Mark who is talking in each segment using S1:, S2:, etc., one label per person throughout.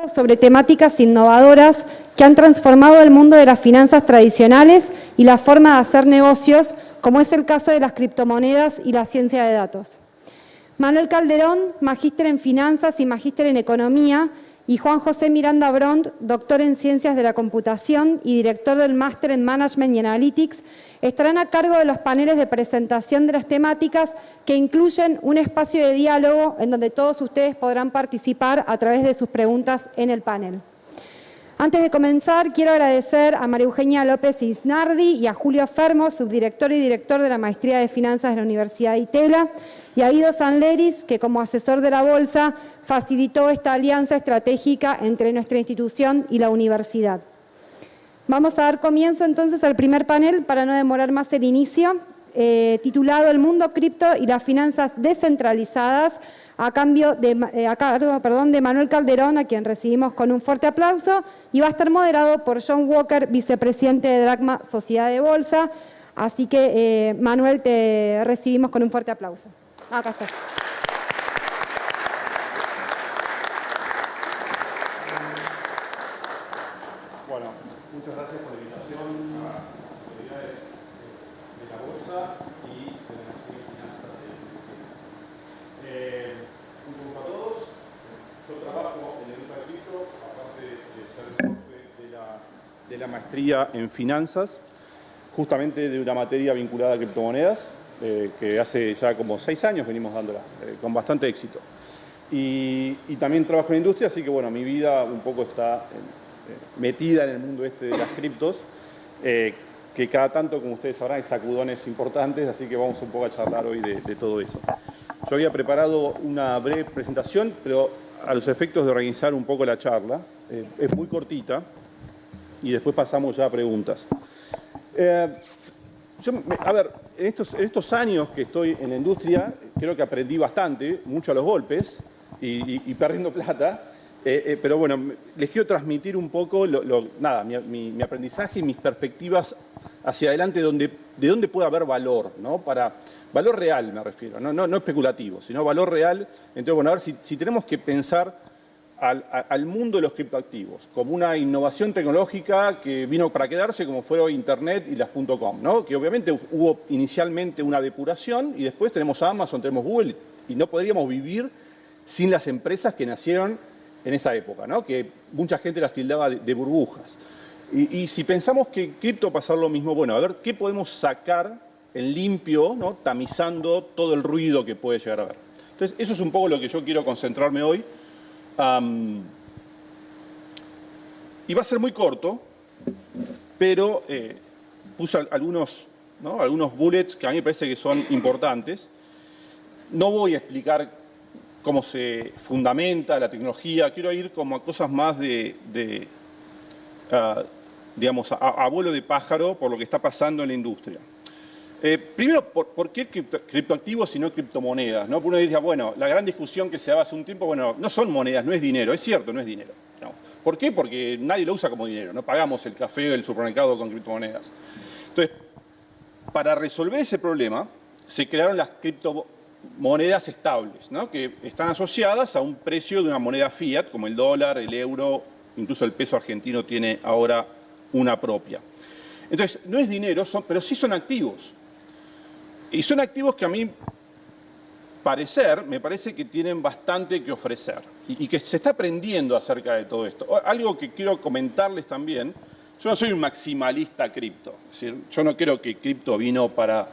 S1: sobre temáticas innovadoras que han transformado el mundo de las finanzas tradicionales y la forma de hacer negocios, como es el caso de las criptomonedas y la ciencia de datos. Manuel Calderón, magíster en finanzas y magíster en economía, y Juan José Miranda Bront, doctor en ciencias de la computación y director del máster en Management y Analytics, estarán a cargo de los paneles de presentación de las temáticas que incluyen un espacio de diálogo en donde todos ustedes podrán participar a través de sus preguntas en el panel. Antes de comenzar, quiero agradecer a María Eugenia López Isnardi y a Julio Fermo, subdirector y director de la Maestría de Finanzas de la Universidad de Itela, y a Guido Sanleris, que como asesor de la Bolsa facilitó esta alianza estratégica entre nuestra institución y la universidad. Vamos a dar comienzo entonces al primer panel para no demorar más el inicio, titulado El mundo cripto y las finanzas descentralizadas, a cargo de Manuel Calderón, a quien recibimos con un fuerte aplauso, y va a estar moderado por John Walker, vicepresidente de Drachma Sociedad de Bolsa. Así que, Manuel, te recibimos con un fuerte aplauso. Acá estás.
S2: Bueno, muchas gracias por la invitación a las autoridades de la Bolsa y de la Nación de Finanzas de Venezuela. Un saludo a todos. Yo trabajo en el Grupo de Cripto, aparte de ser el profe de la maestría en finanzas, justamente de una materia vinculada a criptomonedas, que hace ya como 6 años venimos dándola, con bastante éxito. Y también trabajo en industria, así que bueno, mi vida un poco está metida en el mundo este de las criptos, que cada tanto, como ustedes sabrán, hay sacudones importantes, así que vamos un poco a charlar hoy de todo eso. Yo había preparado una breve presentación, pero a los efectos de organizar un poco la charla, es muy cortita, y después pasamos ya a preguntas. A ver, en estos años que estoy en la industria, creo que aprendí bastante, mucho a los golpes, y perdiendo plata, pero bueno, les quiero transmitir un poco mi aprendizaje y mis perspectivas hacia adelante, de dónde puede haber valor, ¿no? Valor real me refiero, no especulativo, sino valor real. Entonces, bueno, a ver si tenemos que pensar al mundo de los criptoactivos como una innovación tecnológica que vino para quedarse, como fueron Internet y las .com, ¿no? Que obviamente hubo inicialmente una depuración y después tenemos Amazon, tenemos Google, y no podríamos vivir sin las empresas que nacieron en esa época, ¿no? Que mucha gente las tildaba de burbujas. Y si pensamos que en cripto pasar lo mismo, bueno, a ver qué podemos sacar en limpio, ¿no? Tamizando todo el ruido que puede llegar a haber. Entonces, eso es un poco lo que yo quiero concentrarme hoy. Y va a ser muy corto, pero puse algunos bullets que a mí me parece que son importantes. No voy a explicar cómo se fundamenta la tecnología, quiero ir como a cosas más digamos, a vuelo de pájaro por lo que está pasando en la industria. Primero, ¿por qué criptoactivos y no criptomonedas? ¿No? Uno dice, bueno, la gran discusión que se daba hace un tiempo, bueno, no son monedas, no es dinero, es cierto, no es dinero. No. ¿Por qué? Porque nadie lo usa como dinero, no pagamos el café o el supermercado con criptomonedas. Entonces, para resolver ese problema, se crearon las criptomonedas estables, ¿no? Que están asociadas a un precio de una moneda fiat, como el dólar, el euro, incluso el peso argentino tiene ahora una propia. Entonces, no es dinero, pero sí son activos. Y son activos que a mí me parece que tienen bastante que ofrecer y que se está aprendiendo acerca de todo esto. Algo que quiero comentarles también, yo no soy un maximalista cripto, es decir, yo no creo que cripto vino para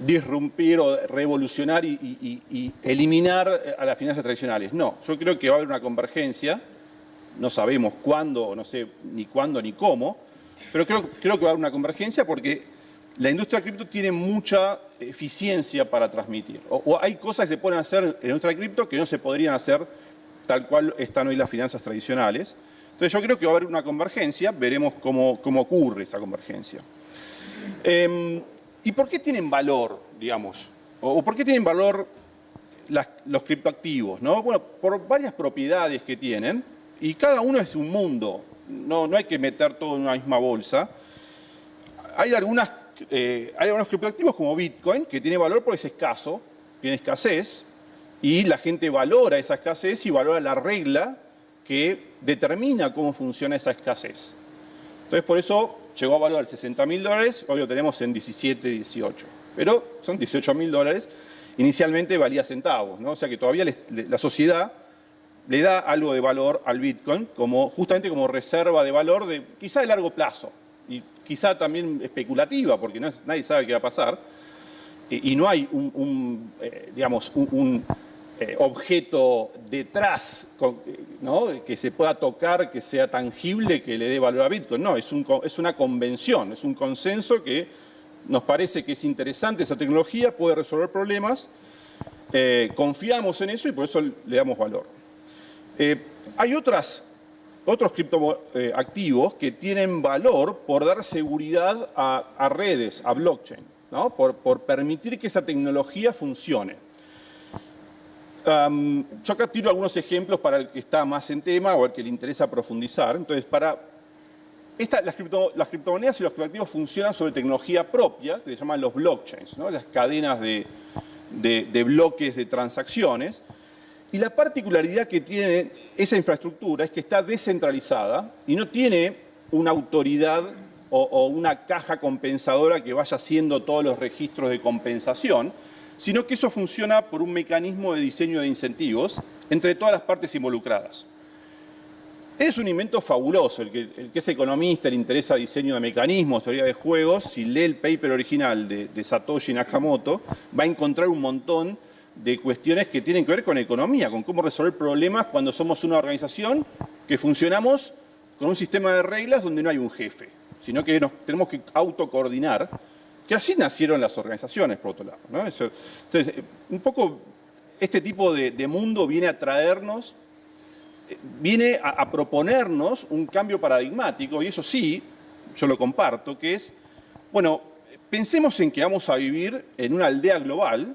S2: disrumpir o revolucionar y eliminar a las finanzas tradicionales. No, yo creo que va a haber una convergencia, no sabemos cuándo, no sé ni cuándo ni cómo, pero creo que va a haber una convergencia porque la industria cripto tiene mucha eficiencia para transmitir. O hay cosas que se pueden hacer en la industria cripto que no se podrían hacer tal cual están hoy las finanzas tradicionales. Entonces yo creo que va a haber una convergencia, veremos cómo ocurre esa convergencia. ¿Y por qué tienen valor, digamos? ¿O por qué tienen valor los criptoactivos, ¿no? Bueno, por varias propiedades que tienen, y cada uno es un mundo. No hay que meter todo en una misma bolsa. Hay algunos criptoactivos como Bitcoin, que tiene valor porque es escaso, tiene escasez, y la gente valora esa escasez y valora la regla que determina cómo funciona esa escasez. Entonces, por eso llegó a valer $60.000, hoy lo tenemos en 17, 18. Pero son $18.000, inicialmente valía centavos, ¿no? O sea que todavía la sociedad le da algo de valor al Bitcoin, justamente como reserva de valor quizá de largo plazo, y quizá también especulativa, porque nadie sabe qué va a pasar, y no hay un objeto detrás, ¿no?, que se pueda tocar, que sea tangible, que le dé valor a Bitcoin. No, es una convención, es un consenso que nos parece que es interesante esa tecnología, puede resolver problemas, confiamos en eso y por eso le damos valor. Hay otros criptoactivos que tienen valor por dar seguridad a redes, a blockchain, ¿no?, por permitir que esa tecnología funcione. Yo acá tiro algunos ejemplos para el que está más en tema o al que le interesa profundizar. Entonces, las criptomonedas y los criptoactivos funcionan sobre tecnología propia, que se llaman los blockchains, ¿no?, las cadenas de bloques de transacciones. Y la particularidad que tiene esa infraestructura es que está descentralizada y no tiene una autoridad o una caja compensadora que vaya haciendo todos los registros de compensación, sino que eso funciona por un mecanismo de diseño de incentivos entre todas las partes involucradas. Es un invento fabuloso. El que es economista, le interesa diseño de mecanismos, teoría de juegos, si lee el paper original de Satoshi Nakamoto, va a encontrar un montón de cuestiones que tienen que ver con economía, con cómo resolver problemas cuando somos una organización que funcionamos con un sistema de reglas donde no hay un jefe, sino que nos tenemos que autocoordinar, que así nacieron las organizaciones, por otro lado, ¿no? Entonces, un poco este tipo de mundo viene a traernos, viene a proponernos un cambio paradigmático, y eso sí, yo lo comparto, que es, bueno, pensemos en que vamos a vivir en una aldea global,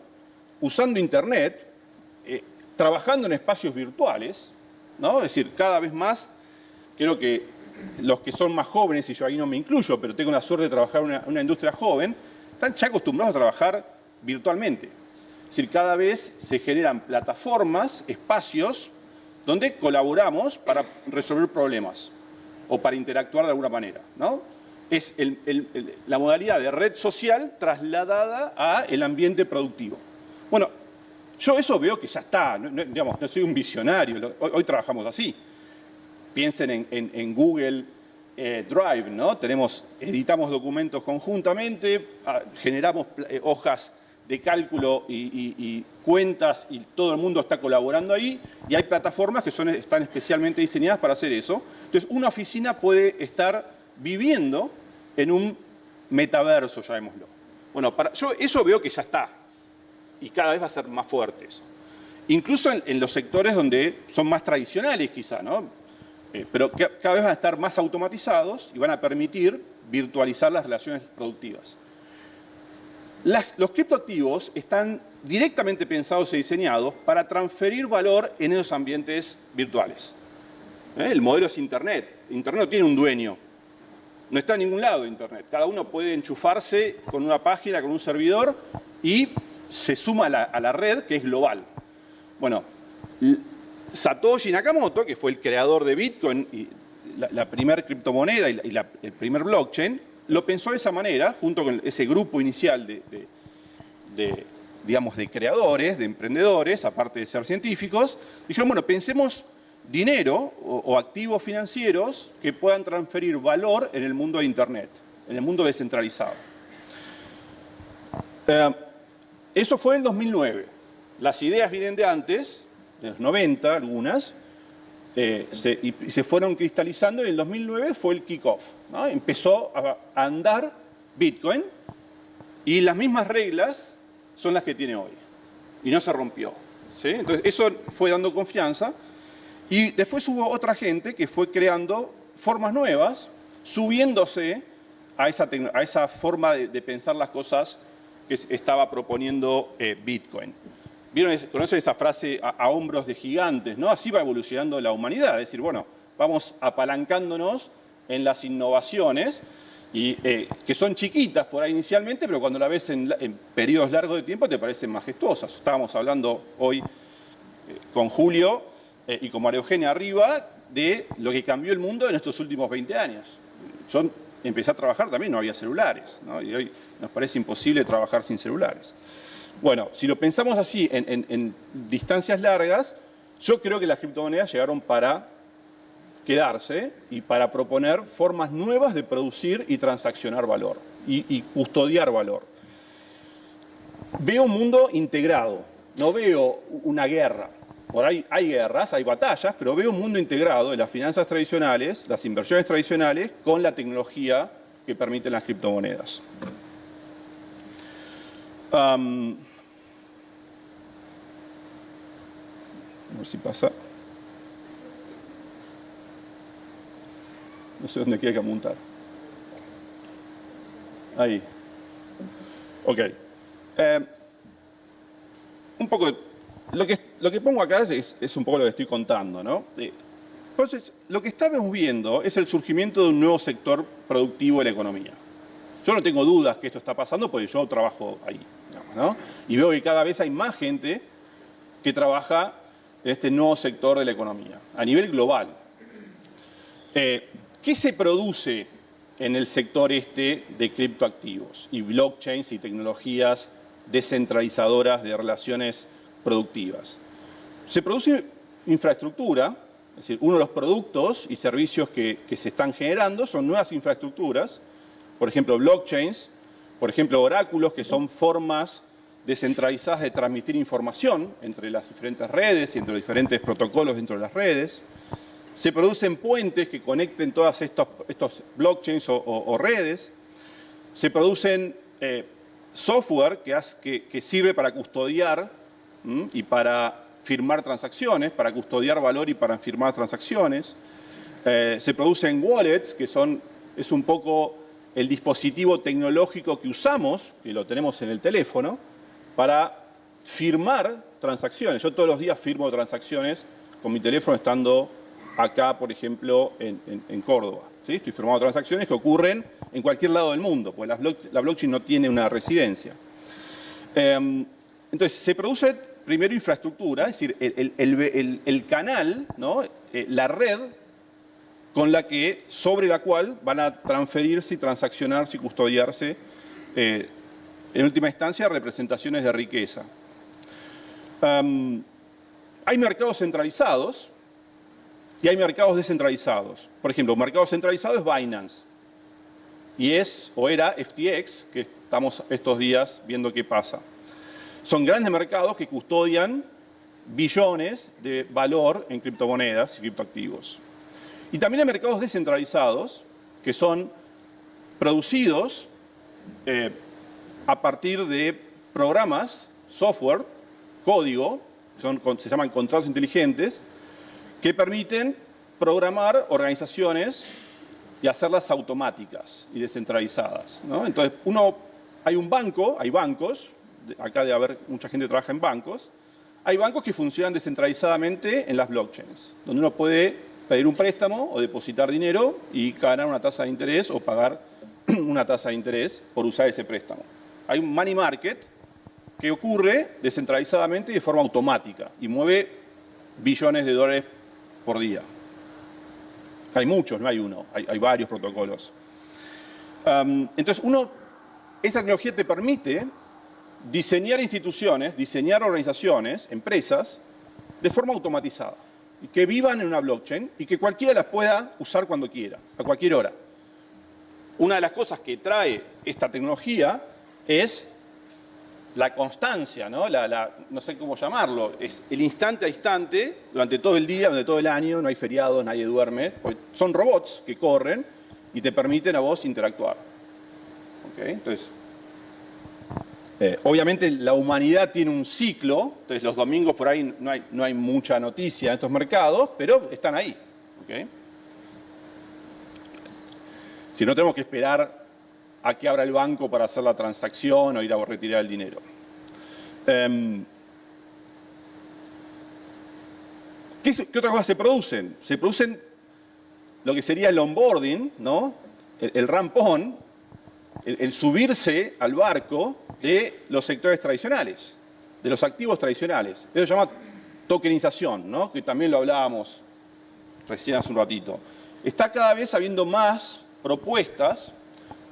S2: usando Internet, trabajando en espacios virtuales, ¿no? Es decir, cada vez más, creo que los que son más jóvenes, y yo ahí no me incluyo, pero tengo la suerte de trabajar en una industria joven, están ya acostumbrados a trabajar virtualmente. Es decir, cada vez se generan plataformas, espacios, donde colaboramos para resolver problemas o para interactuar de alguna manera, ¿no? Es la modalidad de red social trasladada al ambiente productivo. Bueno, yo eso veo que ya está, no soy un visionario, hoy trabajamos así. Piensen en Google Drive, ¿no? Editamos documentos conjuntamente, generamos hojas de cálculo y cuentas y todo el mundo está colaborando ahí, y hay plataformas que están especialmente diseñadas para hacer eso. Entonces, una oficina puede estar viviendo en un metaverso, llamémoslo. Bueno, yo eso veo que ya está, y cada vez va a ser más fuerte eso. Incluso en los sectores donde son más tradicionales quizá, ¿no? Pero cada vez van a estar más automatizados y van a permitir virtualizar las relaciones productivas. Los criptoactivos están directamente pensados y diseñados para transferir valor en esos ambientes virtuales. El modelo es Internet. Internet no tiene un dueño. No está en ningún lado Internet. Cada uno puede enchufarse con una página, con un servidor, y se suma a la red, que es global. Bueno, Satoshi Nakamoto, que fue el creador de Bitcoin, y la primera criptomoneda y el primer blockchain, lo pensó de esa manera, junto con ese grupo inicial de creadores, de emprendedores, aparte de ser científicos. Dijeron, bueno, pensemos dinero o activos financieros que puedan transferir valor en el mundo de Internet, en el mundo descentralizado. Eso fue en 2009. Las ideas vienen de antes, de los 90, algunas, y se fueron cristalizando, y en el 2009 fue el kick-off, ¿no? Empezó a andar Bitcoin, y las mismas reglas son las que tiene hoy, y no se rompió, ¿sí? Entonces, eso fue dando confianza, y después hubo otra gente que fue creando formas nuevas, subiéndose a esa forma de pensar las cosas que estaba proponiendo Bitcoin. ¿Conocen esa frase a hombros de gigantes, ¿no? Así va evolucionando la humanidad. Es decir, bueno, vamos apalancándonos en las innovaciones, que son chiquitas por ahí inicialmente, pero cuando la ves en periodos largos de tiempo te parecen majestuosas. Estábamos hablando hoy con Julio y con María Eugenia arriba de lo que cambió el mundo en estos últimos 20 años. Yo empecé a trabajar también, no había celulares, ¿no? Y hoy nos parece imposible trabajar sin celulares. Bueno, si lo pensamos así en distancias largas, yo creo que las criptomonedas llegaron para quedarse y para proponer formas nuevas de producir y transaccionar valor y custodiar valor. Veo un mundo integrado, no veo una guerra. Por ahí hay guerras, hay batallas, pero veo un mundo integrado de las finanzas tradicionales, las inversiones tradicionales, con la tecnología que permiten las criptomonedas. A ver si pasa. No sé dónde quiere que apuntar. Ahí. Ok. Un poco, lo que pongo acá es un poco lo que estoy contando, ¿no? Entonces, lo que estamos viendo es el surgimiento de un nuevo sector productivo de la economía. Yo no tengo dudas que esto está pasando porque yo trabajo ahí, digamos, ¿no? Y veo que cada vez hay más gente que trabaja en este nuevo sector de la economía, a nivel global. ¿Qué se produce en el sector este de criptoactivos y blockchains y tecnologías descentralizadoras de relaciones productivas? Se produce infraestructura, es decir, uno de los productos y servicios que se están generando son nuevas infraestructuras, por ejemplo, blockchains, por ejemplo, oráculos, que son formas descentralizadas de transmitir información entre las diferentes redes y entre los diferentes protocolos dentro de las redes. Se producen puentes que conecten todos estos blockchains o redes. Se producen software que sirve para custodiar y para firmar transacciones, para custodiar valor y para firmar transacciones. Se producen wallets, que es un poco el dispositivo tecnológico que usamos, que lo tenemos en el teléfono, para firmar transacciones. Yo todos los días firmo transacciones con mi teléfono estando acá, por ejemplo, en Córdoba. ¿Sí? Estoy firmando transacciones que ocurren en cualquier lado del mundo, porque la blockchain no tiene una residencia. Entonces, se produce primero infraestructura, es decir, el canal, ¿no? La red sobre la cual van a transferirse y transaccionarse y custodiarse, en última instancia, representaciones de riqueza. Hay mercados centralizados y hay mercados descentralizados. Por ejemplo, un mercado centralizado es Binance y era FTX, que estamos estos días viendo qué pasa. Son grandes mercados que custodian billones de valor en criptomonedas y criptoactivos. Y también hay mercados descentralizados que son producidos a partir de programas, software, código, se llaman contratos inteligentes, que permiten programar organizaciones y hacerlas automáticas y descentralizadas, ¿no? Entonces, hay bancos, acá debe haber mucha gente que trabaja en bancos, hay bancos que funcionan descentralizadamente en las blockchains, donde uno puede pedir un préstamo o depositar dinero y ganar una tasa de interés o pagar una tasa de interés por usar ese préstamo. Hay un money market que ocurre descentralizadamente y de forma automática y mueve billones de dólares por día. Hay muchos, no hay uno, hay varios protocolos. Entonces, esta tecnología te permite diseñar instituciones, diseñar organizaciones, empresas, de forma automatizada, y que vivan en una blockchain y que cualquiera las pueda usar cuando quiera, a cualquier hora. Una de las cosas que trae esta tecnología es la constancia, ¿no? No sé cómo llamarlo, es el instante a instante, durante todo el día, durante todo el año, no hay feriados, nadie duerme, son robots que corren y te permiten a vos interactuar. ¿Okay? Entonces, obviamente la humanidad tiene un ciclo, entonces los domingos por ahí no hay mucha noticia en estos mercados, pero están ahí. ¿Okay? Si no, tenemos que esperar a que abra el banco para hacer la transacción o ir a retirar el dinero. ¿Qué otras cosas se producen? Se producen lo que sería el onboarding, ¿no? El ramp-on, el subirse al barco de los sectores tradicionales, de los activos tradicionales. Eso se llama tokenización, ¿no? Que también lo hablábamos recién hace un ratito. Está cada vez habiendo más propuestas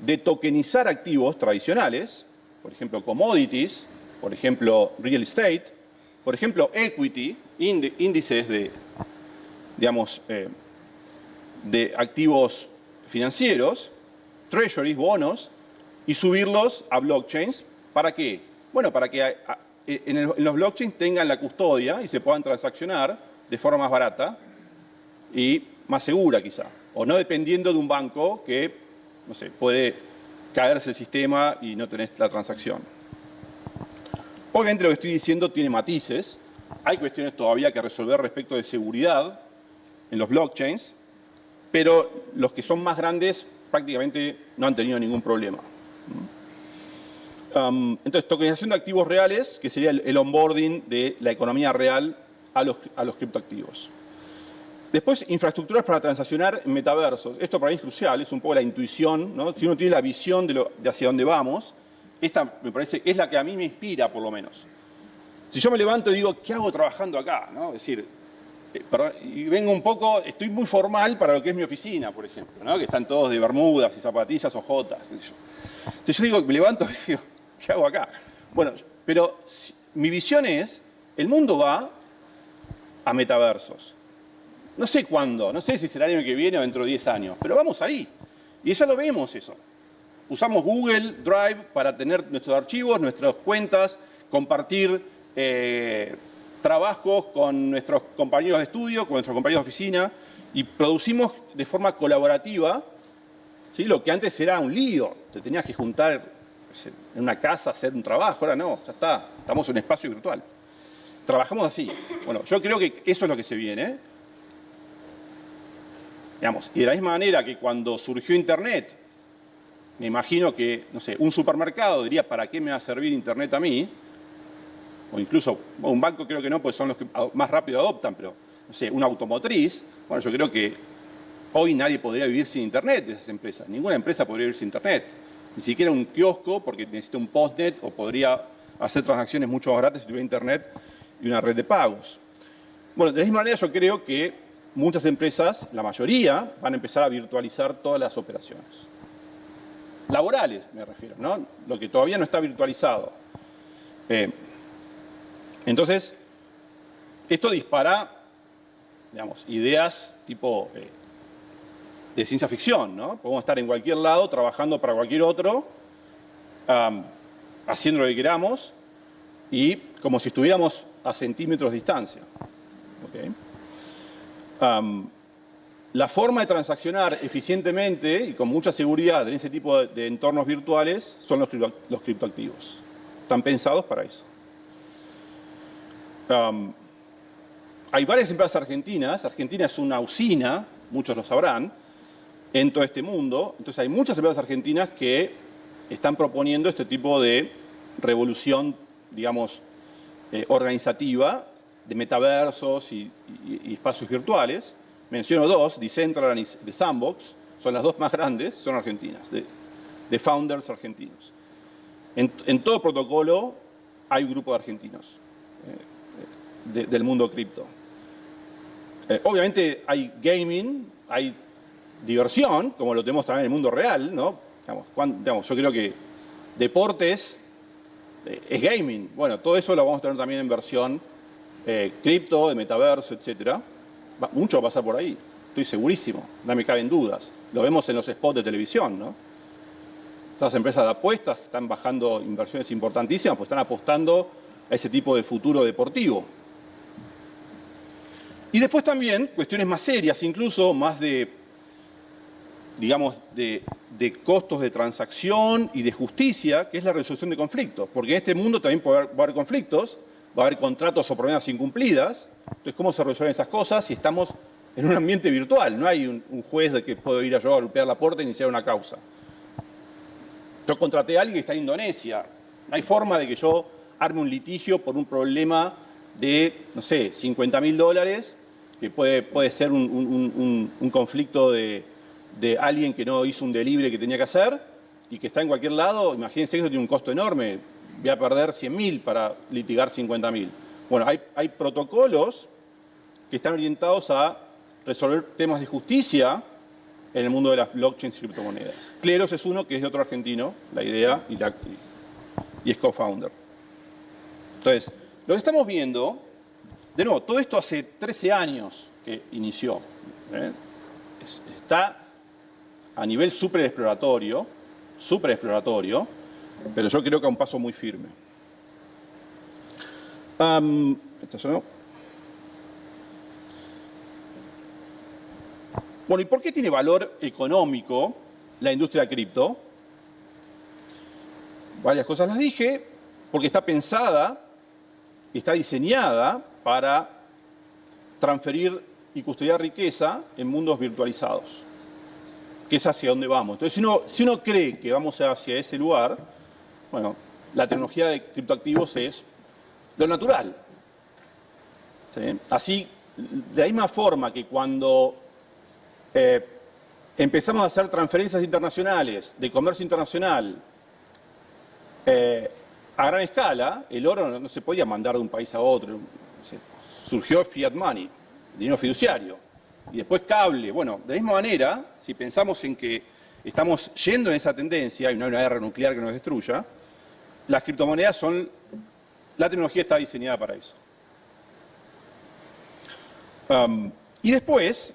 S2: de tokenizar activos tradicionales, por ejemplo, commodities, por ejemplo, real estate, por ejemplo, equity, índices de, digamos, de activos financieros, treasuries, bonos, y subirlos a blockchains. ¿Para qué? Bueno, para que en los blockchains tengan la custodia y se puedan transaccionar de forma más barata y más segura quizá. O no dependiendo de un banco que, no sé, puede caerse el sistema y no tenés la transacción. Obviamente lo que estoy diciendo tiene matices. Hay cuestiones todavía que resolver respecto de seguridad en los blockchains, pero los que son más grandes prácticamente no han tenido ningún problema. Entonces, tokenización de activos reales, que sería el onboarding de la economía real a los criptoactivos. Después, infraestructuras para transaccionar en metaversos. Esto para mí es crucial, es un poco la intuición, ¿no? Si uno tiene la visión de hacia dónde vamos, esta me parece es la que a mí me inspira, por lo menos. Si yo me levanto y digo, ¿qué hago trabajando acá? ¿No? Es decir, y vengo un poco, estoy muy formal para lo que es mi oficina, por ejemplo, ¿no? Que están todos de bermudas y zapatillas o jotas. Entonces yo digo, me levanto y digo, ¿qué hago acá? Bueno, pero mi visión es, el mundo va a metaversos. No sé cuándo, no sé si será el año que viene o dentro de 10 años, pero vamos ahí. Y ya lo vemos eso. Usamos Google Drive para tener nuestros archivos, nuestras cuentas, compartir trabajos con nuestros compañeros de estudio, con nuestros compañeros de oficina, y producimos de forma colaborativa, ¿sí? Lo que antes era un lío, te tenías que juntar en una casa a hacer un trabajo, ahora no, ya está, estamos en un espacio virtual. Trabajamos así. Bueno, yo creo que eso es lo que se viene. Digamos, y de la misma manera que cuando surgió Internet, me imagino que, no sé, un supermercado diría, ¿para qué me va a servir Internet a mí? O incluso, bueno, un banco creo que no, pues son los que más rápido adoptan, pero, no sé, una automotriz, bueno, yo creo que hoy nadie podría vivir sin Internet de esas empresas. Ninguna empresa podría vivir sin Internet. Ni siquiera un kiosco, porque necesita un postnet, o podría hacer transacciones mucho más baratas si tuviera Internet y una red de pagos. Bueno, de la misma manera yo creo que muchas empresas, la mayoría, van a empezar a virtualizar todas las operaciones. Laborales, me refiero, ¿no? Lo que todavía no está virtualizado. Entonces, esto dispara, digamos, ideas tipo de ciencia ficción, ¿no? Podemos estar en cualquier lado, trabajando para cualquier otro, haciendo lo que queramos, y como si estuviéramos a centímetros de distancia. ¿Okay? La forma de transaccionar eficientemente y con mucha seguridad en ese tipo de entornos virtuales son los criptoactivos. Están pensados para eso. Hay varias empresas argentinas. Argentina es una usina, muchos lo sabrán, en todo este mundo. Entonces hay muchas empresas argentinas que están proponiendo este tipo de revolución, digamos, organizativa, de metaversos y espacios virtuales. Menciono dos, Decentraland y The Sandbox, son las dos más grandes, son argentinas, de founders argentinos. En todo protocolo hay un grupo de argentinos del mundo cripto. Obviamente hay gaming, hay diversión, como lo tenemos también en el mundo real, ¿no? Digamos, yo creo que deportes es gaming. Bueno, todo eso lo vamos a tener también en versión cripto, de metaverso, etcétera. Mucho va a pasar por ahí, estoy segurísimo, no me caben dudas. Lo vemos en los spots de televisión, ¿no? Estas empresas de apuestas que están bajando inversiones importantísimas, pues están apostando a ese tipo de futuro deportivo. Y después también cuestiones más serias, incluso más de, digamos, de costos de transacción y de justicia, que es la resolución de conflictos. Porque en este mundo también va a haber conflictos, va a haber contratos o promesas incumplidas. Entonces, ¿cómo se resuelven esas cosas si estamos en un ambiente virtual? No hay un juez de que puedo ir yo a golpear la puerta e iniciar una causa. Yo contraté a alguien que está en Indonesia. No hay forma de que yo arme un litigio por un problema de, no sé, $50.000, que puede ser un conflicto de alguien que no hizo un delivery que tenía que hacer y que está en cualquier lado. Imagínense que eso tiene un costo enorme. Voy a perder 100.000 para litigar 50.000. Bueno, hay protocolos que están orientados a resolver temas de justicia en el mundo de las blockchains y criptomonedas. Cleros es uno que es de otro argentino, la idea, y es co-founder. Entonces, lo que estamos viendo, de nuevo, todo esto hace 13 años que inició. Está a nivel súper exploratorio, pero yo creo que a un paso muy firme. Esto sonó. Bueno, ¿y por qué tiene valor económico la industria cripto? Varias cosas las dije, porque está pensada y está diseñada para transferir y custodiar riqueza en mundos virtualizados, que es hacia donde vamos. Entonces, si uno cree que vamos hacia ese lugar, bueno, la tecnología de criptoactivos es lo natural. ¿Sí? Así, de la misma forma que cuando empezamos a hacer transferencias internacionales de comercio internacional a gran escala, el oro no se podía mandar de un país a otro. Surgió fiat money, dinero fiduciario, y después cable. Bueno, de la misma manera, si pensamos en que estamos yendo en esa tendencia y no hay una guerra nuclear que nos destruya, las criptomonedas son, la tecnología está diseñada para eso. Y después,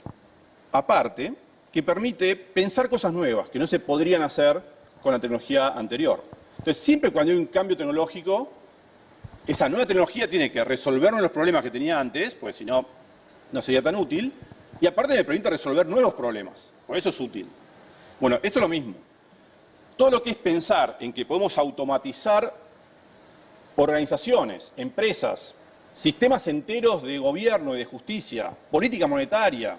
S2: aparte, que permite pensar cosas nuevas que no se podrían hacer con la tecnología anterior. Entonces, siempre cuando hay un cambio tecnológico, esa nueva tecnología tiene que resolvernos los problemas que tenía antes, porque si no, no sería tan útil, y aparte me permite resolver nuevos problemas, por eso es útil. Bueno, esto es lo mismo. Todo lo que es pensar en que podemos automatizar organizaciones, empresas, sistemas enteros de gobierno y de justicia, política monetaria,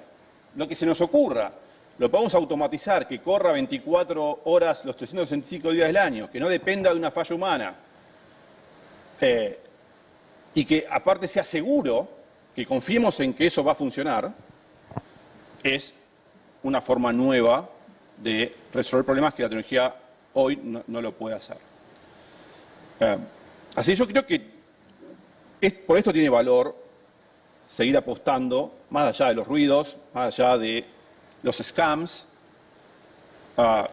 S2: lo que se nos ocurra, lo podemos automatizar, que corra 24 horas los 365 días del año, que no dependa de una falla humana, y que aparte sea seguro, que confiemos en que eso va a funcionar, es una forma nueva de resolver problemas que la tecnología hoy no lo puede hacer. Así yo creo que por esto tiene valor seguir apostando, más allá de los ruidos, más allá de los scams,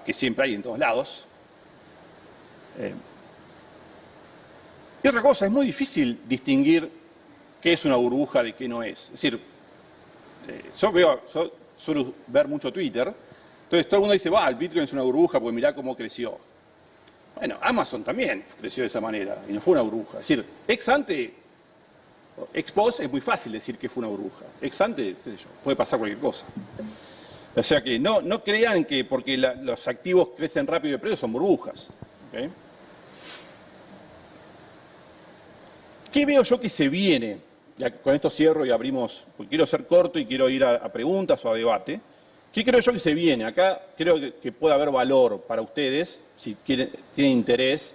S2: que siempre hay en todos lados. Y otra cosa, es muy difícil distinguir qué es una burbuja de qué no es. Es decir, yo suelo ver mucho Twitter, entonces todo el mundo dice, el Bitcoin es una burbuja porque mirá cómo creció. Bueno, Amazon también creció de esa manera y no fue una burbuja. Es decir, ex ante, ex post es muy fácil decir que fue una burbuja. Ex ante, qué sé yo, puede pasar cualquier cosa. O sea que no crean que porque los activos crecen rápido de precio son burbujas. ¿Okay? ¿Qué veo yo que se viene? Ya con esto cierro y abrimos, porque quiero ser corto y quiero ir a preguntas o a debate. ¿Qué creo yo que se viene? Acá creo que puede haber valor para ustedes, si tienen interés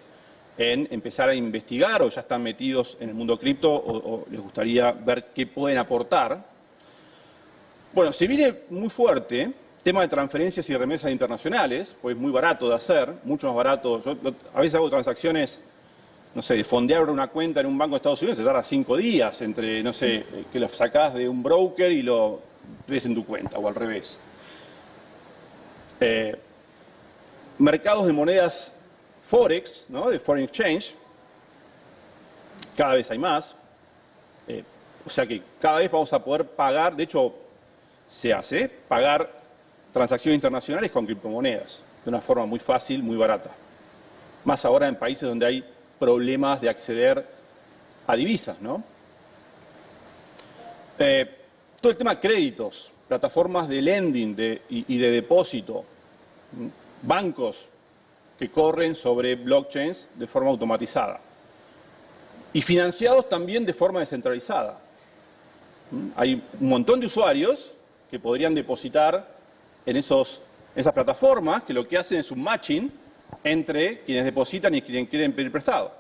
S2: en empezar a investigar o ya están metidos en el mundo cripto o les gustaría ver qué pueden aportar. Bueno, se viene muy fuerte tema de transferencias y remesas internacionales, pues es muy barato de hacer, mucho más barato. Yo a veces hago transacciones, no sé, de fondear una cuenta en un banco de Estados Unidos, te tarda 5 días entre, no sé, que lo sacás de un broker y lo ves en tu cuenta, o al revés. Mercados de monedas Forex, ¿no? De Foreign Exchange, cada vez hay más. O sea que cada vez vamos a poder pagar, de hecho, se hace, pagar transacciones internacionales con criptomonedas, de una forma muy fácil, muy barata. Más ahora en países donde hay problemas de acceder a divisas, ¿no? Todo el tema de créditos, plataformas de lending y de depósito, bancos que corren sobre blockchains de forma automatizada y financiados también de forma descentralizada. Hay un montón de usuarios que podrían depositar en esas plataformas que lo que hacen es un matching entre quienes depositan y quienes quieren pedir prestado.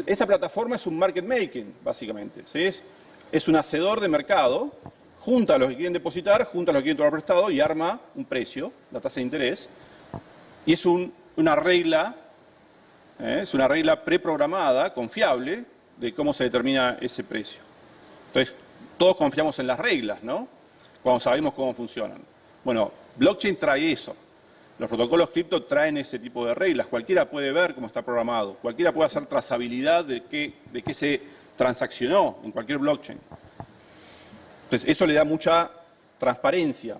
S2: Esta plataforma es un market making, básicamente. ¿Sí? Es un hacedor de mercado, junta a los que quieren depositar, junta a los que quieren tomar prestado y arma un precio, la tasa de interés. Y es una regla preprogramada, confiable, de cómo se determina ese precio. Entonces, todos confiamos en las reglas, ¿no? cuando sabemos cómo funcionan. Bueno, blockchain trae eso. Los protocolos cripto traen ese tipo de reglas. Cualquiera puede ver cómo está programado. Cualquiera puede hacer trazabilidad de qué se transaccionó en cualquier blockchain. Entonces, eso le da mucha transparencia.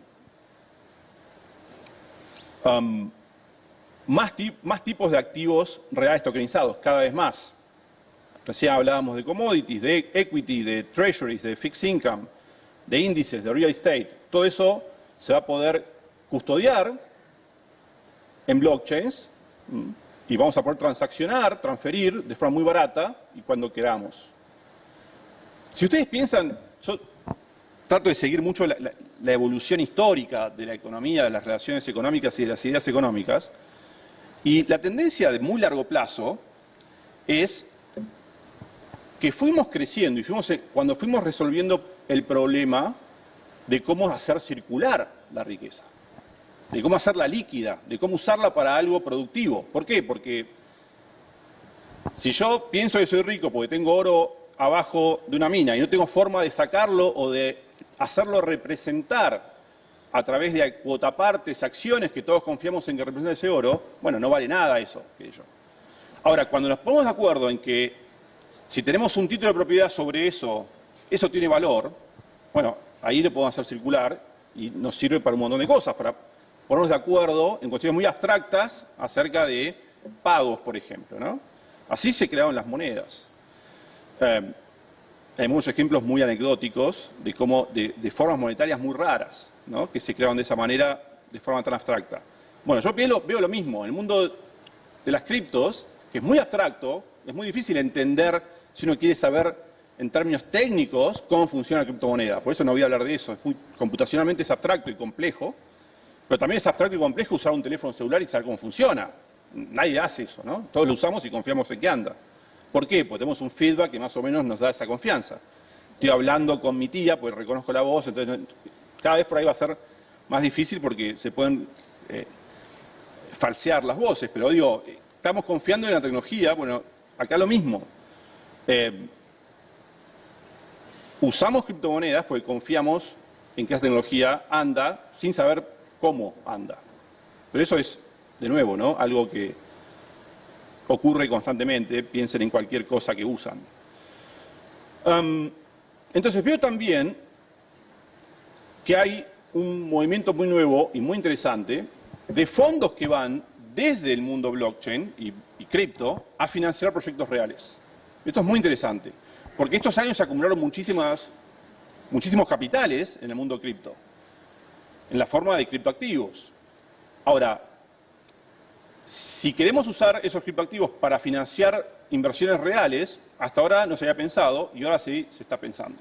S2: Más tipos de activos reales tokenizados, cada vez más. Recién hablábamos de commodities, de equity, de treasuries, de fixed income, de índices, de real estate. Todo eso se va a poder custodiar en blockchains y vamos a poder transferir de forma muy barata y cuando queramos. Si ustedes piensan, yo trato de seguir mucho la evolución histórica de la economía, de las relaciones económicas y de las ideas económicas, y la tendencia de muy largo plazo es que fuimos creciendo y cuando fuimos resolviendo el problema de cómo hacer circular la riqueza, de cómo hacerla líquida, de cómo usarla para algo productivo. ¿Por qué? Porque si yo pienso que soy rico porque tengo oro abajo de una mina y no tengo forma de sacarlo o de hacerlo representar a través de cuotapartes, acciones que todos confiamos en que representan ese oro, bueno, no vale nada eso. Ahora, cuando nos ponemos de acuerdo en que si tenemos un título de propiedad sobre eso, eso tiene valor, bueno, ahí lo podemos hacer circular y nos sirve para un montón de cosas, para ponernos de acuerdo en cuestiones muy abstractas acerca de pagos, por ejemplo, ¿no? Así se crearon las monedas. Hay muchos ejemplos muy anecdóticos de cómo, de formas monetarias muy raras, ¿no? Que se crearon de esa manera, de forma tan abstracta. Bueno, yo veo lo mismo. En el mundo de las criptos, que es muy abstracto, es muy difícil entender, si uno quiere saber en términos técnicos, cómo funciona la criptomoneda. Por eso no voy a hablar de eso. Computacionalmente es abstracto y complejo, pero también es abstracto y complejo usar un teléfono celular y saber cómo funciona. Nadie hace eso, ¿no? Todos lo usamos y confiamos en que anda. ¿Por qué? Porque tenemos un feedback que más o menos nos da esa confianza. Estoy hablando con mi tía, pues reconozco la voz, entonces cada vez por ahí va a ser más difícil porque se pueden falsear las voces, pero digo, estamos confiando en la tecnología, bueno, acá lo mismo. Usamos criptomonedas porque confiamos en que esa tecnología anda sin saber cómo anda. Pero eso es, de nuevo, ¿no? Algo que ocurre constantemente, piensen en cualquier cosa que usan. Entonces veo también que hay un movimiento muy nuevo y muy interesante de fondos que van desde el mundo blockchain y cripto a financiar proyectos reales. Esto es muy interesante, porque estos años se acumularon muchísimos capitales en el mundo cripto, en la forma de criptoactivos. Ahora, si queremos usar esos criptoactivos para financiar inversiones reales, hasta ahora no se había pensado y ahora sí se está pensando.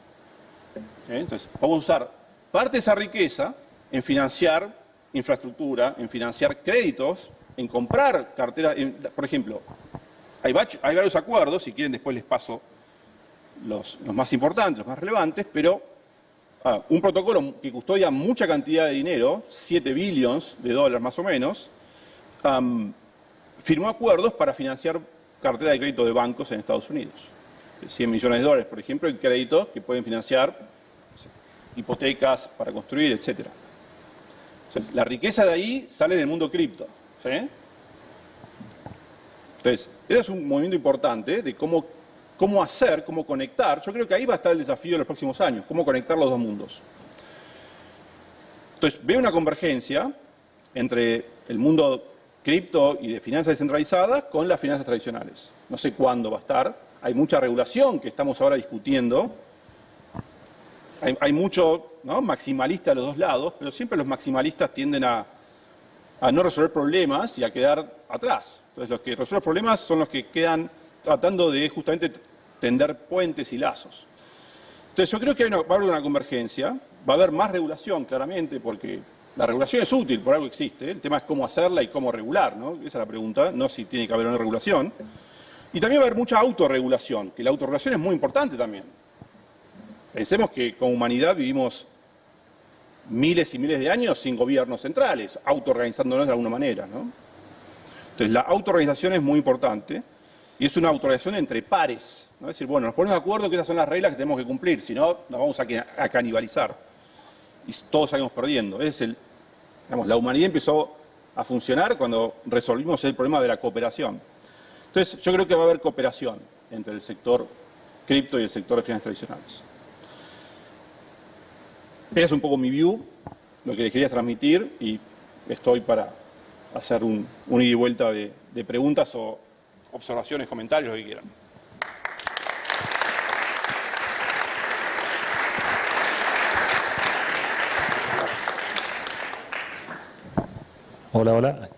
S2: Entonces, vamos a usar parte de esa riqueza en financiar infraestructura, en financiar créditos, en comprar carteras. Por ejemplo, hay varios acuerdos, si quieren después les paso los más importantes, los más relevantes, pero un protocolo que custodia mucha cantidad de dinero, 7 billones de dólares más o menos, firmó acuerdos para financiar cartera de crédito de bancos en Estados Unidos. 100 millones de dólares, por ejemplo, en créditos que pueden financiar hipotecas para construir, etc. O sea, la riqueza de ahí sale del mundo cripto. ¿Sí? Entonces, ese es un movimiento importante de cómo conectar. Yo creo que ahí va a estar el desafío de los próximos años, cómo conectar los dos mundos. Entonces, veo una convergencia entre el mundo cripto y de finanzas descentralizadas con las finanzas tradicionales. No sé cuándo va a estar. Hay mucha regulación que estamos ahora discutiendo. Hay mucho, ¿no?, maximalista a los dos lados, pero siempre los maximalistas tienden a no resolver problemas y a quedar atrás. Entonces, los que resuelven problemas son los que quedan tratando de justamente tender puentes y lazos. Entonces, yo creo que va a haber una convergencia, va a haber más regulación, claramente, porque la regulación es útil, por algo existe. El tema es cómo hacerla y cómo regular, ¿no? Esa es la pregunta, no si tiene que haber una regulación. Y también va a haber mucha autorregulación, que la autorregulación es muy importante también. Pensemos que como humanidad vivimos miles y miles de años sin gobiernos centrales, autoorganizándonos de alguna manera, ¿no? Entonces, la autoorganización es muy importante y es una autorganización entre pares, ¿no? Es decir, bueno, nos ponemos de acuerdo que esas son las reglas que tenemos que cumplir, si no, nos vamos a canibalizar. y todos salimos perdiendo. Digamos, la humanidad empezó a funcionar cuando resolvimos el problema de la cooperación. Entonces, yo creo que va a haber cooperación entre el sector cripto y el sector de finanzas tradicionales. Esa es un poco mi view, lo que les quería transmitir, y estoy para hacer un ida y vuelta de preguntas o observaciones, comentarios, lo que quieran.
S3: Hola, hola.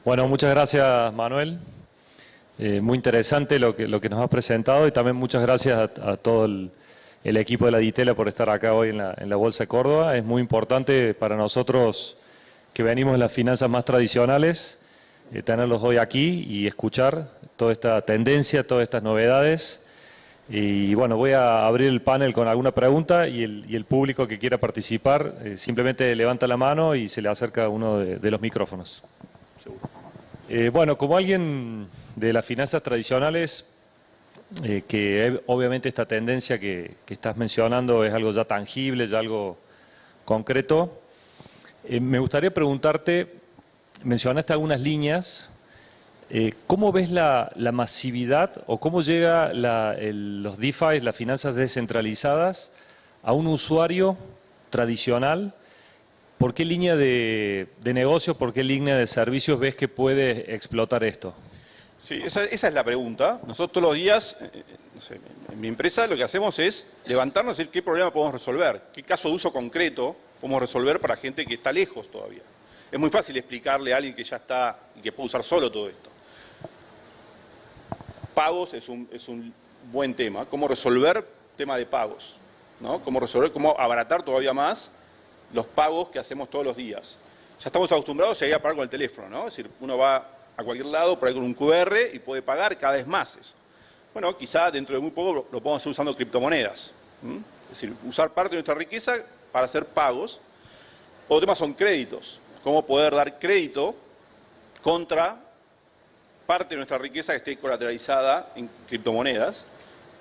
S3: Bueno, muchas gracias, Manuel. Muy interesante lo que nos has presentado, y también muchas gracias a todo el equipo de la Ditela por estar acá hoy en la Bolsa de Córdoba. Es muy importante para nosotros, que venimos de las finanzas más tradicionales, tenerlos hoy aquí y escuchar toda esta tendencia, todas estas novedades. Y bueno, voy a abrir el panel con alguna pregunta, y el público que quiera participar simplemente levanta la mano y se le acerca uno de los micrófonos. Bueno, como alguien de las finanzas tradicionales, que obviamente esta tendencia que estás mencionando es algo ya tangible, ya algo concreto, me gustaría preguntarte, mencionaste algunas líneas, ¿cómo ves la masividad o cómo llega los DeFi, las finanzas descentralizadas, a un usuario tradicional? ¿Por qué línea de negocio, por qué línea de servicios ves que puede explotar esto?
S2: Sí, esa es la pregunta. Nosotros todos los días, no sé, en mi empresa lo que hacemos es levantarnos y decir qué problema podemos resolver, qué caso de uso concreto podemos resolver para gente que está lejos todavía. Es muy fácil explicarle a alguien que ya está y que puede usar solo todo esto. Pagos es un buen tema. Cómo resolver tema de pagos, ¿no? Cómo abaratar todavía más los pagos que hacemos todos los días. Ya estamos acostumbrados a ir a pagar con el teléfono, ¿no? Es decir, uno va a cualquier lado por ahí con un QR y puede pagar cada vez más eso. Bueno, quizá dentro de muy poco lo podemos hacer usando criptomonedas. Es decir, usar parte de nuestra riqueza para hacer pagos. Otro tema son créditos. Cómo poder dar crédito contra parte de nuestra riqueza que esté colateralizada en criptomonedas.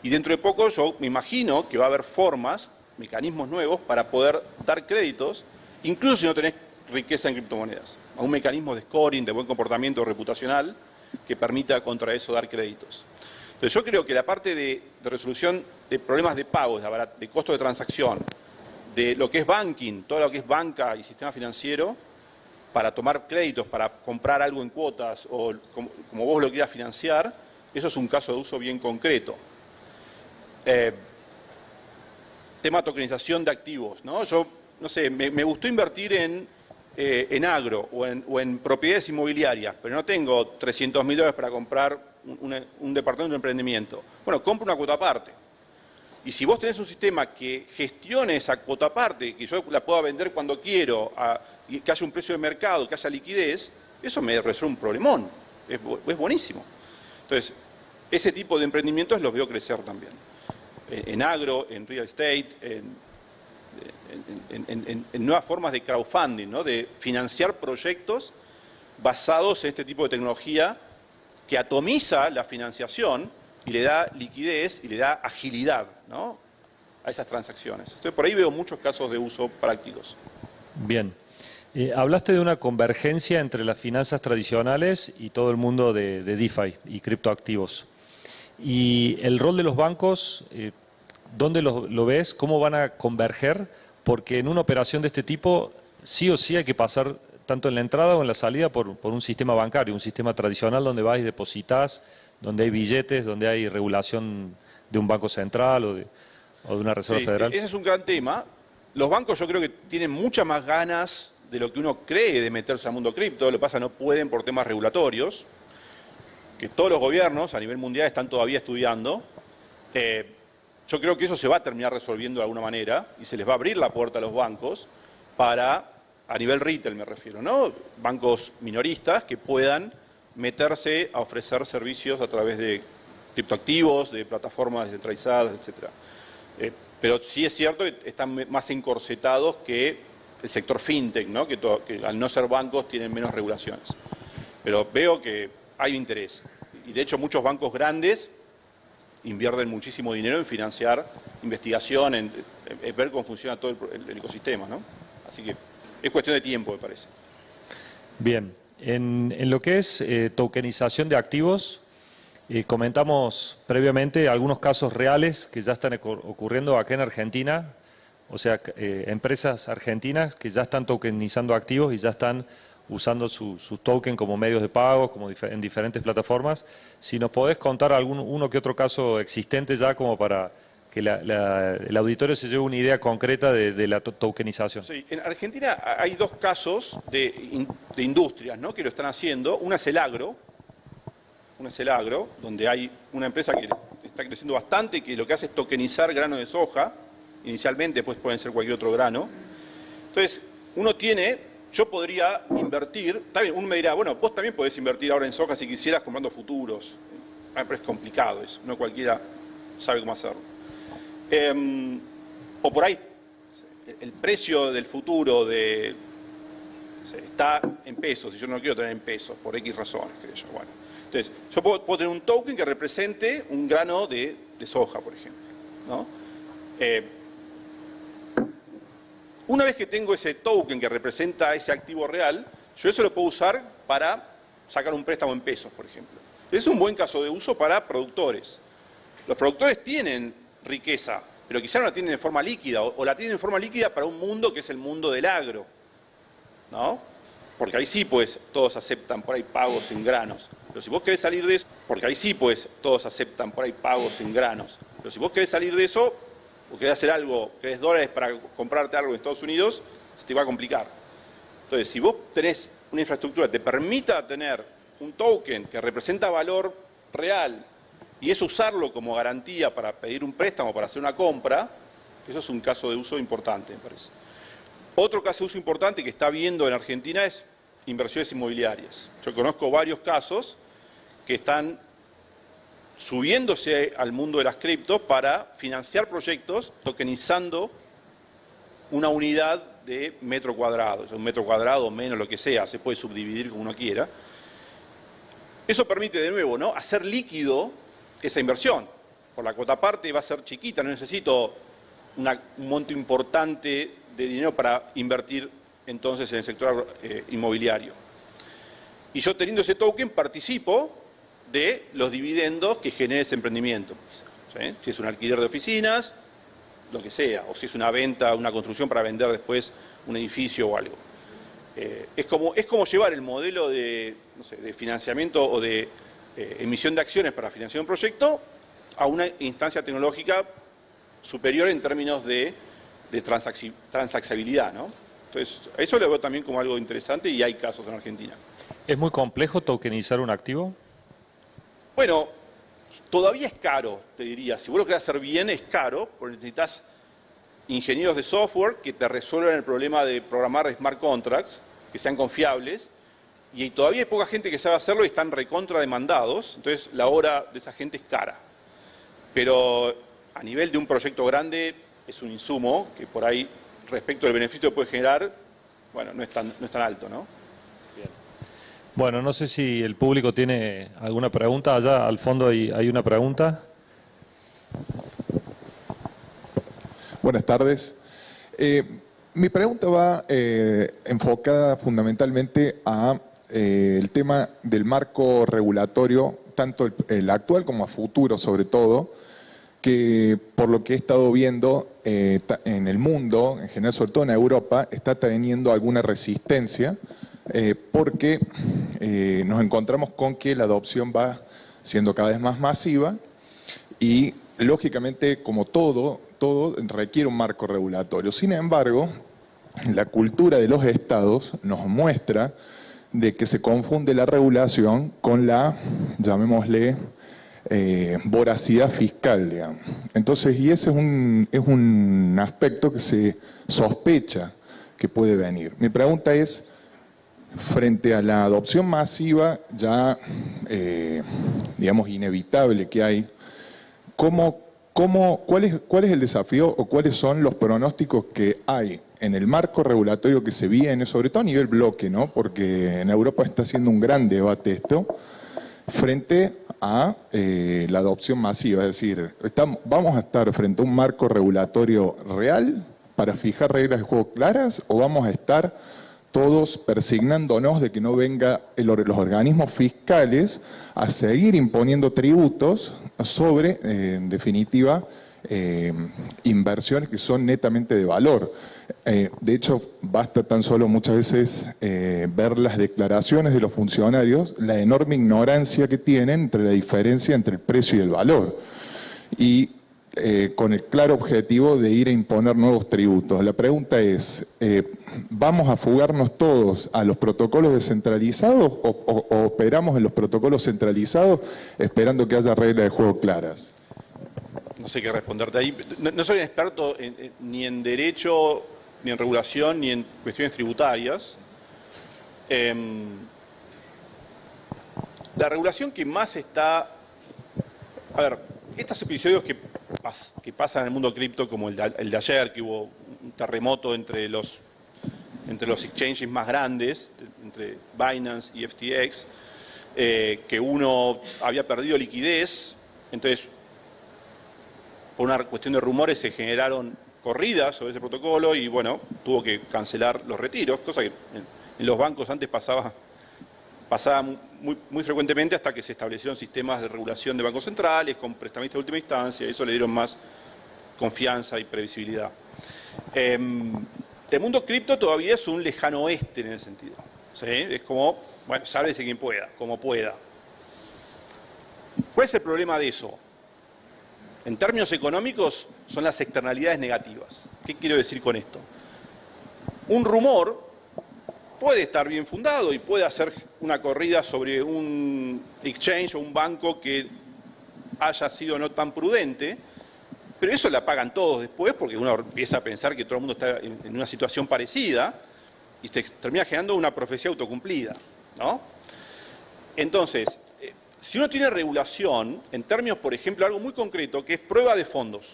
S2: Y dentro de poco yo me imagino que va a haber formas, mecanismos nuevos para poder dar créditos, incluso si no tenés riqueza en criptomonedas. A un mecanismo de scoring, de buen comportamiento reputacional, que permita contra eso dar créditos. Entonces yo creo que la parte de resolución de problemas de pagos, de costo de transacción, de lo que es banking, todo lo que es banca y sistema financiero, para tomar créditos, para comprar algo en cuotas o como vos lo quieras financiar, eso es un caso de uso bien concreto. Tema tokenización de activos, ¿no? Yo, no sé, me gustó invertir en agro o en propiedades inmobiliarias, pero no tengo $300.000 para comprar un departamento de emprendimiento. Bueno, compro una cuota aparte. Y si vos tenés un sistema que gestione esa cuota aparte, que yo la pueda vender cuando quiero, y que haya un precio de mercado, que haya liquidez, eso me resuelve un problemón. Es buenísimo. Entonces, ese tipo de emprendimientos los veo crecer también. En agro, en real estate, en nuevas formas de crowdfunding, ¿no? De financiar proyectos basados en este tipo de tecnología que atomiza la financiación y le da liquidez y le da agilidad, ¿no? A esas transacciones. Entonces, por ahí veo muchos casos de uso prácticos.
S3: Bien. Hablaste de una convergencia entre las finanzas tradicionales y todo el mundo de DeFi y criptoactivos. Y el rol de los bancos, ¿dónde lo ves? ¿Cómo van a converger? Porque en una operación de este tipo, sí o sí hay que pasar tanto en la entrada o en la salida por un sistema bancario, un sistema tradicional donde vas y depositas, donde hay billetes, donde hay regulación de un banco central o de una reserva federal.
S2: Ese es un gran tema. Los bancos yo creo que tienen muchas más ganas de lo que uno cree de meterse al mundo cripto. Lo que pasa no pueden por temas regulatorios, que todos los gobiernos a nivel mundial están todavía estudiando. Yo creo que eso se va a terminar resolviendo de alguna manera y se les va a abrir la puerta a los bancos para, a nivel retail me refiero, ¿no? Bancos minoristas que puedan meterse a ofrecer servicios a través de criptoactivos, de plataformas descentralizadas, etc. Pero sí es cierto que están más encorsetados que el sector fintech, ¿no? Que al no ser bancos tienen menos regulaciones. Pero veo que hay interés. Y de hecho muchos bancos grandes invierten muchísimo dinero en financiar investigación, en ver cómo funciona todo el ecosistema, ¿no? Así que es cuestión de tiempo, me parece.
S3: Bien, en lo que es tokenización de activos, comentamos previamente algunos casos reales que ya están ocurriendo acá en Argentina, o sea, empresas argentinas que ya están tokenizando activos y ya están usando sus tokens como medios de pago, como en diferentes plataformas. Si nos podés contar uno que otro caso existente ya como para que el auditorio se lleve una idea concreta de la tokenización.
S2: Sí, en Argentina hay dos casos de industrias, ¿no?, que lo están haciendo. Una es el agro, donde hay una empresa que está creciendo bastante, que lo que hace es tokenizar grano de soja, inicialmente, después pueden ser cualquier otro grano. Entonces, yo podría invertir, también uno me dirá, bueno, vos también podés invertir ahora en soja si quisieras comprando futuros. Pero es complicado eso, no cualquiera sabe cómo hacerlo. O por ahí, el precio del futuro está en pesos, y yo no lo quiero tener en pesos, por X razones, creo yo. Bueno, entonces, yo puedo tener un token que represente un grano de soja, por ejemplo, ¿no? Una vez que tengo ese token que representa ese activo real, yo eso lo puedo usar para sacar un préstamo en pesos, por ejemplo. Es un buen caso de uso para productores. Los productores tienen riqueza, pero quizá no la tienen de forma líquida, o la tienen de forma líquida para un mundo que es el mundo del agro, ¿no? Porque ahí sí, pues, todos aceptan por ahí pagos en granos. Pero si vos querés salir de eso, porque ahí sí, pues, todos aceptan por ahí pagos en granos. Pero si vos querés salir de eso, o querés hacer algo, querés dólares para comprarte algo en Estados Unidos, se te va a complicar. Entonces, si vos tenés una infraestructura que te permita tener un token que representa valor real, y eso usarlo como garantía para pedir un préstamo, para hacer una compra, eso es un caso de uso importante, me parece. Otro caso de uso importante que está viendo en Argentina es inversiones inmobiliarias. Yo conozco varios casos que están subiéndose al mundo de las criptos para financiar proyectos tokenizando una unidad de metro cuadrado, un metro cuadrado o menos, lo que sea, se puede subdividir como uno quiera. Eso permite, de nuevo, ¿no?, hacer líquido esa inversión. Por la cuota parte va a ser chiquita, no necesito un monto importante de dinero para invertir entonces en el sector inmobiliario. Y yo, teniendo ese token, participo de los dividendos que genere ese emprendimiento. ¿Sí? Si es un alquiler de oficinas, lo que sea, o si es una venta, una construcción para vender después un edificio o algo. Es como llevar el modelo de financiamiento o de emisión de acciones para financiar un proyecto a una instancia tecnológica superior en términos de transaxabilidad, ¿no? Entonces, eso lo veo también como algo interesante y hay casos en Argentina.
S3: ¿Es muy complejo tokenizar un activo?
S2: Bueno, todavía es caro, te diría. Si vos lo querés hacer bien, es caro, porque necesitas ingenieros de software que te resuelvan el problema de programar smart contracts, que sean confiables, y todavía hay poca gente que sabe hacerlo y están recontra demandados, entonces la hora de esa gente es cara. Pero a nivel de un proyecto grande es un insumo que por ahí, respecto al beneficio que puede generar, bueno, no es tan alto, ¿no?
S3: Bien. Bueno, no sé si el público tiene alguna pregunta. Allá al fondo hay una pregunta.
S4: Buenas tardes. Mi pregunta va enfocada fundamentalmente a el tema del marco regulatorio, tanto el actual como a futuro sobre todo, que por lo que he estado viendo en el mundo, en general sobre todo en Europa, está teniendo alguna resistencia porque nos encontramos con que la adopción va siendo cada vez más masiva y lógicamente como todo requiere un marco regulatorio. Sin embargo, la cultura de los estados nos muestra de que se confunde la regulación con la, llamémosle, voracidad fiscal, digamos. Entonces, y ese es un aspecto que se sospecha que puede venir. Mi pregunta es, frente a la adopción masiva ya, digamos, inevitable que hay, ¿cuál es el desafío o cuáles son los pronósticos que hay en el marco regulatorio que se viene, sobre todo a nivel bloque, ¿no? Porque en Europa está haciendo un gran debate esto, frente a la adopción masiva. Es decir, ¿vamos a estar frente a un marco regulatorio real para fijar reglas de juego claras o vamos a estar todos persignándonos de que no venga los organismos fiscales a seguir imponiendo tributos sobre, en definitiva, inversiones que son netamente de valor? De hecho, basta tan solo muchas veces ver las declaraciones de los funcionarios, la enorme ignorancia que tienen entre la diferencia entre el precio y el valor. Y con el claro objetivo de ir a imponer nuevos tributos. La pregunta es, ¿vamos a fugarnos todos a los protocolos descentralizados o operamos en los protocolos centralizados esperando que haya reglas de juego claras?
S2: No sé qué responderte ahí. No soy un experto ni en derecho, ni en regulación, ni en cuestiones tributarias. La regulación que más está... A ver, estos episodios que pasan en el mundo cripto, como el de ayer, que hubo un terremoto entre los exchanges más grandes, entre Binance y FTX, que uno había perdido liquidez, entonces por una cuestión de rumores se generaron corridas sobre ese protocolo y bueno, tuvo que cancelar los retiros, cosa que en los bancos antes pasaba muy frecuentemente hasta que se establecieron sistemas de regulación de bancos centrales con prestamistas de última instancia, y eso le dieron más confianza y previsibilidad. El mundo cripto todavía es un lejano oeste en ese sentido. ¿Sí? Es como, bueno, sálvese quien pueda, como pueda. ¿Cuál es el problema de eso? En términos económicos son las externalidades negativas. ¿Qué quiero decir con esto? Un rumor puede estar bien fundado y puede hacer una corrida sobre un exchange o un banco que haya sido no tan prudente, pero eso la pagan todos después porque uno empieza a pensar que todo el mundo está en una situación parecida y se termina generando una profecía autocumplida, ¿no? Entonces, si uno tiene regulación, en términos, por ejemplo, algo muy concreto, que es prueba de fondos.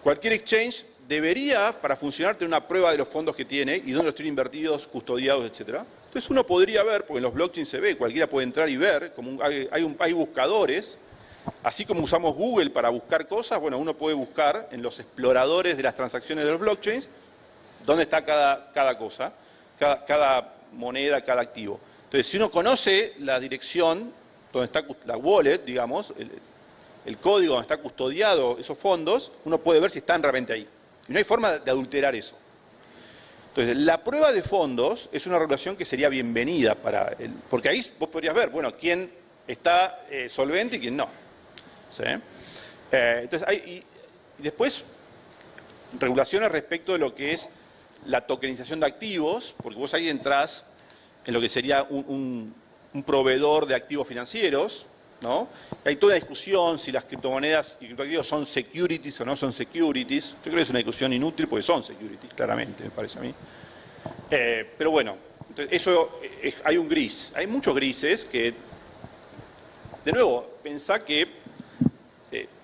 S2: Cualquier exchange debería, para funcionar, tener una prueba de los fondos que tiene y dónde los tiene invertidos, custodiados, etcétera. Entonces uno podría ver, porque en los blockchains se ve, cualquiera puede entrar y ver, como hay buscadores, así como usamos Google para buscar cosas, bueno, uno puede buscar en los exploradores de las transacciones de los blockchains dónde está cada cosa, cada moneda, cada activo. Entonces, si uno conoce la dirección donde está la wallet, digamos, el código donde está custodiado esos fondos, uno puede ver si están realmente ahí. Y no hay forma de adulterar eso. Entonces, la prueba de fondos es una regulación que sería bienvenida porque ahí vos podrías ver, bueno, quién está solvente y quién no. ¿Sí? Entonces, y después, regulaciones respecto de lo que es la tokenización de activos, porque vos ahí entrás en lo que sería un proveedor de activos financieros, ¿no? Hay toda una discusión si las criptomonedas y criptoactivos son securities o no son securities. Yo creo que es una discusión inútil porque son securities, claramente, me parece a mí. Pero bueno, eso hay un gris. Hay muchos grises que, de nuevo, pensá que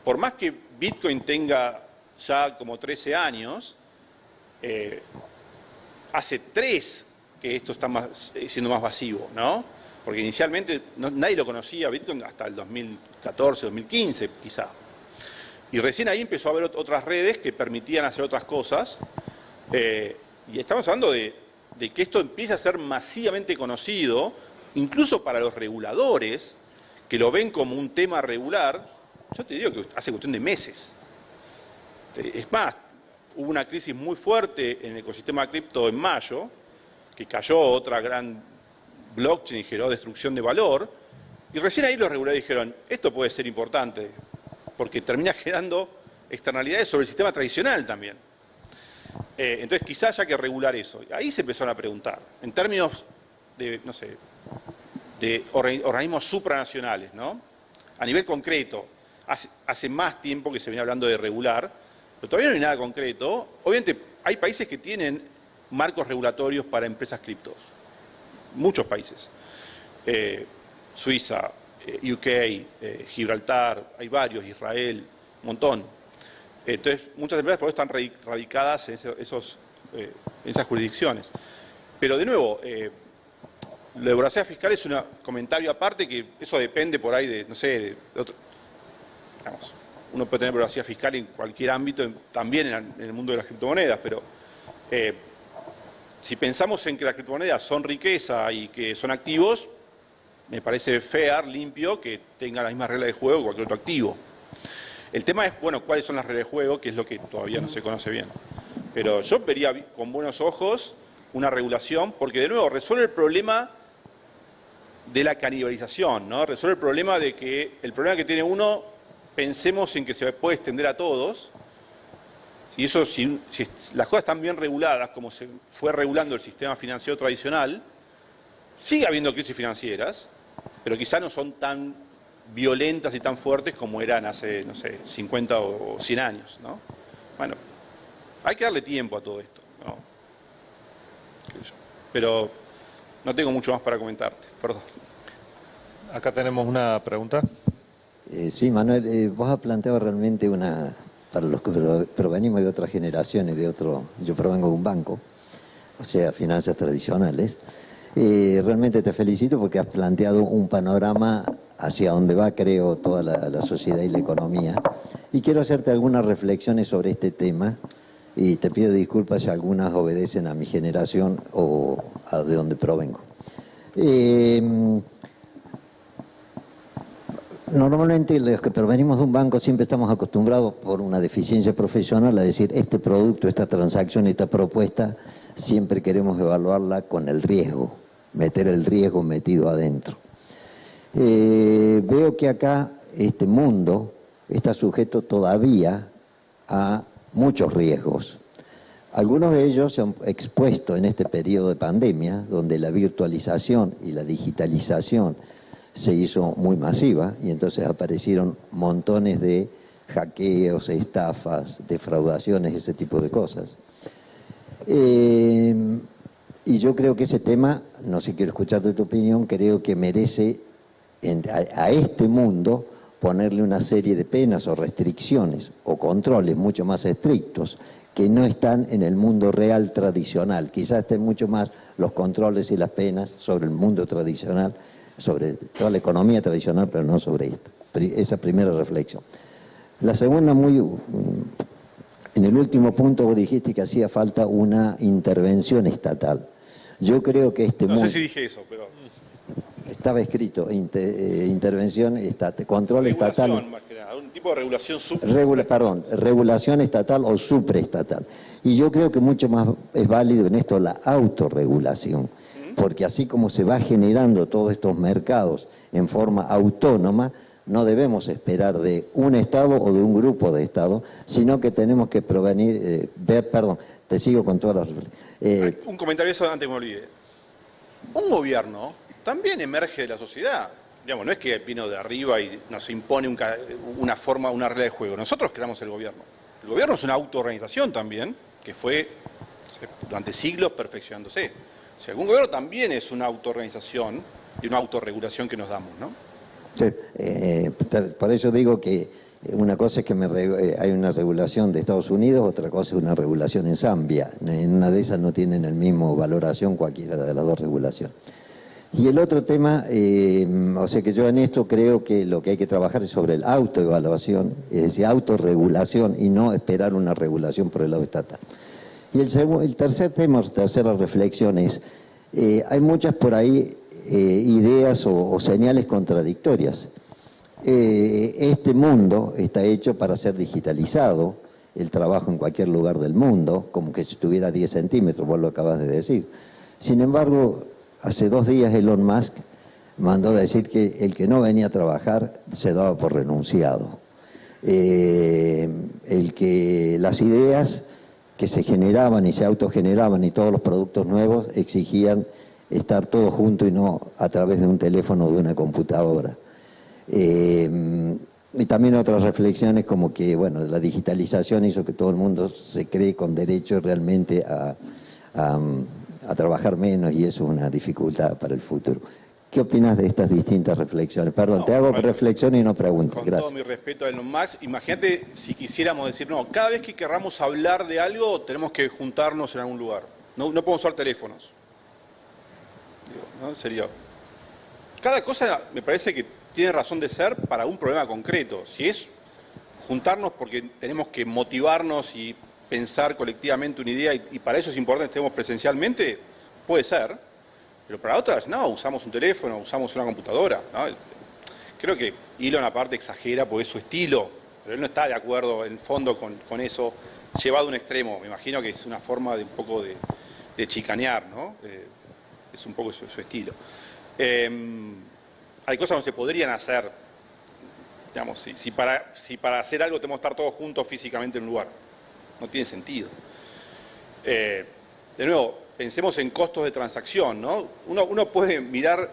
S2: por más que Bitcoin tenga ya como 13 años, hace 3 que esto está siendo más masivo, ¿no? Porque inicialmente nadie lo conocía Bitcoin hasta el 2014, 2015 quizá. Y recién ahí empezó a haber otras redes que permitían hacer otras cosas. Y estamos hablando de que esto empiece a ser masivamente conocido, incluso para los reguladores, que lo ven como un tema regular. Yo te digo que hace cuestión de meses. Es más, hubo una crisis muy fuerte en el ecosistema cripto en mayo, que cayó otra gran blockchain y generó destrucción de valor, y recién ahí los reguladores dijeron, esto puede ser importante, porque termina generando externalidades sobre el sistema tradicional también. Entonces quizás haya que regular eso. Ahí se empezaron a preguntar, en términos de, no sé, de organismos supranacionales, ¿no? A nivel concreto, hace más tiempo que se viene hablando de regular, pero todavía no hay nada concreto. Obviamente hay países que tienen marcos regulatorios para empresas criptos. Muchos países, Suiza, UK, Gibraltar, hay varios, Israel, un montón. Entonces, muchas empresas por eso están radicadas en esas jurisdicciones. Pero de nuevo, Lo de voracidad fiscal es un comentario aparte que eso depende por ahí de, no sé, de otro, digamos, uno puede tener voracidad fiscal en cualquier ámbito, también en el mundo de las criptomonedas, pero si pensamos en que las criptomonedas son riqueza y que son activos, me parece fair, limpio, que tengan las mismas reglas de juego que cualquier otro activo. El tema es, bueno, cuáles son las reglas de juego, que es lo que todavía no se conoce bien. Pero yo vería con buenos ojos una regulación, porque de nuevo resuelve el problema de la canibalización, ¿no? Resuelve el problema de que el problema que tiene uno, pensemos en que se puede extender a todos, y eso si las cosas están bien reguladas, como se fue regulando el sistema financiero tradicional, sigue habiendo crisis financieras, pero quizá no son tan violentas y tan fuertes como eran hace, no sé, 50 o 100 años, ¿no? Bueno, hay que darle tiempo a todo esto, ¿no? Pero no tengo mucho más para comentarte, perdón.
S3: Acá tenemos una pregunta.
S5: Sí, Manuel, vos has planteado realmente para los que provenimos de otras generaciones, yo provengo de un banco, o sea, finanzas tradicionales. Realmente te felicito porque has planteado un panorama hacia donde va, creo, toda la sociedad y la economía. Y quiero hacerte algunas reflexiones sobre este tema y te pido disculpas si algunas obedecen a mi generación o a de donde provengo. Normalmente los que provenimos de un banco siempre estamos acostumbrados por una deficiencia profesional a decir este producto, esta transacción, esta propuesta, siempre queremos evaluarla con el riesgo, meter el riesgo metido adentro. Veo que acá este mundo está sujeto todavía a muchos riesgos. Algunos de ellos se han expuesto en este periodo de pandemia, donde la virtualización y la digitalización se hizo muy masiva y entonces aparecieron montones de hackeos, estafas, defraudaciones, ese tipo de cosas. Y yo creo que ese tema, no sé, quiero escucharte tu opinión, creo que merece a este mundo ponerle una serie de penas o restricciones o controles mucho más estrictos que no están en el mundo real tradicional. Quizás estén mucho más los controles y las penas sobre el mundo tradicional, sobre toda la economía tradicional, pero no sobre esto. Esa primera reflexión. La segunda, en el último punto vos dijiste que hacía falta una intervención estatal. Yo creo que este mundo...
S2: No sé si dije eso, pero...
S5: Estaba escrito, intervención estatal, control estatal...
S2: Regulación, más que nada, un tipo de regulación
S5: regulación estatal o supraestatal. Y yo creo que mucho más es válido en esto la autorregulación, porque así como se va generando todos estos mercados en forma autónoma, no debemos esperar de un Estado o de un grupo de Estados, sino que tenemos que te sigo con todas las...
S2: un comentario eso antes que me olvide. Un gobierno también emerge de la sociedad. Digamos, no es que vino de arriba y nos impone una forma, una regla de juego. Nosotros creamos el gobierno. El gobierno es una autoorganización también, que fue durante siglos perfeccionándose. O sea, algún gobierno también es una autoorganización y una autorregulación que nos damos, ¿no?
S5: Sí, por eso digo que una cosa es que hay una regulación de Estados Unidos, otra cosa es una regulación en Zambia. En una de esas no tienen el mismo valoración cualquiera de las dos regulaciones. Y el otro tema, o sea que yo en esto creo que lo que hay que trabajar es sobre la autoevaluación, es decir, autorregulación y no esperar una regulación por el lado estatal. Y el tercer tema, tercera reflexión es, hay muchas por ahí ideas o señales contradictorias. Este mundo está hecho para ser digitalizado, el trabajo en cualquier lugar del mundo, como que si tuviera 10 centímetros, vos lo acabas de decir. Sin embargo, hace 2 días Elon Musk mandó a decir que el que no venía a trabajar se daba por renunciado. Las ideas que se generaban y se autogeneraban y todos los productos nuevos exigían estar todos juntos y no a través de un teléfono o de una computadora. Y también otras reflexiones como que, bueno, la digitalización hizo que todo el mundo se cree con derecho realmente a trabajar menos y eso es una dificultad para el futuro. ¿Qué opinas de estas distintas reflexiones? Perdón, te hago reflexión y no preguntas.
S2: Con
S5: Gracias.
S2: todo mi respeto a Elon Musk, imagínate si quisiéramos decir, no, cada vez que querramos hablar de algo tenemos que juntarnos en algún lugar. No podemos usar teléfonos. Digo, ¿no? En serio. Cada cosa me parece que tiene razón de ser para un problema concreto. Si es juntarnos porque tenemos que motivarnos y pensar colectivamente una idea y para eso es importante que estemos presencialmente, puede ser. Pero para otras, no, usamos un teléfono, usamos una computadora, ¿no? Creo que Elon aparte exagera porque es su estilo, pero él no está de acuerdo en el fondo con eso llevado a un extremo. Me imagino que es una forma de un poco de chicanear, ¿no? Es un poco su estilo. Hay cosas que no se podrían hacer, digamos, si para hacer algo tenemos que estar todos juntos físicamente en un lugar. No tiene sentido. De nuevo, pensemos en costos de transacción, ¿no? Uno puede mirar,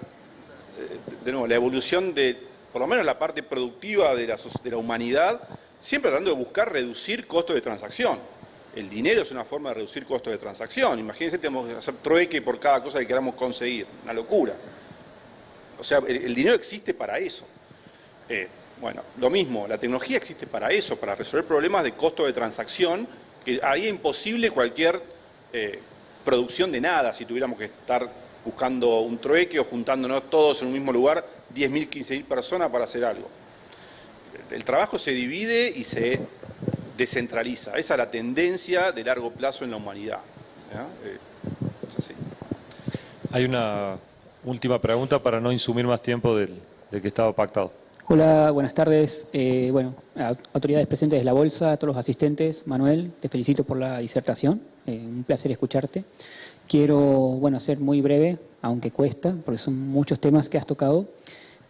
S2: de nuevo, la evolución de, por lo menos la parte productiva de la humanidad, siempre tratando de buscar reducir costos de transacción. El dinero es una forma de reducir costos de transacción. Imagínense, tenemos que hacer trueque por cada cosa que queramos conseguir. Una locura. O sea, el dinero existe para eso. Bueno, lo mismo, la tecnología existe para eso, para resolver problemas de costo de transacción, que haría imposible cualquier producción de nada si tuviéramos que estar buscando un trueque o juntándonos todos en un mismo lugar, 10.000, 15.000 personas para hacer algo. El trabajo se divide y se descentraliza. Esa es la tendencia de largo plazo en la humanidad. Es así.
S3: Hay una última pregunta para no insumir más tiempo del que estaba pactado.
S6: Hola, buenas tardes. Autoridades presentes de la Bolsa, a todos los asistentes. Manuel, te felicito por la disertación. Un placer escucharte. Quiero, ser muy breve, aunque cuesta, porque son muchos temas que has tocado.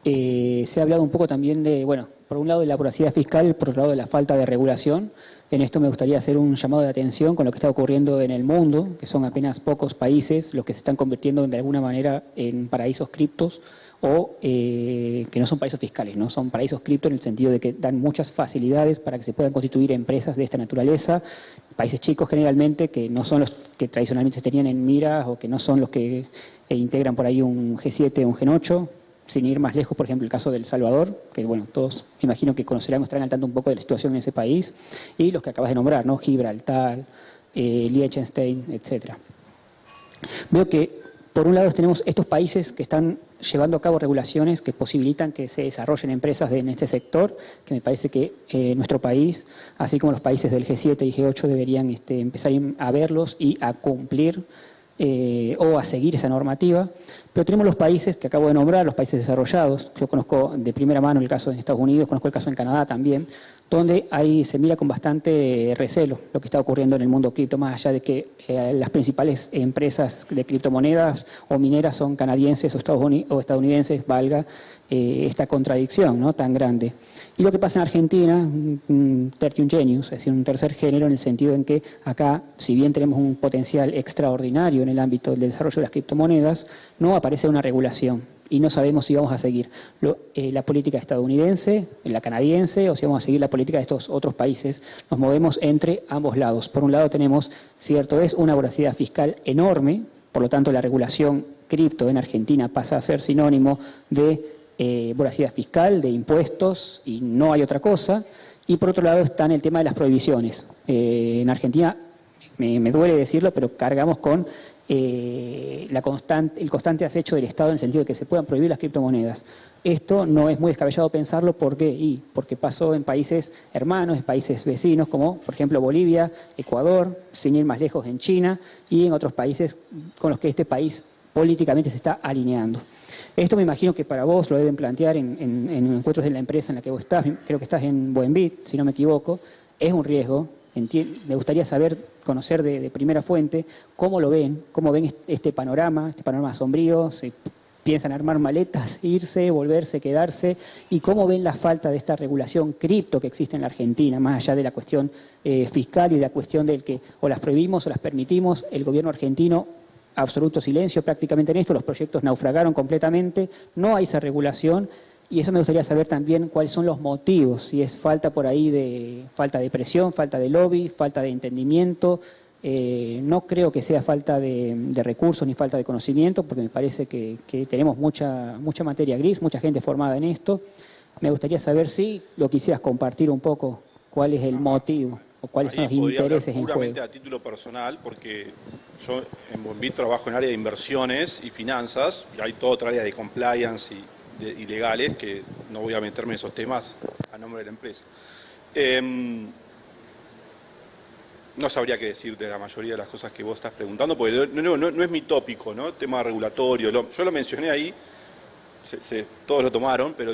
S6: Se ha hablado un poco también de, por un lado de la voracidad fiscal, por otro lado de la falta de regulación. En esto me gustaría hacer un llamado de atención con lo que está ocurriendo en el mundo, que son apenas pocos países los que se están convirtiendo de alguna manera en paraísos criptos o que no son paraísos fiscales, ¿no? Son paraísos cripto en el sentido de que dan muchas facilidades para que se puedan constituir empresas de esta naturaleza, países chicos generalmente que no son los que tradicionalmente se tenían en mira o que no son los que integran por ahí un G7 o un G8, sin ir más lejos, por ejemplo, el caso de El Salvador, que todos imagino que conocerán o estarán al tanto un poco de la situación en ese país, y los que acabas de nombrar, ¿no? Gibraltar, Liechtenstein, etcétera. Veo que por un lado tenemos estos países que están llevando a cabo regulaciones que posibilitan que se desarrollen empresas en este sector, que me parece que nuestro país, así como los países del G7 y G8, deberían empezar a verlos y a cumplir o a seguir esa normativa. Pero tenemos los países que acabo de nombrar, los países desarrollados. Yo conozco de primera mano el caso de Estados Unidos, conozco el caso en Canadá también, donde ahí se mira con bastante recelo lo que está ocurriendo en el mundo cripto, más allá de que las principales empresas de criptomonedas o mineras son canadienses o estadounidenses, valga esta contradicción, ¿no?, tan grande. Y lo que pasa en Argentina, un tertium genius, es decir, un tercer género, en el sentido en que acá, si bien tenemos un potencial extraordinario en el ámbito del desarrollo de las criptomonedas, no aparece una regulación y no sabemos si vamos a seguir la política estadounidense, la canadiense, o si vamos a seguir la política de estos otros países. Nos movemos entre ambos lados. Por un lado tenemos, cierto es, una voracidad fiscal enorme, por lo tanto la regulación cripto en Argentina pasa a ser sinónimo de voracidad fiscal, de impuestos, y no hay otra cosa. Y por otro lado está el tema de las prohibiciones. En Argentina, me duele decirlo, pero cargamos con el constante acecho del Estado en el sentido de que se puedan prohibir las criptomonedas. Esto no es muy descabellado pensarlo porque pasó en países hermanos, en países vecinos, como por ejemplo Bolivia, Ecuador, sin ir más lejos en China y en otros países con los que este país políticamente se está alineando. Esto me imagino que para vos lo deben plantear en encuentros de la empresa en la que vos estás, creo que estás en Buenbit, si no me equivoco. Es un riesgo. Me gustaría conocer de primera fuente cómo ven este panorama sombrío. ¿Se piensan armar maletas, irse, volverse, quedarse? ¿Y cómo ven la falta de esta regulación cripto que existe en la Argentina, más allá de la cuestión fiscal y de la cuestión del que o las prohibimos o las permitimos? El gobierno argentino, absoluto silencio prácticamente en esto, los proyectos naufragaron completamente, no hay esa regulación. Y eso me gustaría saber también cuáles son los motivos, si es falta por ahí de falta de presión, falta de lobby, falta de entendimiento. No creo que sea falta de recursos ni falta de conocimiento, porque me parece que tenemos mucha materia gris, mucha gente formada en esto. Me gustaría saber si lo quisieras compartir un poco, cuál es el motivo o cuáles son los intereses en juego.
S2: Puramente a título personal, porque yo en Bombit trabajo en área de inversiones y finanzas, y hay toda otra área de compliance y legales, que no voy a meterme en esos temas a nombre de la empresa. No sabría qué decirte de la mayoría de las cosas que vos estás preguntando, porque no es mi tópico, ¿no? Tema regulatorio, yo lo mencioné ahí, todos lo tomaron, pero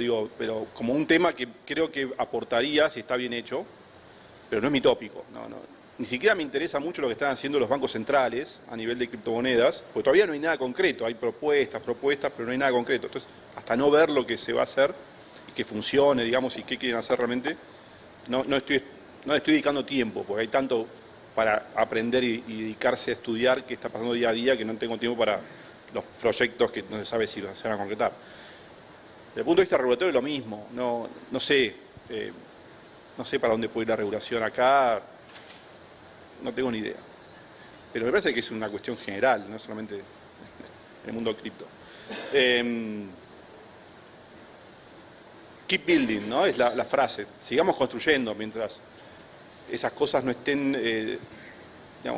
S2: como un tema que creo que aportaría si está bien hecho, pero no es mi tópico, Ni siquiera me interesa mucho lo que están haciendo los bancos centrales a nivel de criptomonedas, porque todavía no hay nada concreto, hay propuestas, pero no hay nada concreto. Entonces, hasta no ver lo que se va a hacer y que funcione, digamos, y qué quieren hacer realmente, no estoy dedicando tiempo, porque hay tanto para aprender y dedicarse a estudiar que está pasando día a día que no tengo tiempo para los proyectos que no se sabe si se van a concretar. Desde el punto de vista regulatorio lo mismo, no sé para dónde puede ir la regulación acá, no tengo ni idea. Pero me parece que es una cuestión general, no solamente en el mundo cripto. Keep building, ¿no? Es la frase. Sigamos construyendo mientras esas cosas no estén,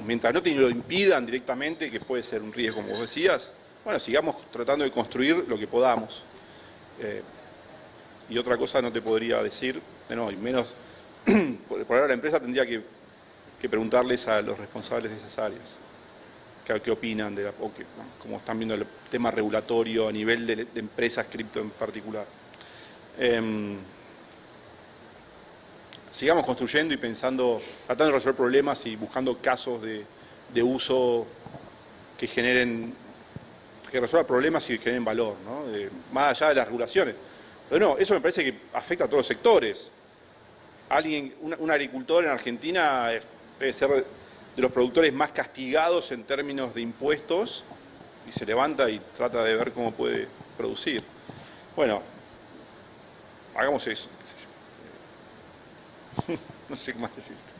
S2: mientras no te lo impidan directamente, que puede ser un riesgo, como vos decías, bueno, sigamos tratando de construir lo que podamos. Y otra cosa no te podría decir, y menos, por ahora la empresa tendría que preguntarles a los responsables de esas áreas, qué opinan cómo están viendo el tema regulatorio a nivel de empresas cripto en particular. Sigamos construyendo y pensando, tratando de resolver problemas y buscando casos de uso que resuelvan problemas y que generen valor, ¿no? Más allá de las regulaciones. Pero eso me parece que afecta a todos los sectores. Un agricultor en Argentina debe ser de los productores más castigados en términos de impuestos y se levanta y trata de ver cómo puede producir. Bueno, hagamos eso. No sé qué más decirte.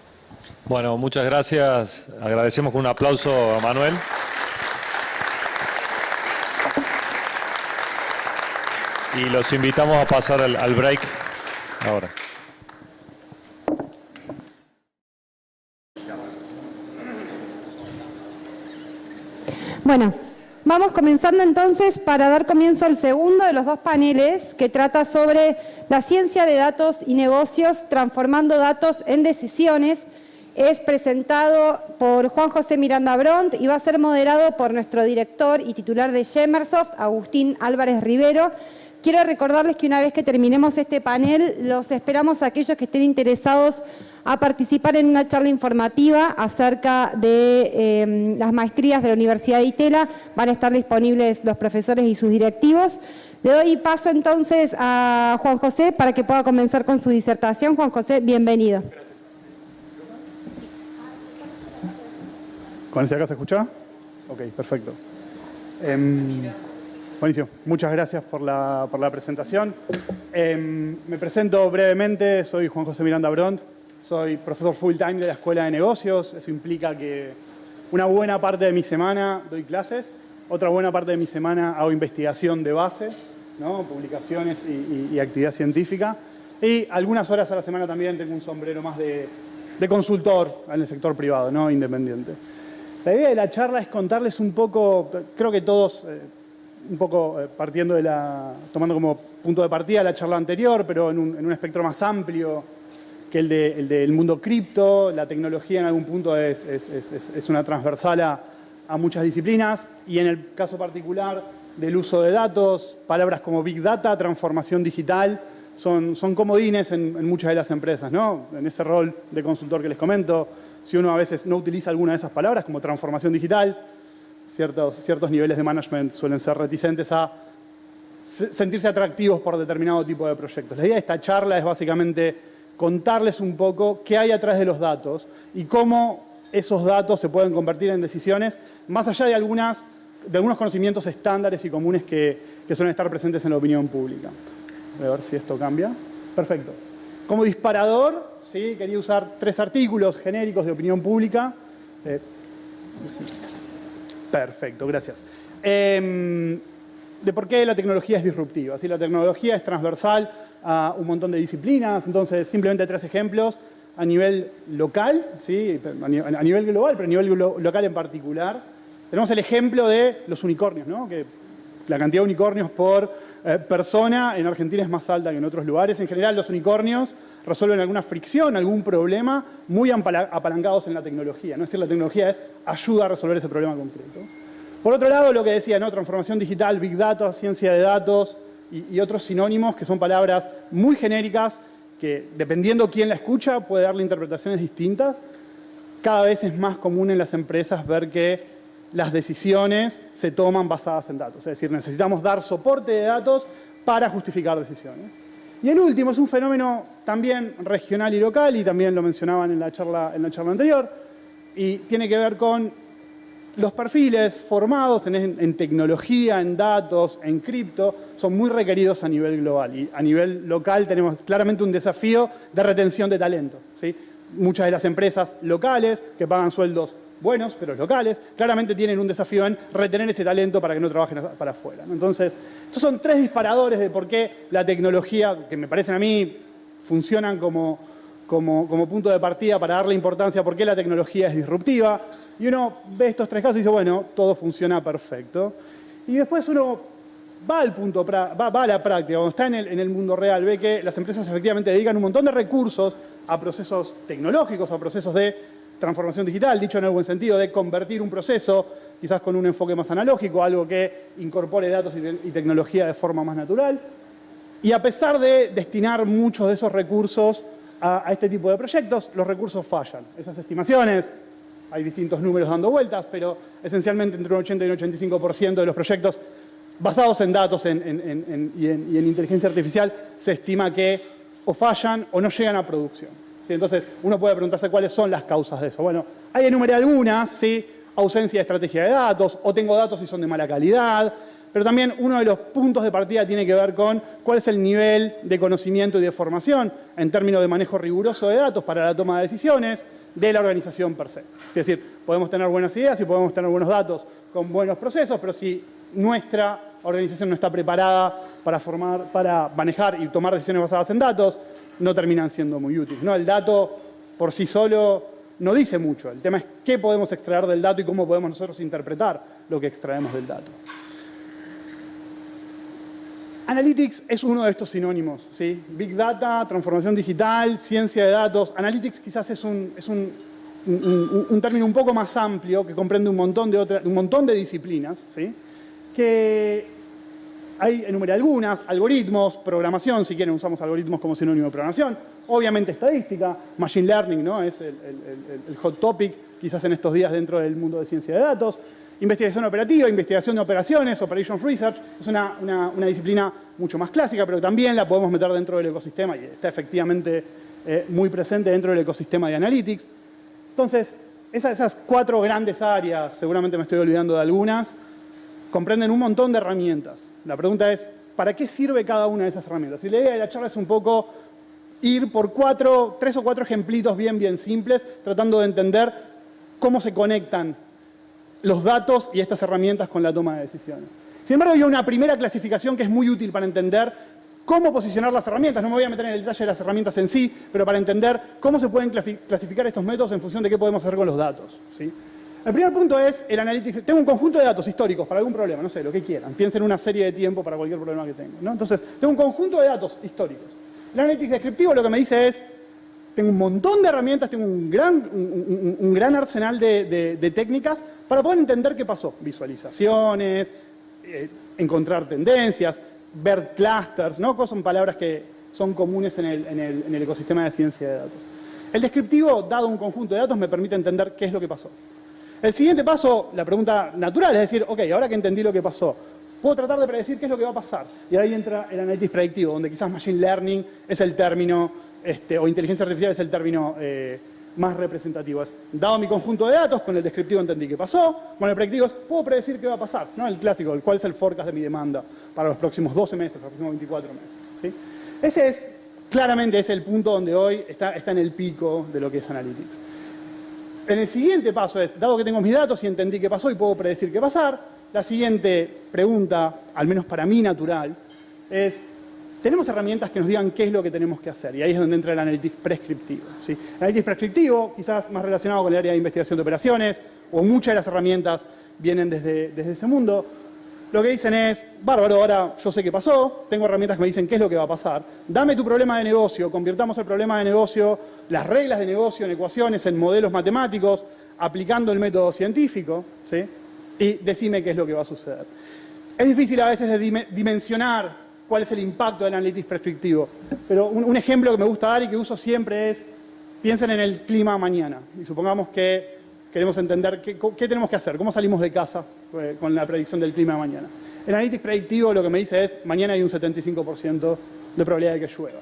S3: Bueno, muchas gracias. Agradecemos con un aplauso a Manuel. Y los invitamos a pasar al break ahora.
S1: Bueno, vamos comenzando entonces para dar comienzo al segundo de los dos paneles que trata sobre la ciencia de datos y negocios transformando datos en decisiones. Es presentado por Juan José Miranda Bront y va a ser moderado por nuestro director y titular de Gemersoft, Agustín Álvarez Rivero. Quiero recordarles que una vez que terminemos este panel, los esperamos a aquellos que estén interesados a participar en una charla informativa acerca de las maestrías de la Universidad de Itela. Van a estar disponibles los profesores y sus directivos. Le doy paso entonces a Juan José para que pueda comenzar con su disertación. Juan José, bienvenido.
S7: Gracias. ¿Con ese acá se escucha? Ok, perfecto. Buenísimo. Muchas gracias por la presentación. Me presento brevemente. Soy Juan José Miranda Bront. Soy profesor full time de la Escuela de Negocios. Eso implica que una buena parte de mi semana doy clases, otra buena parte de mi semana hago investigación de base, ¿no? Publicaciones y actividad científica. Y algunas horas a la semana también tengo un sombrero más de consultor en el sector privado, ¿no? Independiente. La idea de la charla es contarles un poco, creo que todos, un poco partiendo tomando como punto de partida la charla anterior, pero en un espectro más amplio que el del mundo cripto. La tecnología en algún punto es una transversal a muchas disciplinas, y en el caso particular del uso de datos, palabras como Big Data, transformación digital, son comodines en muchas de las empresas, ¿no? En ese rol de consultor que les comento, si uno a veces no utiliza alguna de esas palabras, como transformación digital, ciertos niveles de management suelen ser reticentes a sentirse atractivos por determinado tipo de proyectos. La idea de esta charla es básicamente contarles un poco qué hay atrás de los datos y cómo esos datos se pueden convertir en decisiones, más allá de algunos conocimientos estándares y comunes que suelen estar presentes en la opinión pública. Voy a ver si esto cambia. Perfecto. Como disparador, ¿sí? Quería usar 3 artículos genéricos de opinión pública. Perfecto, gracias. De por qué la tecnología es disruptiva. ¿Sí? La tecnología es transversal a un montón de disciplinas. Entonces, simplemente 3 ejemplos. a nivel local, ¿sí? A nivel global, pero a nivel local en particular. Tenemos el ejemplo de los unicornios, ¿no? Que la cantidad de unicornios por persona en Argentina es más alta que en otros lugares. En general, los unicornios resuelven alguna fricción, algún problema, muy apalancados en la tecnología, ¿no? Es decir, la tecnología ayuda a resolver ese problema concreto. Por otro lado, lo que decía, ¿no? Transformación digital, Big Data, ciencia de datos y otros sinónimos que son palabras muy genéricas que, dependiendo quién la escucha, puede darle interpretaciones distintas. Cada vez es más común en las empresas ver que las decisiones se toman basadas en datos. Es decir, necesitamos dar soporte de datos para justificar decisiones. Y el último es un fenómeno también regional y local, y también lo mencionaban en la charla anterior, y tiene que ver con los perfiles formados en tecnología, en datos, en cripto, son muy requeridos a nivel global. Y a nivel local tenemos claramente un desafío de retención de talento, ¿sí? Muchas de las empresas locales que pagan sueldos buenos, pero locales, claramente tienen un desafío en retener ese talento para que no trabajen para afuera, ¿no? Entonces, estos son tres disparadores de por qué la tecnología, que me parecen a mí, funcionan como punto de partida para darle importancia a por qué la tecnología es disruptiva. Y uno ve estos tres casos y dice, bueno, todo funciona perfecto. Y después uno va al punto, va a la práctica, cuando está en el mundo real, ve que las empresas efectivamente dedican un montón de recursos a procesos tecnológicos, a procesos de transformación digital, dicho en el buen sentido, de convertir un proceso, quizás con un enfoque más analógico, algo que incorpore datos y tecnología de forma más natural. Y a pesar de destinar muchos de esos recursos a este tipo de proyectos, los recursos fallan. Esas estimaciones, hay distintos números dando vueltas, pero esencialmente entre un 80 y un 85% de los proyectos basados en datos y en inteligencia artificial se estima que o fallan o no llegan a producción. ¿Sí? Entonces, uno puede preguntarse cuáles son las causas de eso. Bueno, ahí enumeré algunas, ¿sí? Ausencia de estrategia de datos, o tengo datos y son de mala calidad, pero también uno de los puntos de partida tiene que ver con cuál es el nivel de conocimiento y de formación en términos de manejo riguroso de datos para la toma de decisiones de la organización per se. Es decir, podemos tener buenas ideas y podemos tener buenos datos con buenos procesos, pero si nuestra organización no está preparada para manejar y tomar decisiones basadas en datos, no terminan siendo muy útiles, ¿no? El dato por sí solo no dice mucho. El tema es qué podemos extraer del dato y cómo podemos nosotros interpretar lo que extraemos del dato. Analytics es uno de estos sinónimos, ¿sí? Big Data, transformación digital, ciencia de datos. Analytics quizás es un término un poco más amplio que comprende un montón de disciplinas, ¿sí? Que ahí enumeré algunas: algoritmos, programación, si quieren usamos algoritmos como sinónimo de programación, obviamente estadística, machine learning, ¿no? Es el hot topic quizás en estos días dentro del mundo de ciencia de datos. Investigación operativa, investigación de operaciones, operations research, es una disciplina mucho más clásica, pero también la podemos meter dentro del ecosistema y está efectivamente muy presente dentro del ecosistema de Analytics. Entonces, esas cuatro grandes áreas, seguramente me estoy olvidando de algunas, comprenden un montón de herramientas. La pregunta es, ¿para qué sirve cada una de esas herramientas? Y la idea de la charla es un poco ir por tres o cuatro ejemplitos bien simples, tratando de entender cómo se conectan los datos y estas herramientas con la toma de decisiones. Sin embargo, hay una primera clasificación que es muy útil para entender cómo posicionar las herramientas. No me voy a meter en el detalle de las herramientas en sí, pero para entender cómo se pueden clasificar estos métodos en función de qué podemos hacer con los datos, ¿sí? El primer punto es el analytics. Tengo un conjunto de datos históricos para algún problema, no sé, lo que quieran. Piensen en una serie de tiempo para cualquier problema que tengo, ¿no? Entonces, tengo un conjunto de datos históricos. El analytics descriptivo lo que me dice es, tengo un montón de herramientas, tengo un gran arsenal de técnicas para poder entender qué pasó. Visualizaciones, encontrar tendencias, ver clusters, ¿no? Son palabras que son comunes en el ecosistema de ciencia de datos. El descriptivo, dado un conjunto de datos, me permite entender qué es lo que pasó. El siguiente paso, la pregunta natural, es decir, ok, ahora que entendí lo que pasó, puedo tratar de predecir qué es lo que va a pasar. Y ahí entra el análisis predictivo, donde quizás machine learning es el término, o inteligencia artificial es el término más representativo. Es, dado mi conjunto de datos, con el descriptivo entendí qué pasó, con el predictivo puedo predecir qué va a pasar, ¿no? El clásico, cuál es el forecast de mi demanda para los próximos 12 meses, para los próximos 24 meses, ¿sí? Ese es, claramente, es el punto donde hoy está en el pico de lo que es Analytics. En el siguiente paso es, dado que tengo mis datos y entendí qué pasó y puedo predecir qué va a pasar, la siguiente pregunta, al menos para mí natural, es tenemos herramientas que nos digan qué es lo que tenemos que hacer. Y ahí es donde entra el análisis prescriptivo, ¿sí? El análisis prescriptivo, quizás más relacionado con el área de investigación de operaciones, o muchas de las herramientas vienen desde ese mundo. Lo que dicen es, bárbaro, ahora yo sé qué pasó, tengo herramientas que me dicen qué es lo que va a pasar. Dame tu problema de negocio, convirtamos el problema de negocio, las reglas de negocio en ecuaciones, en modelos matemáticos, aplicando el método científico, ¿sí? Y decime qué es lo que va a suceder. Es difícil a veces de dimensionar cuál es el impacto del análisis prescriptivo, pero un ejemplo que me gusta dar y que uso siempre es, piensen en el clima mañana, y supongamos que queremos entender qué tenemos que hacer, cómo salimos de casa con la predicción del clima de mañana. El análisis predictivo lo que me dice es, mañana hay un 75% de probabilidad de que llueva.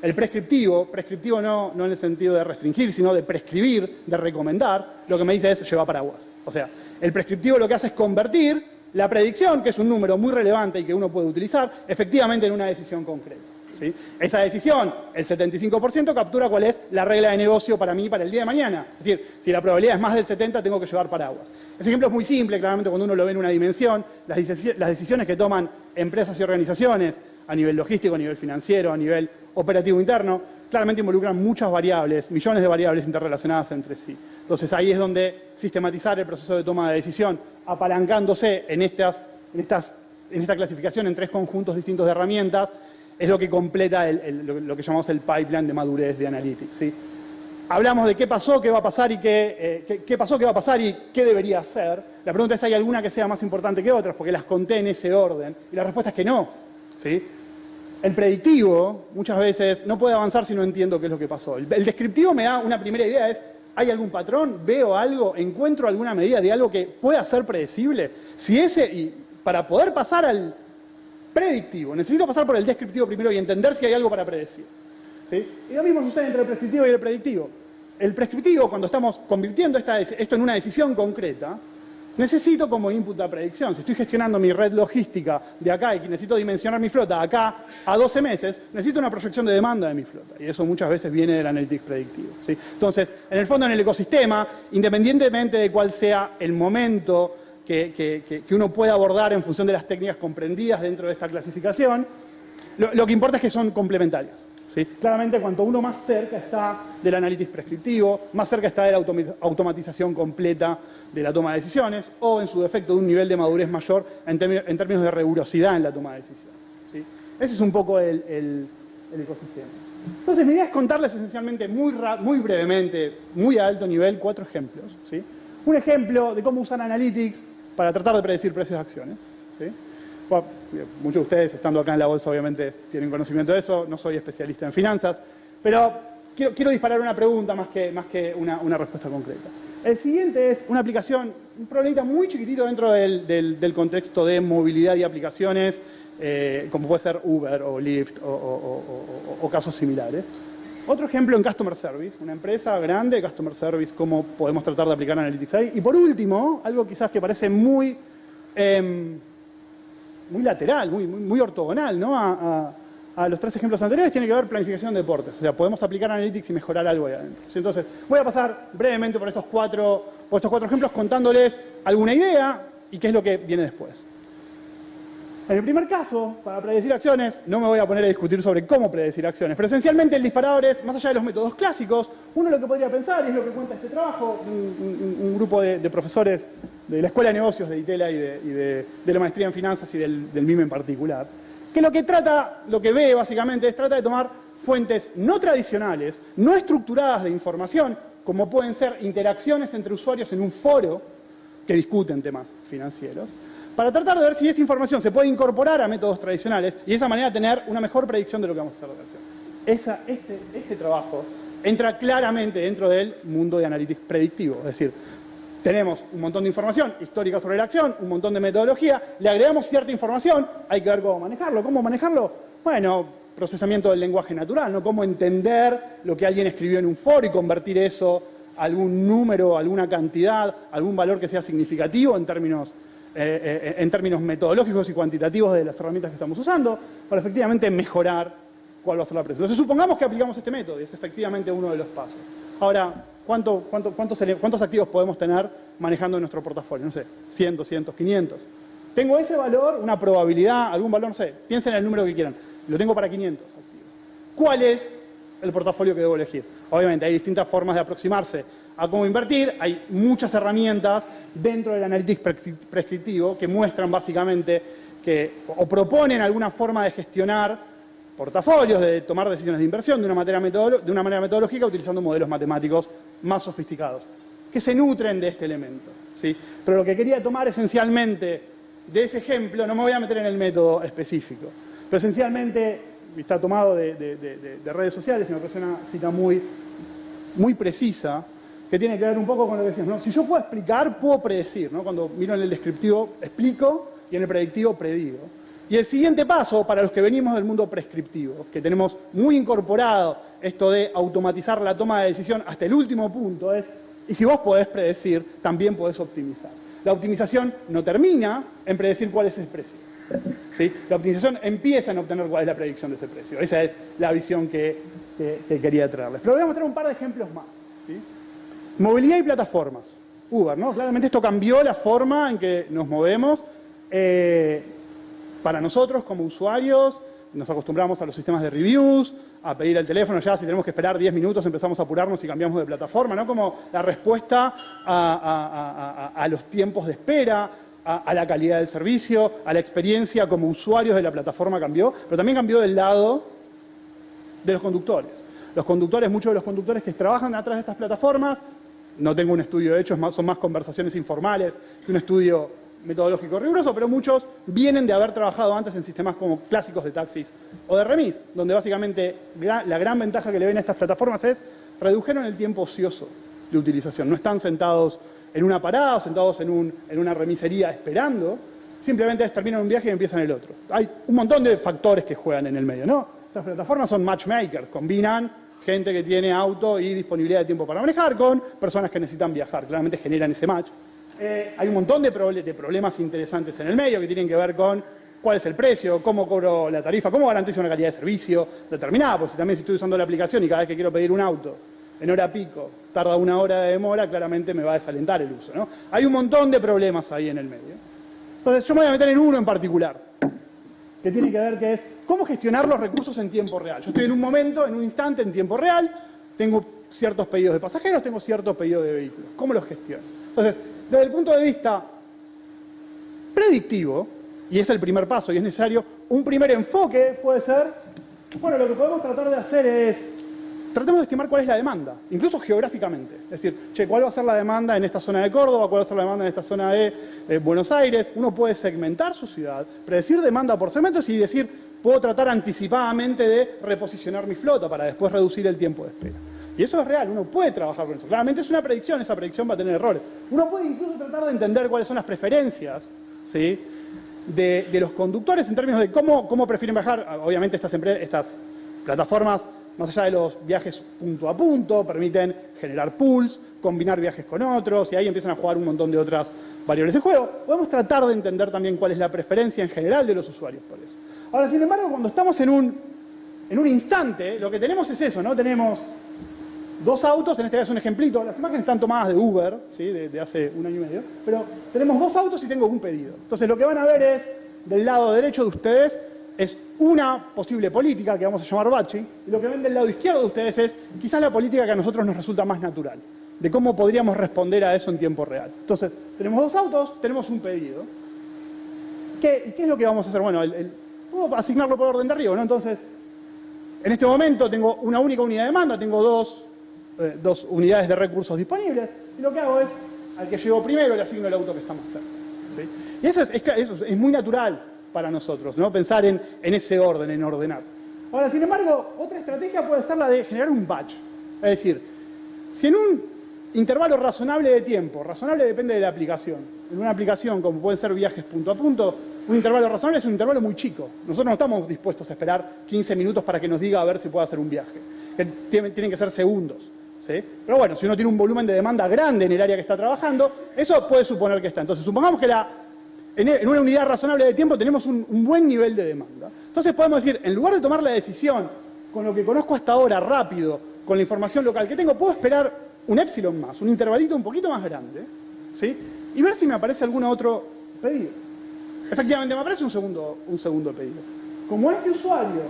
S7: El prescriptivo no en el sentido de restringir, sino de prescribir, de recomendar, lo que me dice es llevar paraguas. O sea, el prescriptivo lo que hace es convertir la predicción, que es un número muy relevante y que uno puede utilizar, efectivamente en una decisión concreta, ¿sí? Esa decisión, el 75%, captura cuál es la regla de negocio para mí para el día de mañana. Es decir, si la probabilidad es más del 70, tengo que llevar paraguas. Ese ejemplo es muy simple, claramente cuando uno lo ve en una dimensión, las decisiones que toman empresas y organizaciones a nivel logístico, a nivel financiero, a nivel operativo interno, claramente involucran muchas variables, millones de variables interrelacionadas entre sí. Entonces ahí es donde sistematizar el proceso de toma de decisión, apalancándose en esta clasificación en tres conjuntos distintos de herramientas, es lo que completa lo que llamamos el pipeline de madurez de Analytics, ¿sí? Hablamos de qué pasó, qué va a pasar y qué pasó, qué va a pasar y qué debería hacer. La pregunta es, ¿hay alguna que sea más importante que otras? Porque las conté en ese orden. Y la respuesta es que no, ¿sí? El predictivo, muchas veces, no puede avanzar si no entiendo qué es lo que pasó. El descriptivo me da una primera idea, es, ¿hay algún patrón? ¿Veo algo? ¿Encuentro alguna medida de algo que pueda ser predecible? Y para poder pasar al predictivo, necesito pasar por el descriptivo primero y entender si hay algo para predecir, ¿sí? Y lo mismo sucede entre el prescriptivo y el predictivo. El prescriptivo, cuando estamos convirtiendo esto en una decisión concreta, necesito como input la predicción. Si estoy gestionando mi red logística de acá y necesito dimensionar mi flota acá a 12 meses, necesito una proyección de demanda de mi flota. Y eso muchas veces viene del analytics predictivo, ¿sí? Entonces, en el fondo, en el ecosistema, independientemente de cuál sea el momento que uno puede abordar en función de las técnicas comprendidas dentro de esta clasificación, lo que importa es que son complementarias, ¿sí? Claramente, cuanto uno más cerca está del análisis prescriptivo, más cerca está de la automatización completa de la toma de decisiones, o en su defecto de un nivel de madurez mayor en términos de rigurosidad en la toma de decisiones, ¿sí? Ese es un poco el ecosistema. Entonces, mi idea es contarles esencialmente, muy brevemente, muy a alto nivel, 4 ejemplos, ¿sí? Un ejemplo de cómo usan Analytics para tratar de predecir precios de acciones, ¿sí? Bueno, muchos de ustedes, estando acá en la bolsa, obviamente tienen conocimiento de eso. No soy especialista en finanzas, pero quiero disparar una pregunta más que una respuesta concreta. El siguiente es una aplicación, un problemita muy chiquitito dentro del contexto de movilidad y aplicaciones, como puede ser Uber o Lyft o casos similares. Otro ejemplo en Customer Service, una empresa grande de Customer Service, cómo podemos tratar de aplicar Analytics ahí. Y por último, algo quizás que parece muy lateral, muy ortogonal, ¿no? a los 3 ejemplos anteriores, tiene que ver planificación de deportes. O sea, podemos aplicar Analytics y mejorar algo ahí adentro, ¿sí? Entonces, voy a pasar brevemente por estos cuatro ejemplos contándoles alguna idea y qué es lo que viene después. En el primer caso, para predecir acciones, no me voy a poner a discutir sobre cómo predecir acciones, pero esencialmente el disparador es, más allá de los métodos clásicos, uno lo que podría pensar, y es lo que cuenta este trabajo, un grupo de profesores de la Escuela de Negocios de ITELA y de la Maestría en Finanzas y del MIME en particular, que lo que ve básicamente es trata de tomar fuentes no tradicionales, no estructuradas de información, como pueden ser interacciones entre usuarios en un foro que discuten temas financieros, para tratar de ver si esa información se puede incorporar a métodos tradicionales y de esa manera tener una mejor predicción de lo que vamos a hacer de la acción. Este trabajo entra claramente dentro del mundo de Analytics predictivo, es decir, tenemos un montón de información histórica sobre la acción, un montón de metodología, le agregamos cierta información, hay que ver cómo manejarlo. ¿Cómo manejarlo? Bueno, procesamiento del lenguaje natural, ¿no? Cómo entender lo que alguien escribió en un foro y convertir eso a algún número, alguna cantidad, algún valor que sea significativo en términos metodológicos y cuantitativos de las herramientas que estamos usando, para efectivamente mejorar cuál va a ser la predicción. Entonces, supongamos que aplicamos este método y es efectivamente uno de los pasos. Ahora, ¿cuántos activos podemos tener manejando nuestro portafolio? No sé, 100, 200, 500. Tengo ese valor, una probabilidad, algún valor, no sé, piensen en el número que quieran. Lo tengo para 500 activos. ¿Cuál es el portafolio que debo elegir? Obviamente hay distintas formas de aproximarse a cómo invertir. Hay muchas herramientas dentro del analytics prescriptivo que muestran básicamente o proponen alguna forma de gestionar portafolios, de tomar decisiones de inversión de una manera metodológica utilizando modelos matemáticos más sofisticados, que se nutren de este elemento, ¿sí? Pero lo que quería tomar esencialmente de ese ejemplo, no me voy a meter en el método específico, pero esencialmente está tomado de redes sociales, y me parece una cita muy precisa, que tiene que ver un poco con lo que decíamos, ¿no? Si yo puedo explicar, puedo predecir, ¿no? Cuando miro en el descriptivo, explico, y en el predictivo, predigo. Y el siguiente paso, para los que venimos del mundo prescriptivo, que tenemos muy incorporado esto de automatizar la toma de decisión hasta el último punto, es, y si vos podés predecir, también podés optimizar. La optimización no termina en predecir cuál es el precio, ¿sí? La optimización empieza en obtener cuál es la predicción de ese precio. Esa es la visión que quería traerles. Pero voy a mostrar un par de ejemplos más, ¿sí? Movilidad y plataformas. Uber, ¿no? Claramente esto cambió la forma en que nos movemos. Para nosotros como usuarios, nos acostumbramos a los sistemas de reviews, a pedir el teléfono, ya si tenemos que esperar 10 minutos empezamos a apurarnos y cambiamos de plataforma, ¿no? Como la respuesta a los tiempos de espera, a la calidad del servicio, a la experiencia como usuarios de la plataforma cambió, pero también cambió del lado de los conductores. Los conductores, muchos de los conductores que trabajan atrás de estas plataformas, no tengo un estudio hecho, son más conversaciones informales que un estudio metodológico riguroso, pero muchos vienen de haber trabajado antes en sistemas como clásicos de taxis o de remis, donde básicamente la gran ventaja que le ven a estas plataformas es redujeron el tiempo ocioso de utilización. No están sentados en una parada o sentados en una remisería esperando, simplemente terminan un viaje y empiezan el otro. Hay un montón de factores que juegan en el medio, ¿no? Estas plataformas son matchmakers, combinan gente que tiene auto y disponibilidad de tiempo para manejar con personas que necesitan viajar, claramente generan ese match. Hay un montón de problemas interesantes en el medio que tienen que ver con cuál es el precio, cómo cobro la tarifa, cómo garantizo una calidad de servicio determinada, porque si estoy usando la aplicación y cada vez que quiero pedir un auto en hora pico tarda 1 hora de demora, claramente me va a desalentar el uso, ¿no? Hay un montón de problemas ahí en el medio. Entonces yo me voy a meter en uno en particular, que tiene que ver que es cómo gestionar los recursos en tiempo real. Yo estoy en un momento, en un instante en tiempo real, tengo ciertos pedidos de pasajeros, tengo ciertos pedidos de vehículos. ¿Cómo los gestiono? Entonces, desde el punto de vista predictivo, y es el primer paso y es necesario, un primer enfoque puede ser, bueno, lo que podemos tratar de hacer es, tratemos de estimar cuál es la demanda, incluso geográficamente. Es decir, ¿cuál va a ser la demanda en esta zona de Córdoba? ¿Cuál va a ser la demanda en esta zona de Buenos Aires? Uno puede segmentar su ciudad, predecir demanda por segmentos y decir, puedo tratar anticipadamente de reposicionar mi flota para después reducir el tiempo de espera. Y eso es real, uno puede trabajar con eso. Claramente es una predicción, esa predicción va a tener errores. Uno puede incluso tratar de entender cuáles son las preferencias, ¿sí?, de los conductores en términos de cómo prefieren viajar. Obviamente estas plataformas, más allá de los viajes punto a punto, permiten generar pools, combinar viajes con otros, y ahí empiezan a jugar un montón de otras variables de juego. Podemos tratar de entender también cuál es la preferencia en general de los usuarios por eso. Ahora, sin embargo, cuando estamos en un instante, lo que tenemos es eso, ¿no? Tenemos 2 autos, en este caso es un ejemplito, las imágenes están tomadas de Uber, ¿sí?, de hace 1 año y medio, pero tenemos 2 autos y tengo un pedido. Entonces lo que van a ver es, del lado derecho de ustedes, es una posible política que vamos a llamar batching, y lo que ven del lado izquierdo de ustedes es quizás la política que a nosotros nos resulta más natural, de cómo podríamos responder a eso en tiempo real. Entonces, tenemos 2 autos, tenemos un pedido. ¿Qué es lo que vamos a hacer? Bueno, puedo asignarlo por orden de arriba, ¿no? Entonces, en este momento tengo una única unidad de demanda, tengo 2 unidades de recursos disponibles, y lo que hago es, al que llegó primero le asigno el auto que está más cerca, ¿sí? Y eso es muy natural para nosotros, ¿no? Pensar en ese orden, en ordenar. Ahora, sin embargo, otra estrategia puede ser la de generar un batch. Es decir, si en un intervalo razonable de tiempo, razonable depende de la aplicación, en una aplicación como pueden ser viajes punto a punto, un intervalo razonable es un intervalo muy chico. Nosotros no estamos dispuestos a esperar 15 minutos para que nos diga a ver si puede hacer un viaje. Tienen que ser segundos, ¿sí? Pero bueno, si uno tiene un volumen de demanda grande en el área que está trabajando, eso puede suponer que está. Entonces, supongamos que en una unidad razonable de tiempo tenemos un buen nivel de demanda. Entonces podemos decir, en lugar de tomar la decisión con lo que conozco hasta ahora, rápido, con la información local que tengo, puedo esperar un épsilon más, un intervalito un poquito más grande, ¿sí?, y ver si me aparece algún otro pedido. Efectivamente me aparece un segundo pedido. como este usuario,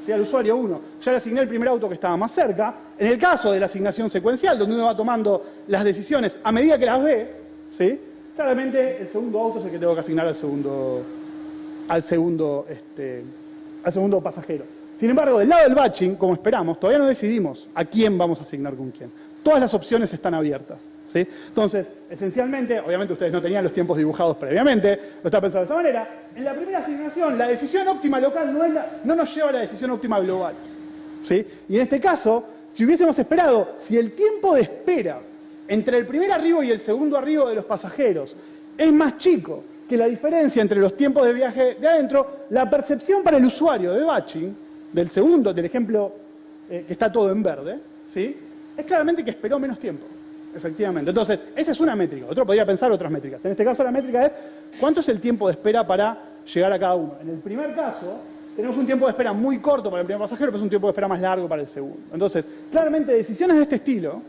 S7: ¿sí? Al usuario 1, ya le asigné el primer auto que estaba más cerca, en el caso de la asignación secuencial, donde uno va tomando las decisiones a medida que las ve, ¿sí? Claramente el segundo auto es el que tengo que asignar al segundo pasajero. Sin embargo, del lado del batching, como esperamos, todavía no decidimos a quién vamos a asignar con quién. Todas las opciones están abiertas, ¿sí? Entonces, esencialmente, obviamente ustedes no tenían los tiempos dibujados previamente, lo está pensado de esa manera. En la primera asignación, la decisión óptima local no nos lleva a la decisión óptima global, ¿sí? Y en este caso, si hubiésemos esperado, si el tiempo de espera entre el primer arribo y el segundo arribo de los pasajeros es más chico que la diferencia entre los tiempos de viaje de adentro, la percepción para el usuario de batching, del ejemplo que está todo en verde, ¿sí? Es claramente que esperó menos tiempo, efectivamente. Entonces, esa es una métrica. Otro podría pensar otras métricas. En este caso, la métrica es cuánto es el tiempo de espera para llegar a cada uno. En el primer caso, tenemos un tiempo de espera muy corto para el primer pasajero, pero es un tiempo de espera más largo para el segundo. Entonces, claramente, decisiones de este estilo,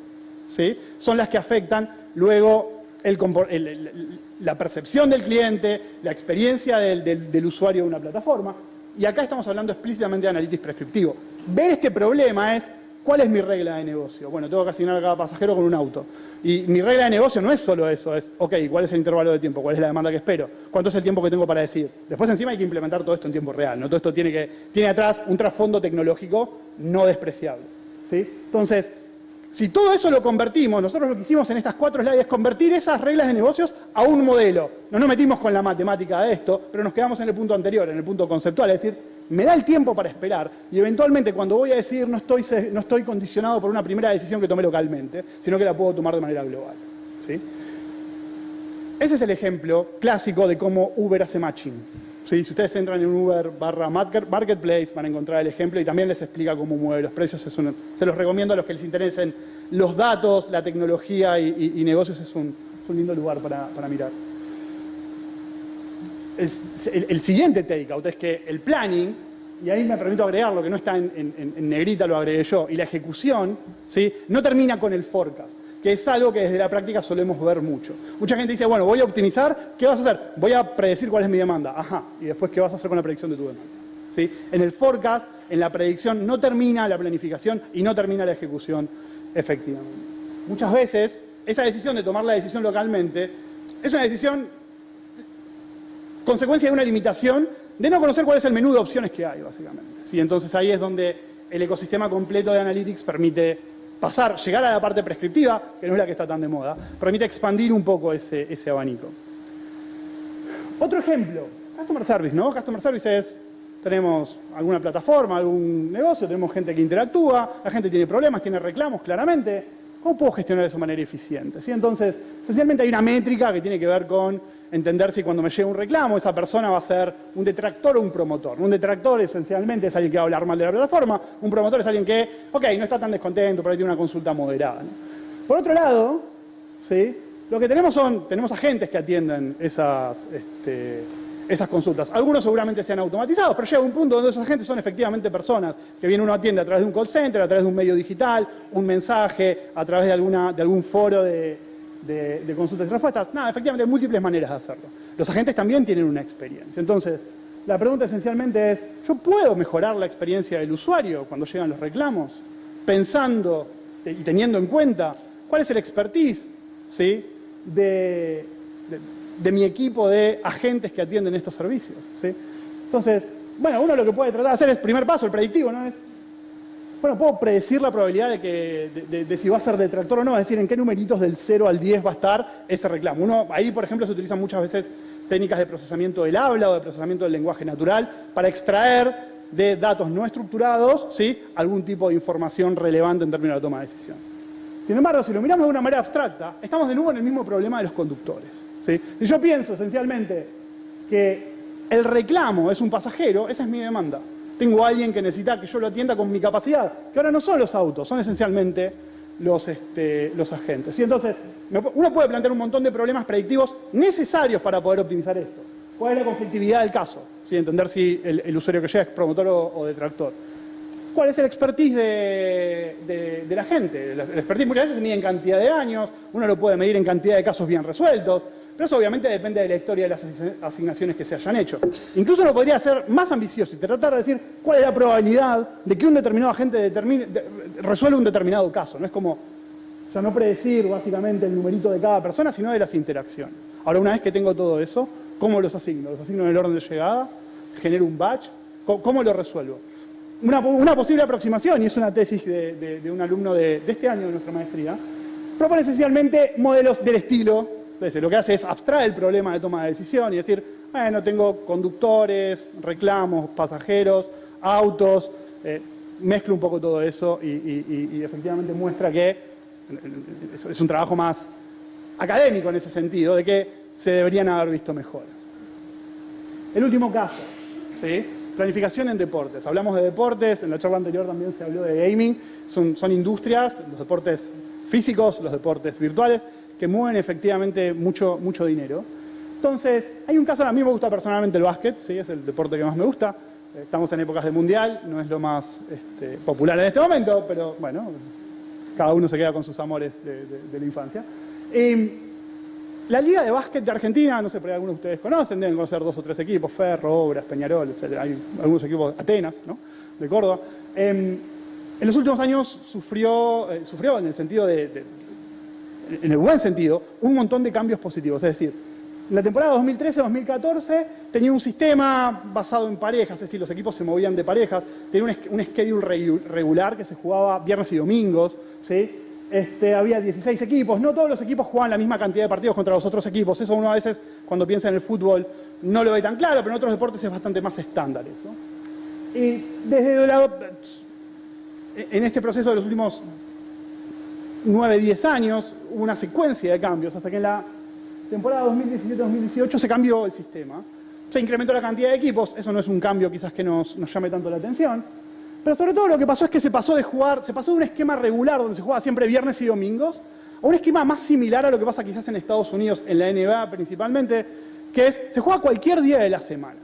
S7: ¿sí? Son las que afectan luego la percepción del cliente, la experiencia del usuario de una plataforma. Y acá estamos hablando explícitamente de Analytics prescriptivo. Ver este problema es, ¿cuál es mi regla de negocio? Bueno, tengo que asignar a cada pasajero con un auto. Y mi regla de negocio no es solo eso, es, ok, ¿cuál es el intervalo de tiempo? ¿Cuál es la demanda que espero? ¿Cuánto es el tiempo que tengo para decir? Después encima hay que implementar todo esto en tiempo real, ¿no? Todo esto tiene atrás un trasfondo tecnológico no despreciable, ¿sí? Entonces, si todo eso lo convertimos, nosotros lo que hicimos en estas 4 slides es convertir esas reglas de negocios a un modelo. No nos metimos con la matemática de esto, pero nos quedamos en el punto anterior, en el punto conceptual, es decir, me da el tiempo para esperar y eventualmente cuando voy a decidir no estoy condicionado por una primera decisión que tomé localmente, sino que la puedo tomar de manera global, ¿sí? Ese es el ejemplo clásico de cómo Uber hace matching, ¿sí? Si ustedes entran en Uber/Marketplace van a encontrar el ejemplo y también les explica cómo mueve los precios. Se los recomiendo a los que les interesen los datos, la tecnología y negocios. Es un lindo lugar para mirar. El siguiente takeout es que el planning, y ahí me permito agregarlo, que no está en negrita, lo agregué yo, y la ejecución, ¿sí? No termina con el forecast, que es algo que desde la práctica solemos ver mucho. Mucha gente dice, bueno, voy a optimizar, ¿qué vas a hacer? Voy a predecir cuál es mi demanda. Ajá, y después, ¿qué vas a hacer con la predicción de tu demanda? ¿Sí? En el forecast, en la predicción, no termina la planificación y no termina la ejecución efectivamente. Muchas veces, esa decisión de tomar la decisión localmente es una decisión consecuencia de una limitación de no conocer cuál es el menú de opciones que hay, básicamente, ¿sí? Entonces ahí es donde el ecosistema completo de Analytics permite llegar a la parte prescriptiva, que no es la que está tan de moda, permite expandir un poco ese abanico. Otro ejemplo, Customer Service, ¿no? Customer Service es, tenemos alguna plataforma, algún negocio, tenemos gente que interactúa, la gente tiene problemas, tiene reclamos, claramente. ¿Cómo puedo gestionar eso de manera eficiente? ¿Sí? Entonces, esencialmente hay una métrica que tiene que ver con entender si cuando me llega un reclamo esa persona va a ser un detractor o un promotor. Un detractor esencialmente es alguien que va a hablar mal de la plataforma, un promotor es alguien que, ok, no está tan descontento, pero tiene una consulta moderada, ¿no? Por otro lado, ¿sí? Lo que tenemos agentes que atienden esas consultas. Algunos seguramente sean automatizados, pero llega un punto donde esos agentes son efectivamente personas que uno atiende a través de un call center, a través de un medio digital, un mensaje, a través de algún foro de consultas y respuestas. Nada, efectivamente hay múltiples maneras de hacerlo. Los agentes también tienen una experiencia. Entonces, la pregunta esencialmente es, ¿yo puedo mejorar la experiencia del usuario cuando llegan los reclamos? Pensando y teniendo en cuenta cuál es el expertise, ¿sí? de mi equipo de agentes que atienden estos servicios, ¿sí? Entonces, bueno, uno lo que puede tratar de hacer es, primer paso, el predictivo, ¿no? Bueno, puedo predecir la probabilidad de si va a ser detractor o no, es decir, en qué numeritos del 0 al 10 va a estar ese reclamo. Ahí, por ejemplo, se utilizan muchas veces técnicas de procesamiento del habla o de procesamiento del lenguaje natural para extraer de datos no estructurados, ¿sí? Algún tipo de información relevante en términos de toma de decisión. Sin embargo, si lo miramos de una manera abstracta, estamos de nuevo en el mismo problema de los conductores, ¿sí? Si yo pienso esencialmente que el reclamo es un pasajero, esa es mi demanda. Tengo a alguien que necesita que yo lo atienda con mi capacidad, que ahora no son los autos, son esencialmente los agentes. ¿Sí? Entonces, uno puede plantear un montón de problemas predictivos necesarios para poder optimizar esto. ¿Cuál es la conflictividad del caso? ¿Sí? Entender si el usuario que llega es promotor o detractor. cuál es el expertise de la gente. El expertise muchas veces se mide en cantidad de años, uno lo puede medir en cantidad de casos bien resueltos, pero eso obviamente depende de la historia de las asignaciones que se hayan hecho. Incluso uno podría ser más ambicioso y tratar de decir cuál es la probabilidad de que un determinado agente resuelva un determinado caso. No es como ya no predecir básicamente el numerito de cada persona, sino de las interacciones. Ahora, una vez que tengo todo eso, ¿cómo los asigno? ¿Los asigno en el orden de llegada? ¿Genero un batch? ¿Cómo lo resuelvo? Una posible aproximación, y es una tesis de un alumno de este año de nuestra maestría, propone esencialmente modelos del estilo. Entonces, lo que hace es abstraer el problema de toma de decisión y decir, bueno, tengo conductores, reclamos, pasajeros, autos, mezcla un poco todo eso y efectivamente muestra que es un trabajo más académico en ese sentido, de que se deberían haber visto mejoras. El último caso, ¿sí? Planificación en deportes. Hablamos de deportes, en la charla anterior también se habló de gaming, son industrias, los deportes físicos, los deportes virtuales, que mueven efectivamente mucho dinero. Entonces, hay un caso, a mí me gusta personalmente el básquet, ¿sí? Es el deporte que más me gusta. Estamos en épocas de mundial, no es lo más popular en este momento, pero bueno, cada uno se queda con sus amores de la infancia. La Liga de Básquet de Argentina, no sé, por ahí algunos de ustedes conocen, deben conocer 2 o 3 equipos, Ferro, Obras, Peñarol, etc. Hay algunos equipos, Atenas, ¿no? De Córdoba. En los últimos años sufrió en el sentido en el buen sentido, un montón de cambios positivos. Es decir, en la temporada 2013-2014 tenía un sistema basado en parejas, es decir, los equipos se movían de parejas, tenía un schedule regular que se jugaba viernes y domingos, ¿sí? Había 16 equipos, no todos los equipos jugaban la misma cantidad de partidos contra los otros equipos, eso uno a veces cuando piensa en el fútbol no lo ve tan claro, pero en otros deportes es bastante más estándar eso. Y desde el lado, en este proceso de los últimos 9-10 años hubo una secuencia de cambios hasta que en la temporada 2017-2018 se cambió el sistema, se incrementó la cantidad de equipos, eso no es un cambio quizás que nos llame tanto la atención, pero sobre todo lo que pasó es que se pasó de un esquema regular donde se jugaba siempre viernes y domingos a un esquema más similar a lo que pasa quizás en Estados Unidos, en la NBA principalmente, que es, se juega cualquier día de la semana,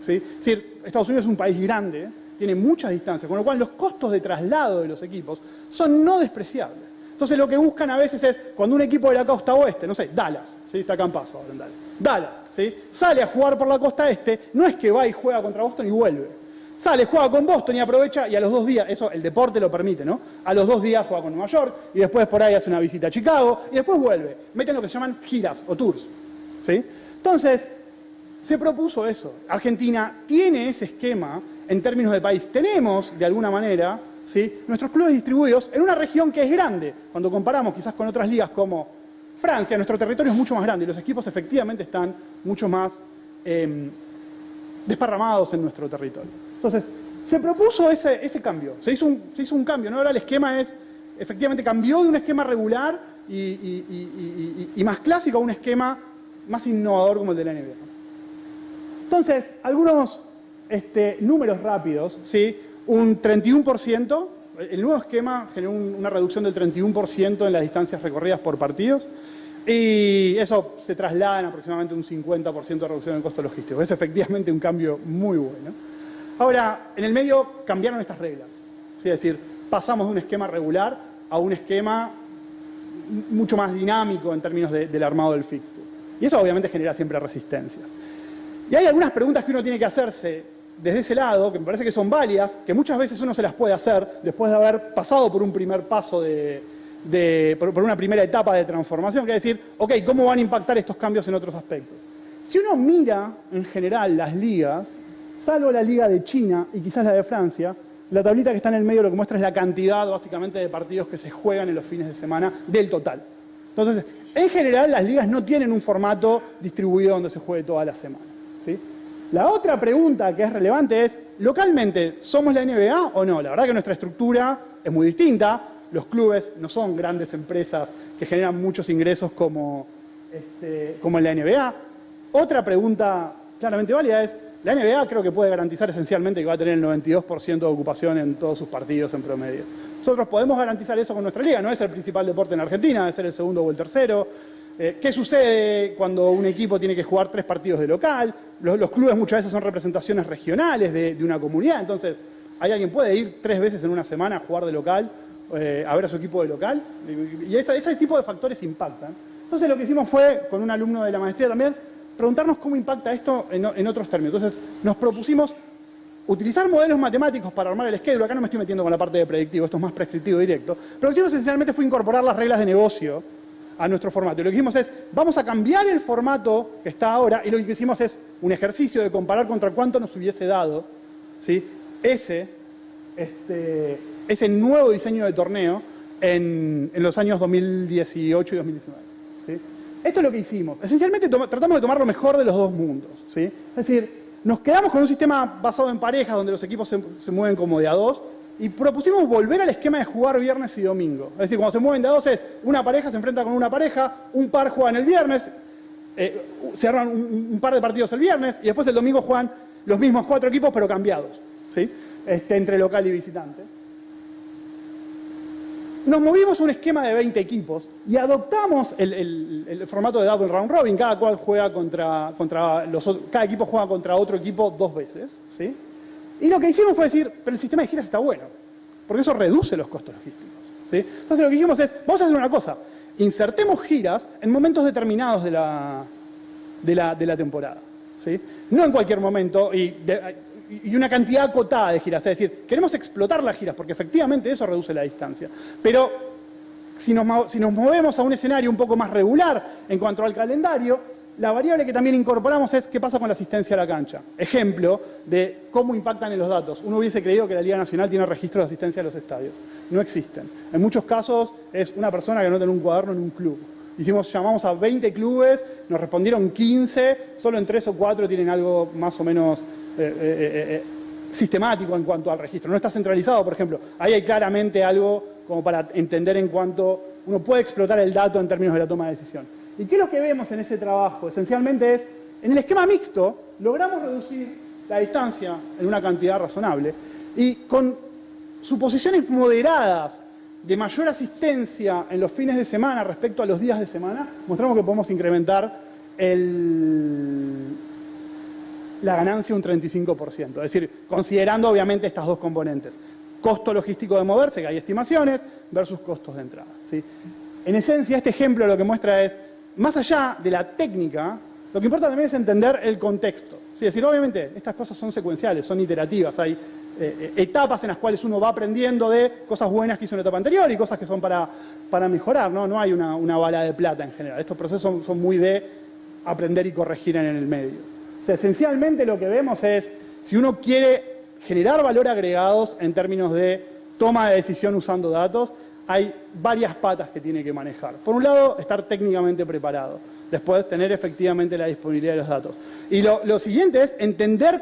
S7: ¿sí? Es decir, Estados Unidos es un país grande, tiene muchas distancias, con lo cual los costos de traslado de los equipos son no despreciables. Entonces lo que buscan a veces es, cuando un equipo de la costa oeste, no sé, Dallas, ¿sí? Está acá en Paso ahora en Dallas, ¿sí? Sale a jugar por la costa este, no es que va y juega contra Boston y vuelve. Sale, juega con Boston y aprovecha, y a los 2 días, eso el deporte lo permite, ¿no? A los 2 días juega con Nueva York, y después por ahí hace una visita a Chicago, y después vuelve. Meten lo que se llaman giras o tours, ¿sí? Entonces, se propuso eso. Argentina tiene ese esquema en términos de país. Tenemos, de alguna manera, ¿sí? Nuestros clubes distribuidos en una región que es grande. Cuando comparamos quizás con otras ligas como Francia, nuestro territorio es mucho más grande y los equipos efectivamente están mucho más desparramados en nuestro territorio. Entonces, se propuso ese cambio, se hizo un cambio, ¿no? Ahora el esquema efectivamente cambió de un esquema regular y más clásico a un esquema más innovador como el de la NBA. Entonces, algunos números rápidos, ¿sí? Un 31%, el nuevo esquema generó una reducción del 31% en las distancias recorridas por partidos y eso se traslada en aproximadamente un 50% de reducción en costo logístico. Es efectivamente un cambio muy bueno. Ahora, en el medio cambiaron estas reglas, ¿sí? Es decir, pasamos de un esquema regular a un esquema mucho más dinámico en términos del armado del fixture. Y eso obviamente genera siempre resistencias. Y hay algunas preguntas que uno tiene que hacerse desde ese lado, que me parece que son válidas, que muchas veces uno se las puede hacer después de haber pasado por un primer paso por una primera etapa de transformación, que es decir, ok, ¿cómo van a impactar estos cambios en otros aspectos? Si uno mira en general las ligas, salvo la liga de China y quizás la de Francia, la tablita que está en el medio lo que muestra es la cantidad básicamente de partidos que se juegan en los fines de semana del total. Entonces, en general las ligas no tienen un formato distribuido donde se juegue toda la semana, ¿sí? La otra pregunta que es relevante es, localmente, ¿somos la NBA o no? La verdad que nuestra estructura es muy distinta, los clubes no son grandes empresas que generan muchos ingresos como en la NBA. Otra pregunta claramente válida es, la NBA creo que puede garantizar esencialmente que va a tener el 92% de ocupación en todos sus partidos en promedio. Nosotros podemos garantizar eso con nuestra liga, no es el principal deporte en Argentina, debe ser el segundo o el tercero. ¿Qué sucede cuando un equipo tiene que jugar 3 partidos de local? Los clubes muchas veces son representaciones regionales de una comunidad, entonces ¿Hay alguien que puede ir 3 veces en una semana a jugar de local, a ver a su equipo de local? Y ese tipo de factores impactan. Entonces lo que hicimos fue, con un alumno de la maestría también, preguntarnos cómo impacta esto en otros términos. Entonces nos propusimos utilizar modelos matemáticos para armar el schedule. Acá no me estoy metiendo con la parte de predictivo, esto es más prescriptivo directo. Pero lo que hicimos esencialmente fue incorporar las reglas de negocio a nuestro formato. Y lo que hicimos es, vamos a cambiar el formato que está ahora, y lo que hicimos es un ejercicio de comparar contra cuánto nos hubiese dado, ¿sí?, ese nuevo diseño de torneo en los años 2018 y 2019. ¿sí? Esto es lo que hicimos. Esencialmente tratamos de tomar lo mejor de los dos mundos. ¿sí? Es decir, nos quedamos con un sistema basado en parejas, donde los equipos se mueven como de a dos, y propusimos volver al esquema de jugar viernes y domingo. Es decir, cuando se mueven de a dos es una pareja se enfrenta con una pareja, un par juega en el viernes, se arman un par de partidos el viernes, y después el domingo juegan los mismos 4 equipos, pero cambiados, ¿sí? Entre local y visitante. Nos movimos a un esquema de 20 equipos y adoptamos el formato de double round robin. Cada equipo juega contra otro equipo 2 veces, ¿sí? Y lo que hicimos fue decir, pero el sistema de giras está bueno, porque eso reduce los costos logísticos, ¿sí? Entonces lo que dijimos es, vamos a hacer una cosa, insertemos giras en momentos determinados de la temporada, ¿sí? No en cualquier momento y una cantidad acotada de giras. Es decir, queremos explotar las giras porque efectivamente eso reduce la distancia. Pero si nos movemos a un escenario un poco más regular en cuanto al calendario, la variable que también incorporamos es qué pasa con la asistencia a la cancha. Ejemplo de cómo impactan en los datos. Uno hubiese creído que la Liga Nacional tiene registro de asistencia a los estadios. No existen. En muchos casos es una persona que no tiene un cuaderno en un club. Llamamos a 20 clubes, nos respondieron 15, solo en 3 o 4 tienen algo más o menos sistemático en cuanto al registro. No está centralizado, por ejemplo. Ahí hay claramente algo como para entender en cuanto uno puede explotar el dato en términos de la toma de decisión. ¿Y qué es lo que vemos en ese trabajo? Esencialmente es, en el esquema mixto, logramos reducir la distancia en una cantidad razonable y con suposiciones moderadas de mayor asistencia en los fines de semana respecto a los días de semana, mostramos que podemos incrementar la ganancia un 35%. Es decir, considerando obviamente estas dos componentes. Costo logístico de moverse, que hay estimaciones, versus costos de entrada. ¿sí? En esencia, este ejemplo lo que muestra es, más allá de la técnica, lo que importa también es entender el contexto. ¿sí? Es decir, obviamente, estas cosas son secuenciales, son iterativas. Hay etapas en las cuales uno va aprendiendo de cosas buenas que hizo en la etapa anterior y cosas que son para mejorar. No hay una bala de plata en general. Estos procesos son muy de aprender y corregir en el medio. O sea, esencialmente lo que vemos es, si uno quiere generar valor agregados en términos de toma de decisión usando datos, hay varias patas que tiene que manejar. Por un lado, estar técnicamente preparado. Después, tener efectivamente la disponibilidad de los datos. Y lo siguiente es entender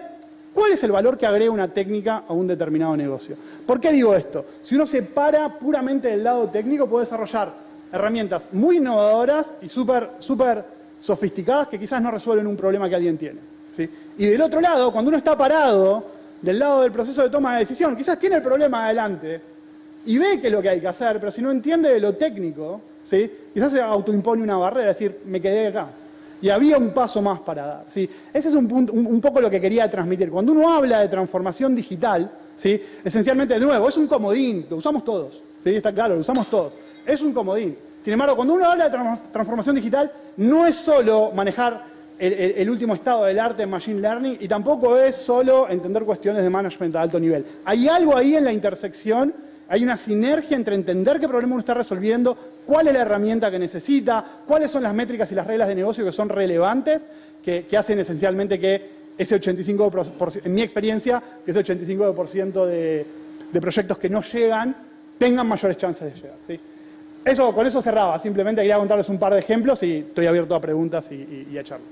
S7: cuál es el valor que agrega una técnica a un determinado negocio. ¿Por qué digo esto? Si uno se para puramente del lado técnico, puede desarrollar herramientas muy innovadoras y súper sofisticadas que quizás no resuelven un problema que alguien tiene. ¿sí? Y del otro lado, cuando uno está parado del lado del proceso de toma de decisión, quizás tiene el problema adelante y ve qué es lo que hay que hacer, pero si no entiende de lo técnico, ¿sí? quizás se autoimpone una barrera, es decir, me quedé acá. Y había un paso más para dar. ¿sí? Ese es un poco lo que quería transmitir. Cuando uno habla de transformación digital, ¿sí? esencialmente, de nuevo, es un comodín, lo usamos todos. ¿sí? Está claro, lo usamos todos. Es un comodín. Sin embargo, cuando uno habla de transformación digital, no es solo manejar el último estado del arte en Machine Learning y tampoco es solo entender cuestiones de management a alto nivel. Hay algo ahí en la intersección, hay una sinergia entre entender qué problema uno está resolviendo, cuál es la herramienta que necesita, cuáles son las métricas y las reglas de negocio que son relevantes, que hacen esencialmente que ese 85%, en mi experiencia, que ese 85% de proyectos que no llegan tengan mayores chances de llegar. ¿sí? Con eso cerraba. Simplemente quería contarles un par de ejemplos y estoy abierto a preguntas y a charlas.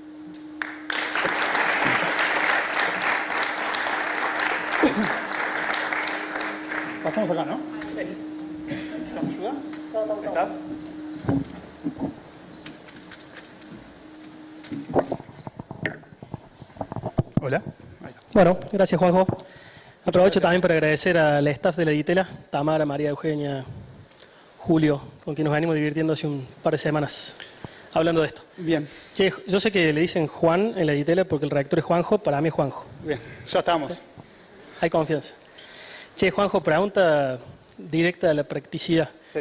S7: Pasamos acá, ¿no? ¿Me ayuda? ¿Estás? Hola.
S8: Bueno, gracias Juanjo. Aprovecho también para agradecer al staff de la Editela, Tamara, María Eugenia, Julio, con quien nos venimos divirtiendo hace un par de semanas hablando de esto.
S7: Bien.
S8: Che, yo sé que le dicen Juan en la Editela porque el redactor es Juanjo, para mí es Juanjo.
S7: Bien, ya estamos.
S8: ¿Sí? Hay confianza. Che, Juanjo, pregunta directa a la practicidad.
S7: Sí.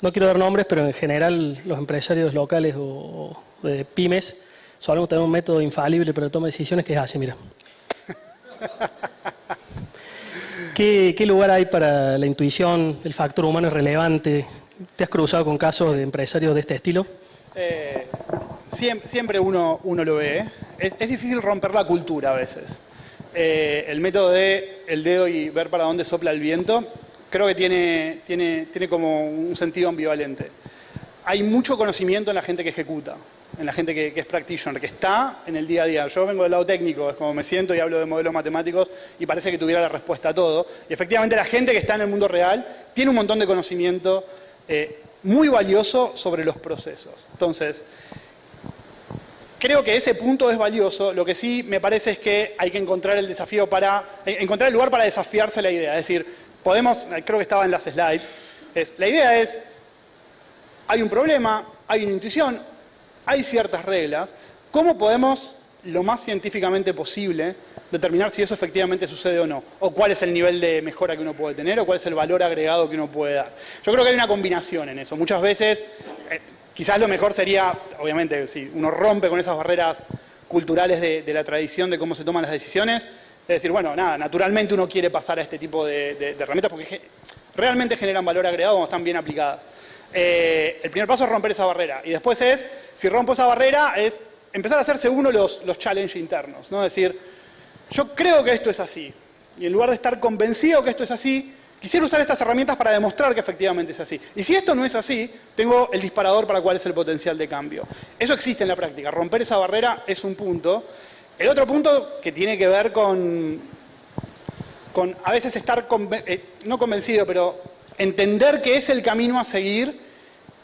S8: No quiero dar nombres, pero en general los empresarios locales o de pymes solemos tener un método infalible para tomar decisiones que es así, mira. ¿Qué lugar hay para la intuición? ¿El factor humano es relevante? ¿Te has cruzado con casos de empresarios de este estilo?
S7: Siempre uno lo ve. Es difícil romper la cultura a veces. El método de el dedo y ver para dónde sopla el viento, creo que tiene como un sentido ambivalente. Hay mucho conocimiento en la gente que ejecuta, en la gente que es practitioner, que está en el día a día. Yo vengo del lado técnico, es como me siento y hablo de modelos matemáticos y parece que tuviera la respuesta a todo. Y efectivamente la gente que está en el mundo real tiene un montón de conocimiento muy valioso sobre los procesos. Entonces, creo que ese punto es valioso. Lo que sí me parece es que hay que encontrar el desafío encontrar el lugar para desafiarse la idea. Es decir, creo que estaba en las slides, la idea es, hay un problema, hay una intuición, hay ciertas reglas. ¿Cómo podemos, lo más científicamente posible, determinar si eso efectivamente sucede o no? O cuál es el nivel de mejora que uno puede tener, o cuál es el valor agregado que uno puede dar. Yo creo que hay una combinación en eso. Muchas veces, quizás lo mejor sería, obviamente, si uno rompe con esas barreras culturales de la tradición de cómo se toman las decisiones, es decir, bueno, nada, naturalmente uno quiere pasar a este tipo de herramientas porque realmente generan valor agregado cuando están bien aplicadas. El primer paso es romper esa barrera. Y después si rompo esa barrera, es empezar a hacerse uno los challenges internos, ¿no? Es decir, yo creo que esto es así. Y en lugar de estar convencido que esto es así, quisiera usar estas herramientas para demostrar que efectivamente es así. Y si esto no es así, tengo el disparador para cuál es el potencial de cambio. Eso existe en la práctica. Romper esa barrera es un punto. El otro punto que tiene que ver con a veces estar, no convencido, pero entender que es el camino a seguir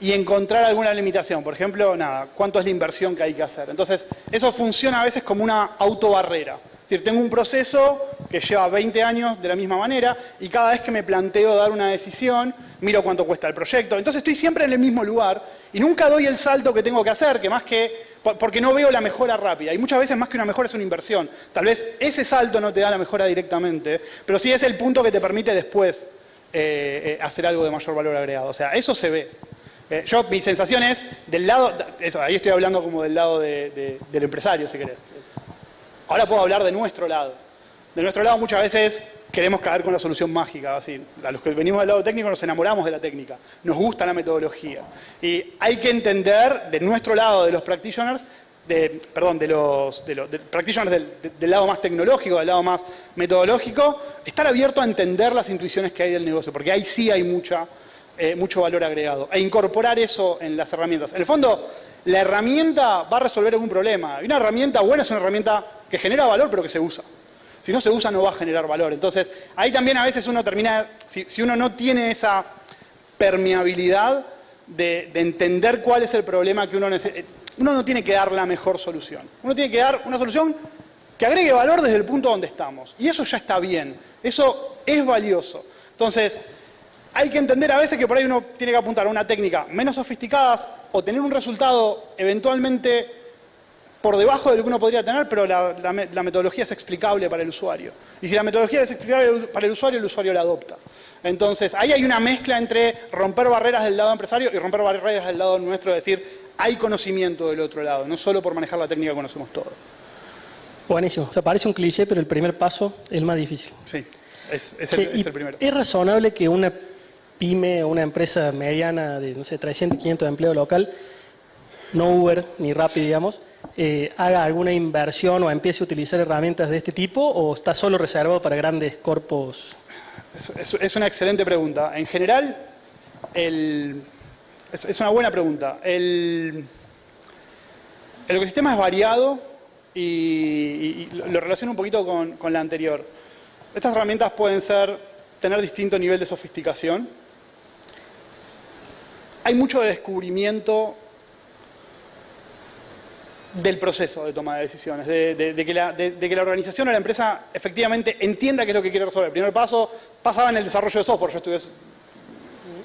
S7: y encontrar alguna limitación. Por ejemplo, ¿cuánto es la inversión que hay que hacer? Entonces, eso funciona a veces como una autobarrera. Es decir, tengo un proceso que lleva 20 años de la misma manera y cada vez que me planteo dar una decisión, miro cuánto cuesta el proyecto. Entonces estoy siempre en el mismo lugar y nunca doy el salto que tengo que hacer, porque no veo la mejora rápida. Y muchas veces más que una mejora es una inversión. Tal vez ese salto no te da la mejora directamente, pero sí es el punto que te permite después hacer algo de mayor valor agregado. O sea, eso se ve. Mi sensación es, del lado, ahí estoy hablando como del lado del empresario, si querés. Ahora puedo hablar de nuestro lado. De nuestro lado muchas veces queremos caer con la solución mágica. Así. A los que venimos del lado técnico nos enamoramos de la técnica. Nos gusta la metodología. Y hay que entender, de nuestro lado, de los practitioners, de los practitioners del lado más tecnológico, del lado más metodológico, estar abierto a entender las intuiciones que hay del negocio. Porque ahí sí hay mucho valor agregado. E incorporar eso en las herramientas. En el fondo, la herramienta va a resolver algún problema. Y una herramienta buena es una herramienta que genera valor, pero que se usa. Si no se usa, no va a generar valor. Entonces, ahí también a veces uno termina, si uno no tiene esa permeabilidad de entender cuál es el problema que uno necesita, uno no tiene que dar la mejor solución. Uno tiene que dar una solución que agregue valor desde el punto donde estamos. Y eso ya está bien. Eso es valioso. Entonces, hay que entender a veces que por ahí uno tiene que apuntar a una técnica menos sofisticada o tener un resultado eventualmente por debajo de lo que uno podría tener, pero la metodología es explicable para el usuario. Y si la metodología es explicable para el usuario la adopta. Entonces, ahí hay una mezcla entre romper barreras del lado empresario y romper barreras del lado nuestro, es decir, hay conocimiento del otro lado, no solo por manejar la técnica conocemos todo.
S8: Buenísimo. O sea, parece un cliché, pero el primer paso es el más difícil.
S7: Sí, es el primero.
S8: ¿Es razonable que una pyme o una empresa mediana de, no sé, 300, 500 de empleo local, no Uber ni Rappi, digamos, haga alguna inversión o empiece a utilizar herramientas de este tipo, o está solo reservado para grandes corpos?
S7: Es una excelente pregunta. En general, es una buena pregunta. El ecosistema es variado y lo relaciono un poquito con la anterior. Estas herramientas pueden tener distinto nivel de sofisticación. Hay mucho descubrimiento del proceso de toma de decisiones, de que la organización o la empresa efectivamente entienda qué es lo que quiere resolver. El primer paso pasaba en el desarrollo de software. Yo estudié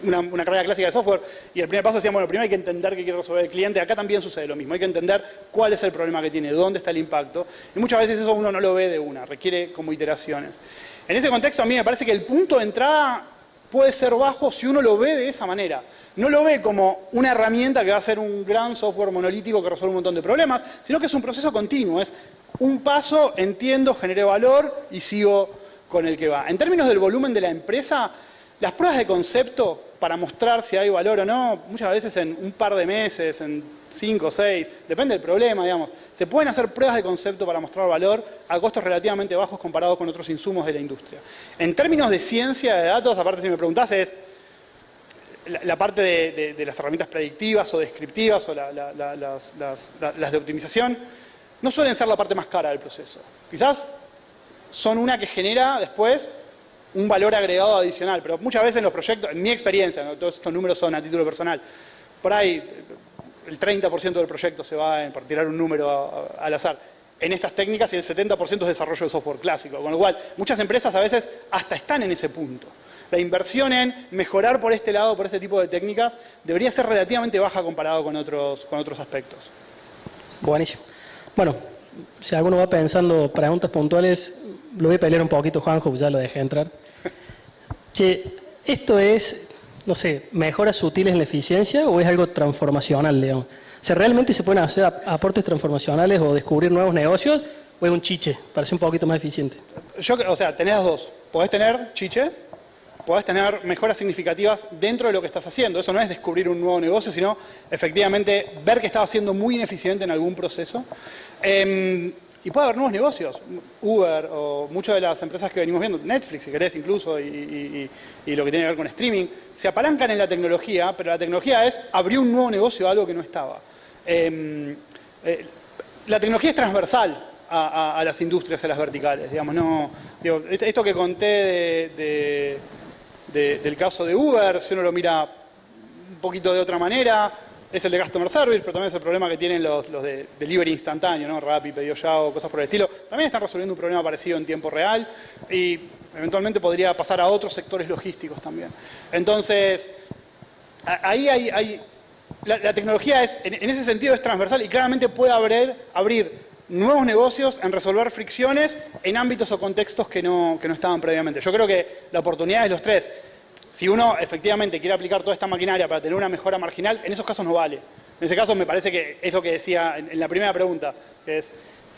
S7: una carrera clásica de software y el primer paso decíamos, bueno, primero hay que entender qué quiere resolver el cliente. Acá también sucede lo mismo. Hay que entender cuál es el problema que tiene, dónde está el impacto. Y muchas veces eso uno no lo ve de una, requiere como iteraciones. En ese contexto a mí me parece que el punto de entrada puede ser bajo si uno lo ve de esa manera. No lo ve como una herramienta que va a ser un gran software monolítico que resuelve un montón de problemas, sino que es un proceso continuo. Es un paso, entiendo, generé valor y sigo con el que va. En términos del volumen de la empresa, las pruebas de concepto para mostrar si hay valor o no, muchas veces en un par de meses, en 5 o 6, depende del problema, digamos. Se pueden hacer pruebas de concepto para mostrar valor a costos relativamente bajos comparados con otros insumos de la industria. En términos de ciencia de datos, aparte si me preguntás, es la parte de las herramientas predictivas o descriptivas o las de optimización, no suelen ser la parte más cara del proceso. Quizás son una que genera después un valor agregado adicional, pero muchas veces en los proyectos, en mi experiencia, ¿no? Todos estos números son a título personal, por ahí el 30% del proyecto se va por tirar un número al azar. En estas técnicas y el 70% es desarrollo de software clásico, con lo cual muchas empresas a veces hasta están en ese punto. La inversión en mejorar por este lado, por este tipo de técnicas, debería ser relativamente baja comparado con otros aspectos.
S8: Buenísimo. Bueno, si alguno va pensando preguntas puntuales, lo voy a pelear un poquito, Juanjo, ya lo dejé entrar. Che, ¿esto es, no sé, mejoras sutiles en la eficiencia o es algo transformacional, digamos? O sea, ¿realmente se pueden hacer aportes transformacionales o descubrir nuevos negocios o es un chiche para ser un poquito más eficiente?
S7: O sea, tenés las dos. Podés tener chiches, podés tener mejoras significativas dentro de lo que estás haciendo. Eso no es descubrir un nuevo negocio, sino efectivamente ver que estabas siendo muy ineficiente en algún proceso. Y puede haber nuevos negocios. Uber o muchas de las empresas que venimos viendo, Netflix si querés incluso, y lo que tiene que ver con streaming, se apalancan en la tecnología, pero la tecnología es abrir un nuevo negocio a algo que no estaba. La tecnología es transversal a las industrias, a las verticales. Digamos, no, digo, esto que conté del caso de Uber, si uno lo mira un poquito de otra manera, es el de Customer Service, pero también es el problema que tienen los de delivery instantáneo, ¿no? Rappi, Pedido Ya o cosas por el estilo. También están resolviendo un problema parecido en tiempo real y eventualmente podría pasar a otros sectores logísticos también. Entonces, ahí hay la tecnología en ese sentido es transversal y claramente puede abrir nuevos negocios en resolver fricciones en ámbitos o contextos que no estaban previamente. Yo creo que la oportunidad es los tres. Si uno efectivamente quiere aplicar toda esta maquinaria para tener una mejora marginal, en esos casos no vale. En ese caso me parece que es lo que decía en la primera pregunta, que es,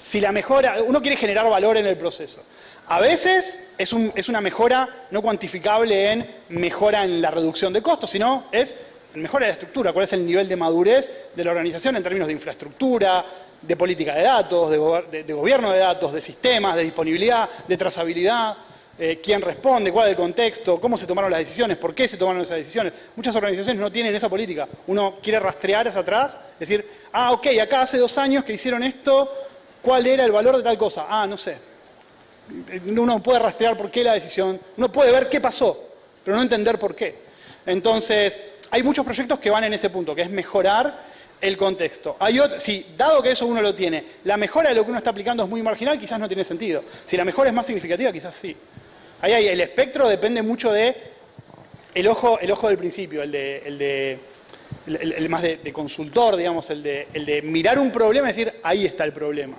S7: si la mejora, uno quiere generar valor en el proceso. A veces es una mejora no cuantificable en mejora en la reducción de costos, sino es mejora de la estructura, cuál es el nivel de madurez de la organización en términos de infraestructura, de política de datos, de gobierno de datos, de sistemas, de disponibilidad, de trazabilidad. Quién responde, cuál es el contexto, cómo se tomaron las decisiones, por qué se tomaron esas decisiones. Muchas organizaciones no tienen esa política. Uno quiere rastrear hacia atrás, decir, ok, acá hace 2 años que hicieron esto, ¿cuál era el valor de tal cosa? No sé. Uno puede rastrear por qué la decisión, uno puede ver qué pasó, pero no entender por qué. Entonces, hay muchos proyectos que van en ese punto, que es mejorar el contexto. Si, dado que eso uno lo tiene, la mejora de lo que uno está aplicando es muy marginal, quizás no tiene sentido. Si la mejora es más significativa, quizás sí. Ahí el espectro depende mucho de el ojo del principio, el más de consultor, digamos, el de mirar un problema y decir, ahí está el problema.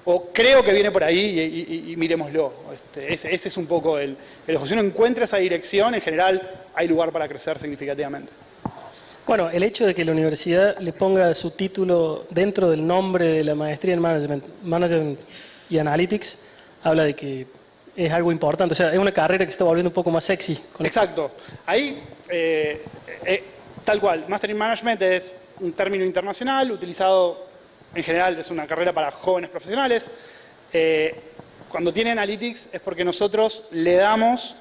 S7: O creo que viene por ahí y miremoslo. Ese es un poco el ojo. Si uno encuentra esa dirección, en general hay lugar para crecer significativamente.
S8: Bueno, el hecho de que la universidad le ponga su título dentro del nombre de la maestría en Management y Analytics, habla de que es algo importante. O sea, es una carrera que se está volviendo un poco más sexy.
S7: Exacto. Ahí, tal cual, Master in Management es un término internacional utilizado, en general, es una carrera para jóvenes profesionales. Cuando tiene Analytics es porque nosotros le damos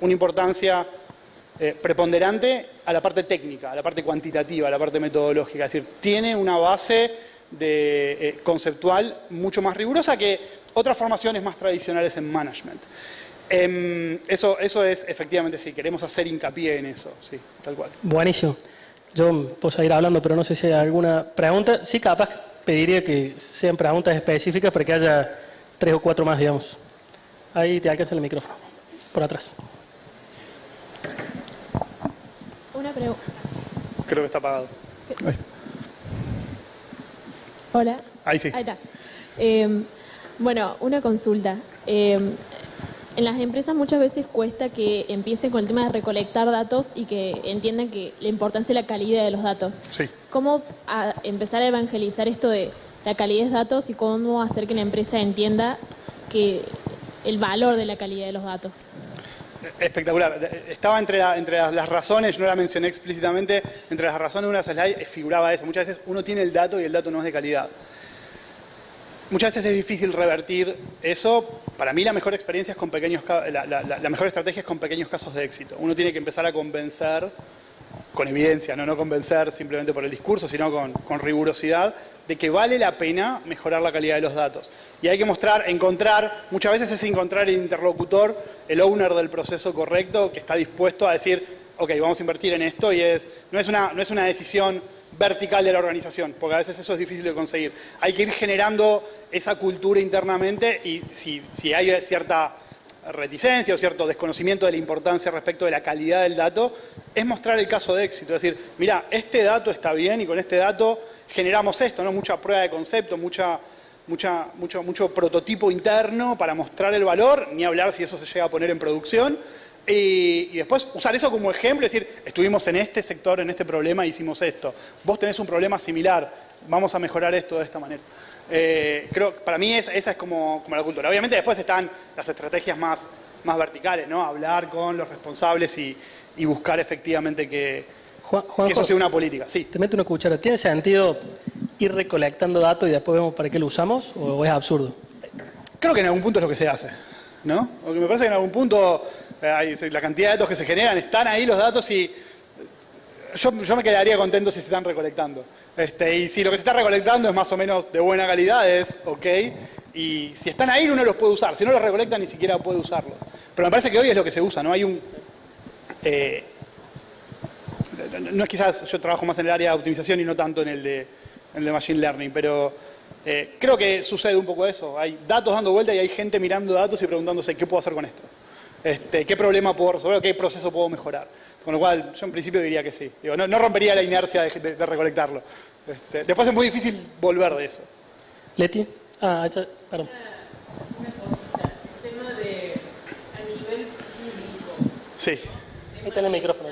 S7: una importancia preponderante a la parte técnica, a la parte cuantitativa, a la parte metodológica. Es decir, tiene una base conceptual mucho más rigurosa que otras formaciones más tradicionales en management. Eso es efectivamente, sí, queremos hacer hincapié en eso, sí, tal cual.
S8: Buenísimo. Yo puedo seguir hablando, pero no sé si hay alguna pregunta. Sí, capaz pediría que sean preguntas específicas para que haya 3 o 4 más, digamos. Ahí te alcanza el micrófono, por atrás.
S9: Una pregunta.
S7: Creo que está apagado.
S9: Hola.
S7: Ahí sí.
S9: Ahí está. Bueno, una consulta. En las empresas muchas veces cuesta que empiecen con el tema de recolectar datos y que entiendan que la importancia de la calidad de los datos.
S7: Sí.
S9: ¿Cómo empezar a evangelizar esto de la calidad de datos y cómo hacer que la empresa entienda que el valor de la calidad de los datos?
S7: Espectacular. Estaba entre las razones, yo no la mencioné explícitamente, entre las razones de una slide figuraba eso. Muchas veces uno tiene el dato y el dato no es de calidad. Muchas veces es difícil revertir eso. Para mí la mejor experiencia es con pequeños, la mejor estrategia es con pequeños casos de éxito. Uno tiene que empezar a convencer con evidencia, no convencer simplemente por el discurso, sino con rigurosidad, de que vale la pena mejorar la calidad de los datos. Y hay que encontrar, muchas veces es encontrar el interlocutor, el owner del proceso correcto, que está dispuesto a decir, ok, vamos a invertir en esto, y no es una decisión vertical de la organización, porque a veces eso es difícil de conseguir. Hay que ir generando esa cultura internamente, y si hay cierta reticencia o cierto desconocimiento de la importancia respecto de la calidad del dato, es mostrar el caso de éxito, es decir, mira, este dato está bien y con este dato generamos esto, ¿no? Mucha prueba de concepto, mucho prototipo interno para mostrar el valor, ni hablar si eso se llega a poner en producción, y después usar eso como ejemplo, es decir, estuvimos en este sector, en este problema, hicimos esto, vos tenés un problema similar, vamos a mejorar esto de esta manera. Creo que para mí esa es como la cultura. Obviamente después están las estrategias más verticales, ¿no? Hablar con los responsables y buscar efectivamente que eso sea una política. Sí.
S8: Te meto una cuchara. ¿Tiene sentido ir recolectando datos y después vemos para qué lo usamos o es absurdo?
S7: Creo que en algún punto es lo que se hace, ¿no? Porque me parece que en algún punto la cantidad de datos que se generan, están ahí los datos y yo me quedaría contento si se están recolectando. Y si lo que se está recolectando es más o menos de buena calidad, es ok. Y si están ahí, uno los puede usar. Si no los recolecta, ni siquiera puede usarlos. Pero me parece que hoy es lo que se usa, ¿no? Hay un... no es quizás, yo trabajo más en el área de optimización y no tanto en el de Machine Learning, pero creo que sucede un poco eso. Hay datos dando vuelta y hay gente mirando datos y preguntándose ¿qué puedo hacer con esto? ¿Qué problema puedo resolver? ¿Qué proceso puedo mejorar? Con lo cual, yo en principio diría que sí. Digo, no rompería la inercia de recolectarlo. Después es muy difícil volver de eso.
S8: Leti. Perdón.
S10: Una cosita. El tema de a nivel público.
S7: Sí.
S8: Ahí está el micrófono.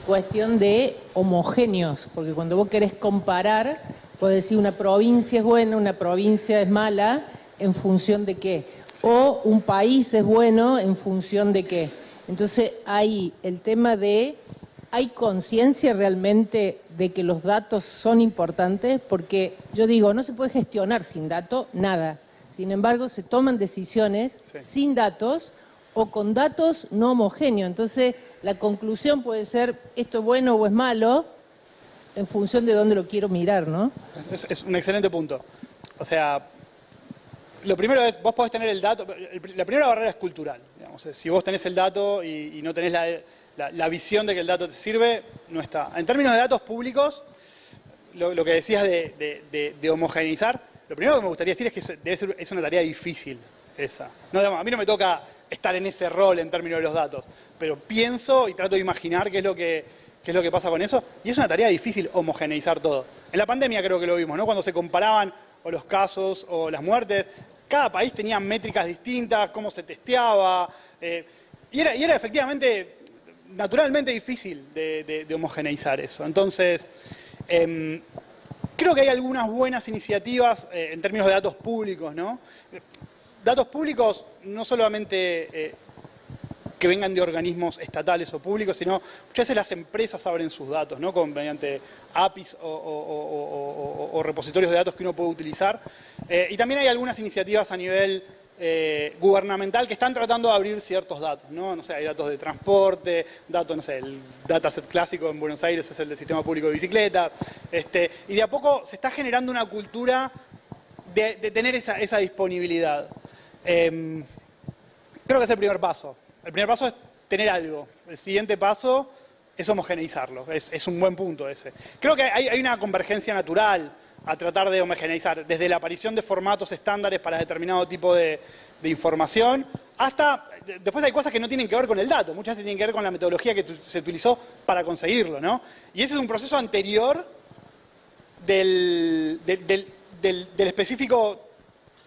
S10: Cuestión de homogéneos, porque cuando vos querés comparar, podés decir una provincia es buena, una provincia es mala, ¿en función de qué? Sí. O un país es bueno, ¿en función de qué? Entonces, ahí el tema de, ¿hay conciencia realmente de que los datos son importantes? Porque yo digo, no se puede gestionar sin datos nada. Sin embargo, se toman decisiones sin datos o con datos no homogéneos. Entonces, la conclusión puede ser, esto es bueno o es malo, en función de dónde lo quiero mirar, ¿no?
S7: Es un excelente punto. O sea, lo primero es, vos podés tener el dato, la primera barrera es cultural. Digamos. Si vos tenés el dato y no tenés la visión de que el dato te sirve, no está. En términos de datos públicos, lo que decías de homogeneizar, lo primero que me gustaría decir es que es una tarea difícil esa. No, digamos, a mí no me toca estar en ese rol en términos de los datos, pero pienso y trato de imaginar qué es lo que pasa con eso, y es una tarea difícil homogeneizar todo. En la pandemia creo que lo vimos, ¿no? Cuando se comparaban o los casos o las muertes, cada país tenía métricas distintas, cómo se testeaba, y era efectivamente, naturalmente difícil de homogeneizar eso. Entonces, creo que hay algunas buenas iniciativas en términos de datos públicos, ¿no? Datos públicos no solamente que vengan de organismos estatales o públicos, sino muchas veces las empresas abren sus datos, ¿no? Mediante APIs o repositorios de datos que uno puede utilizar. Y también hay algunas iniciativas a nivel gubernamental que están tratando de abrir ciertos datos, ¿no? No sé, hay datos de transporte, datos, no sé, el dataset clásico en Buenos Aires es el del Sistema Público de Bicicletas, y de a poco se está generando una cultura de tener esa disponibilidad. Creo que es el primer paso. El primer paso es tener algo. El siguiente paso es homogeneizarlo. Es un buen punto ese. Creo que hay una convergencia natural a tratar de homogeneizar, desde la aparición de formatos estándares para determinado tipo de información, hasta, después hay cosas que no tienen que ver con el dato, muchas veces tienen que ver con la metodología que se utilizó para conseguirlo, ¿no? Y ese es un proceso anterior del específico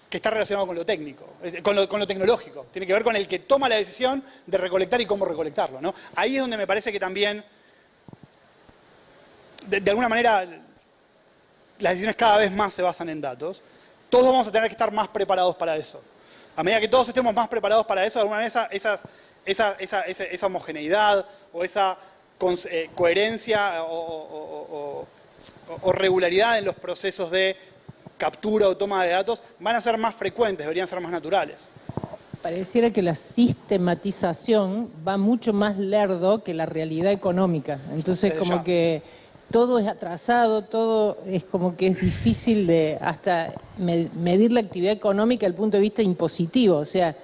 S7: que está relacionado con lo técnico, con lo tecnológico. Tiene que ver con el que toma la decisión de recolectar y cómo recolectarlo, ¿no? Ahí es donde me parece que también, de alguna manera, las decisiones cada vez más se basan en datos. Todos vamos a tener que estar más preparados para eso. A medida que todos estemos más preparados para eso, de alguna manera esa homogeneidad o esa coherencia o regularidad en los procesos de captura o toma de datos van a ser más frecuentes, deberían ser más naturales.
S10: Pareciera que la sistematización va mucho más lerdo que la realidad económica. Entonces, como que todo es atrasado, todo es como que es difícil de hasta medir la actividad económica desde el punto de vista impositivo. O sea,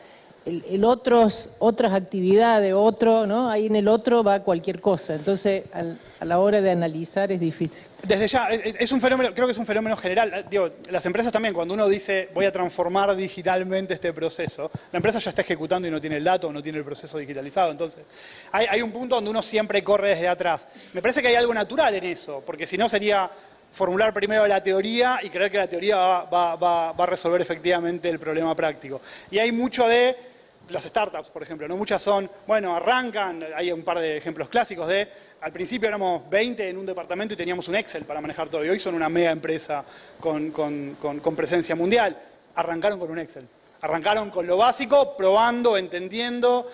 S10: otras actividades, ¿no? Ahí en el otro va cualquier cosa. Entonces, a la hora de analizar es difícil.
S7: Desde ya, es un fenómeno, creo que es un fenómeno general. Digo, las empresas también, cuando uno dice voy a transformar digitalmente este proceso, la empresa ya está ejecutando y no tiene el dato, no tiene el proceso digitalizado. Entonces, hay un punto donde uno siempre corre desde atrás. Me parece que hay algo natural en eso, porque si no sería formular primero la teoría y creer que la teoría va a resolver efectivamente el problema práctico. Y hay mucho de las startups, por ejemplo, ¿no? Muchas son, bueno, arrancan, hay un par de ejemplos clásicos de, al principio éramos 20 en un departamento y teníamos un Excel para manejar todo, y hoy son una mega empresa con presencia mundial. Arrancaron con un Excel, arrancaron con lo básico, probando, entendiendo.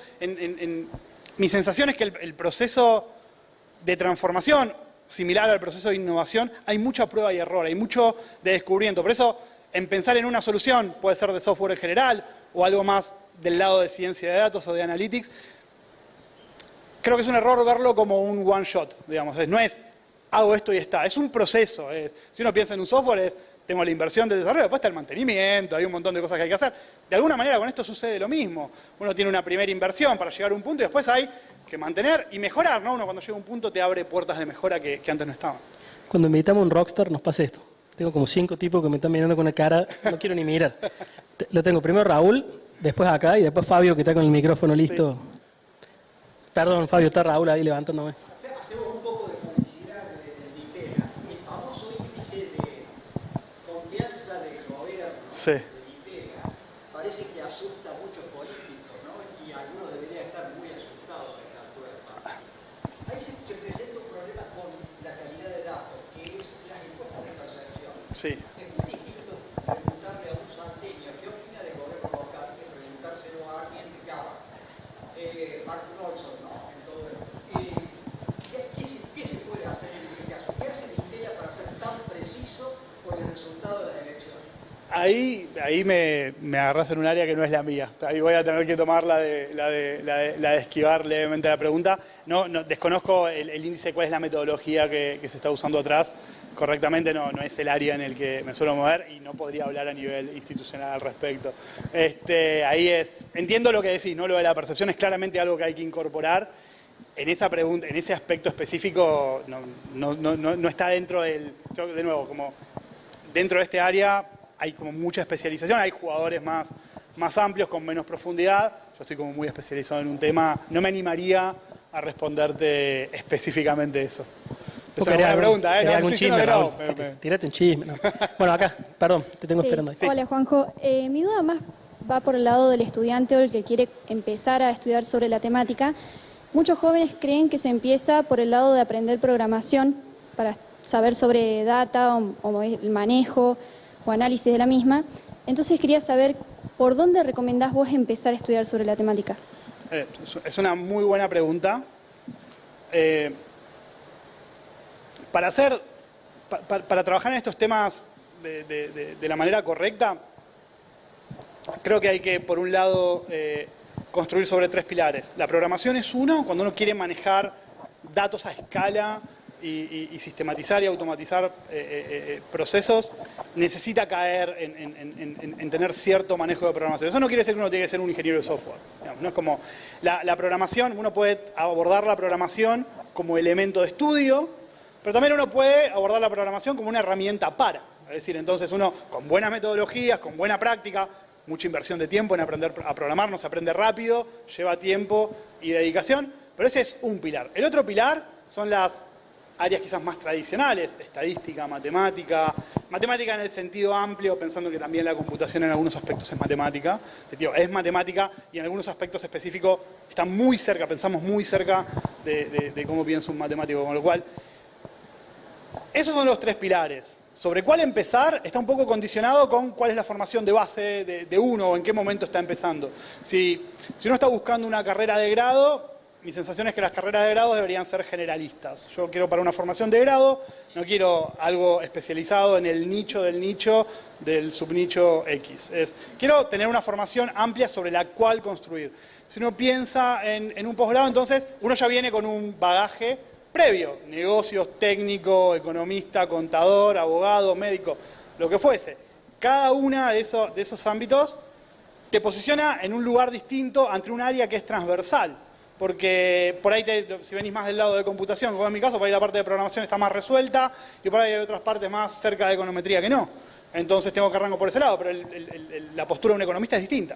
S7: Mi sensación es que el proceso de transformación, similar al proceso de innovación, hay mucha prueba y error, hay mucho de descubrimiento. Por eso, en pensar en una solución, puede ser de software en general o algo más del lado de ciencia de datos o de analytics, creo que es un error verlo como un one shot, digamos. No es hago esto y está, es un proceso. Si uno piensa en un software, tengo la inversión de desarrollo, después está el mantenimiento, hay un montón de cosas que hay que hacer. De alguna manera con esto sucede lo mismo. Uno tiene una primera inversión para llegar a un punto y después hay que mantener y mejorar, ¿no? Uno cuando llega a un punto te abre puertas de mejora que antes no estaban.
S8: Cuando invitamos a un rockstar nos pasa esto. Tengo como 5 tipos que me están mirando con una cara, no quiero ni mirar. Lo tengo primero Raúl, después acá y después Fabio, que está con el micrófono listo. Sí. Perdón, Fabio, está Raúl ahí levantándome.
S11: Hacemos un poco de publicidad del DIPEA. El famoso índice de confianza del gobierno
S7: sí.
S11: del DIPEA parece que asusta a muchos políticos, ¿no? Y algunos deberían estar muy asustados de esta prueba. Ahí se presenta un problema con la calidad de datos, que es las encuestas de percepción.
S7: Sí.
S11: Es muy distinto preguntarle a un salteño qué opina del gobierno local que preguntárselo a alguien de Cava. Mark Ronson, ¿no? ¿Qué se puede hacer en ese caso? ¿Qué hace Intel para ser tan preciso con el resultado de las elecciones?
S7: Ahí me agarras en un área que no es la mía. Ahí voy a tener que tomar la de esquivar levemente la pregunta. No, desconozco el índice, cuál es la metodología que se está usando atrás. Correctamente no es el área en el que me suelo mover y no podría hablar a nivel institucional al respecto. Entiendo lo que decís, ¿no? Lo de la percepción es claramente algo que hay que incorporar. En esa pregunta, en ese aspecto específico, no está dentro del... Yo, de nuevo, como dentro de este área hay como mucha especialización, hay jugadores más amplios, con menos profundidad. Yo estoy como muy especializado en un tema, no me animaría a responderte específicamente eso. Esa es una buena pregunta, ¿eh?
S8: Algún chisme, Raúl. Tírate un chisme. No. Bueno, acá, perdón, te tengo esperando ahí.
S12: Sí. Hola, Juanjo. Mi duda más va por el lado del estudiante o el que quiere empezar a estudiar sobre la temática. Muchos jóvenes creen que se empieza por el lado de aprender programación para saber sobre data o el manejo o análisis de la misma. Entonces quería saber por dónde recomendás vos empezar a estudiar sobre la temática.
S7: Es una muy buena pregunta. Para trabajar en estos temas de la manera correcta, creo que hay que, por un lado, construir sobre 3 pilares. La programación es uno, cuando uno quiere manejar datos a escala y sistematizar y automatizar procesos, necesita caer en tener cierto manejo de programación. Eso no quiere decir que uno tiene que ser un ingeniero de software. Digamos, no es como la programación, uno puede abordar la programación como elemento de estudio, pero también uno puede abordar la programación como una herramienta para. Es decir, entonces uno con buenas metodologías, con buena práctica, mucha inversión de tiempo en aprender a programar, no se aprende rápido, lleva tiempo y dedicación, pero ese es un pilar. El otro pilar son las áreas quizás más tradicionales, estadística, matemática, matemática en el sentido amplio, pensando que también la computación en algunos aspectos es matemática. Es matemática y en algunos aspectos específicos está muy cerca, pensamos muy cerca de cómo piensa un matemático. Con lo cual, esos son los tres pilares. Sobre cuál empezar está un poco condicionado con cuál es la formación de base de uno o en qué momento está empezando. Si uno está buscando una carrera de grado, mi sensación es que las carreras de grado deberían ser generalistas. Yo quiero para una formación de grado, no quiero algo especializado en el nicho del subnicho X. Quiero tener una formación amplia sobre la cual construir. Si uno piensa en un posgrado, entonces uno ya viene con un bagaje previo, negocios, técnico, economista, contador, abogado, médico, lo que fuese. Cada uno de esos ámbitos te posiciona en un lugar distinto ante un área que es transversal. Porque por ahí, si venís más del lado de computación, como en mi caso, por ahí la parte de programación está más resuelta y por ahí hay otras partes más cerca de econometría que no. Entonces tengo que arrancar por ese lado, pero la postura de un economista es distinta.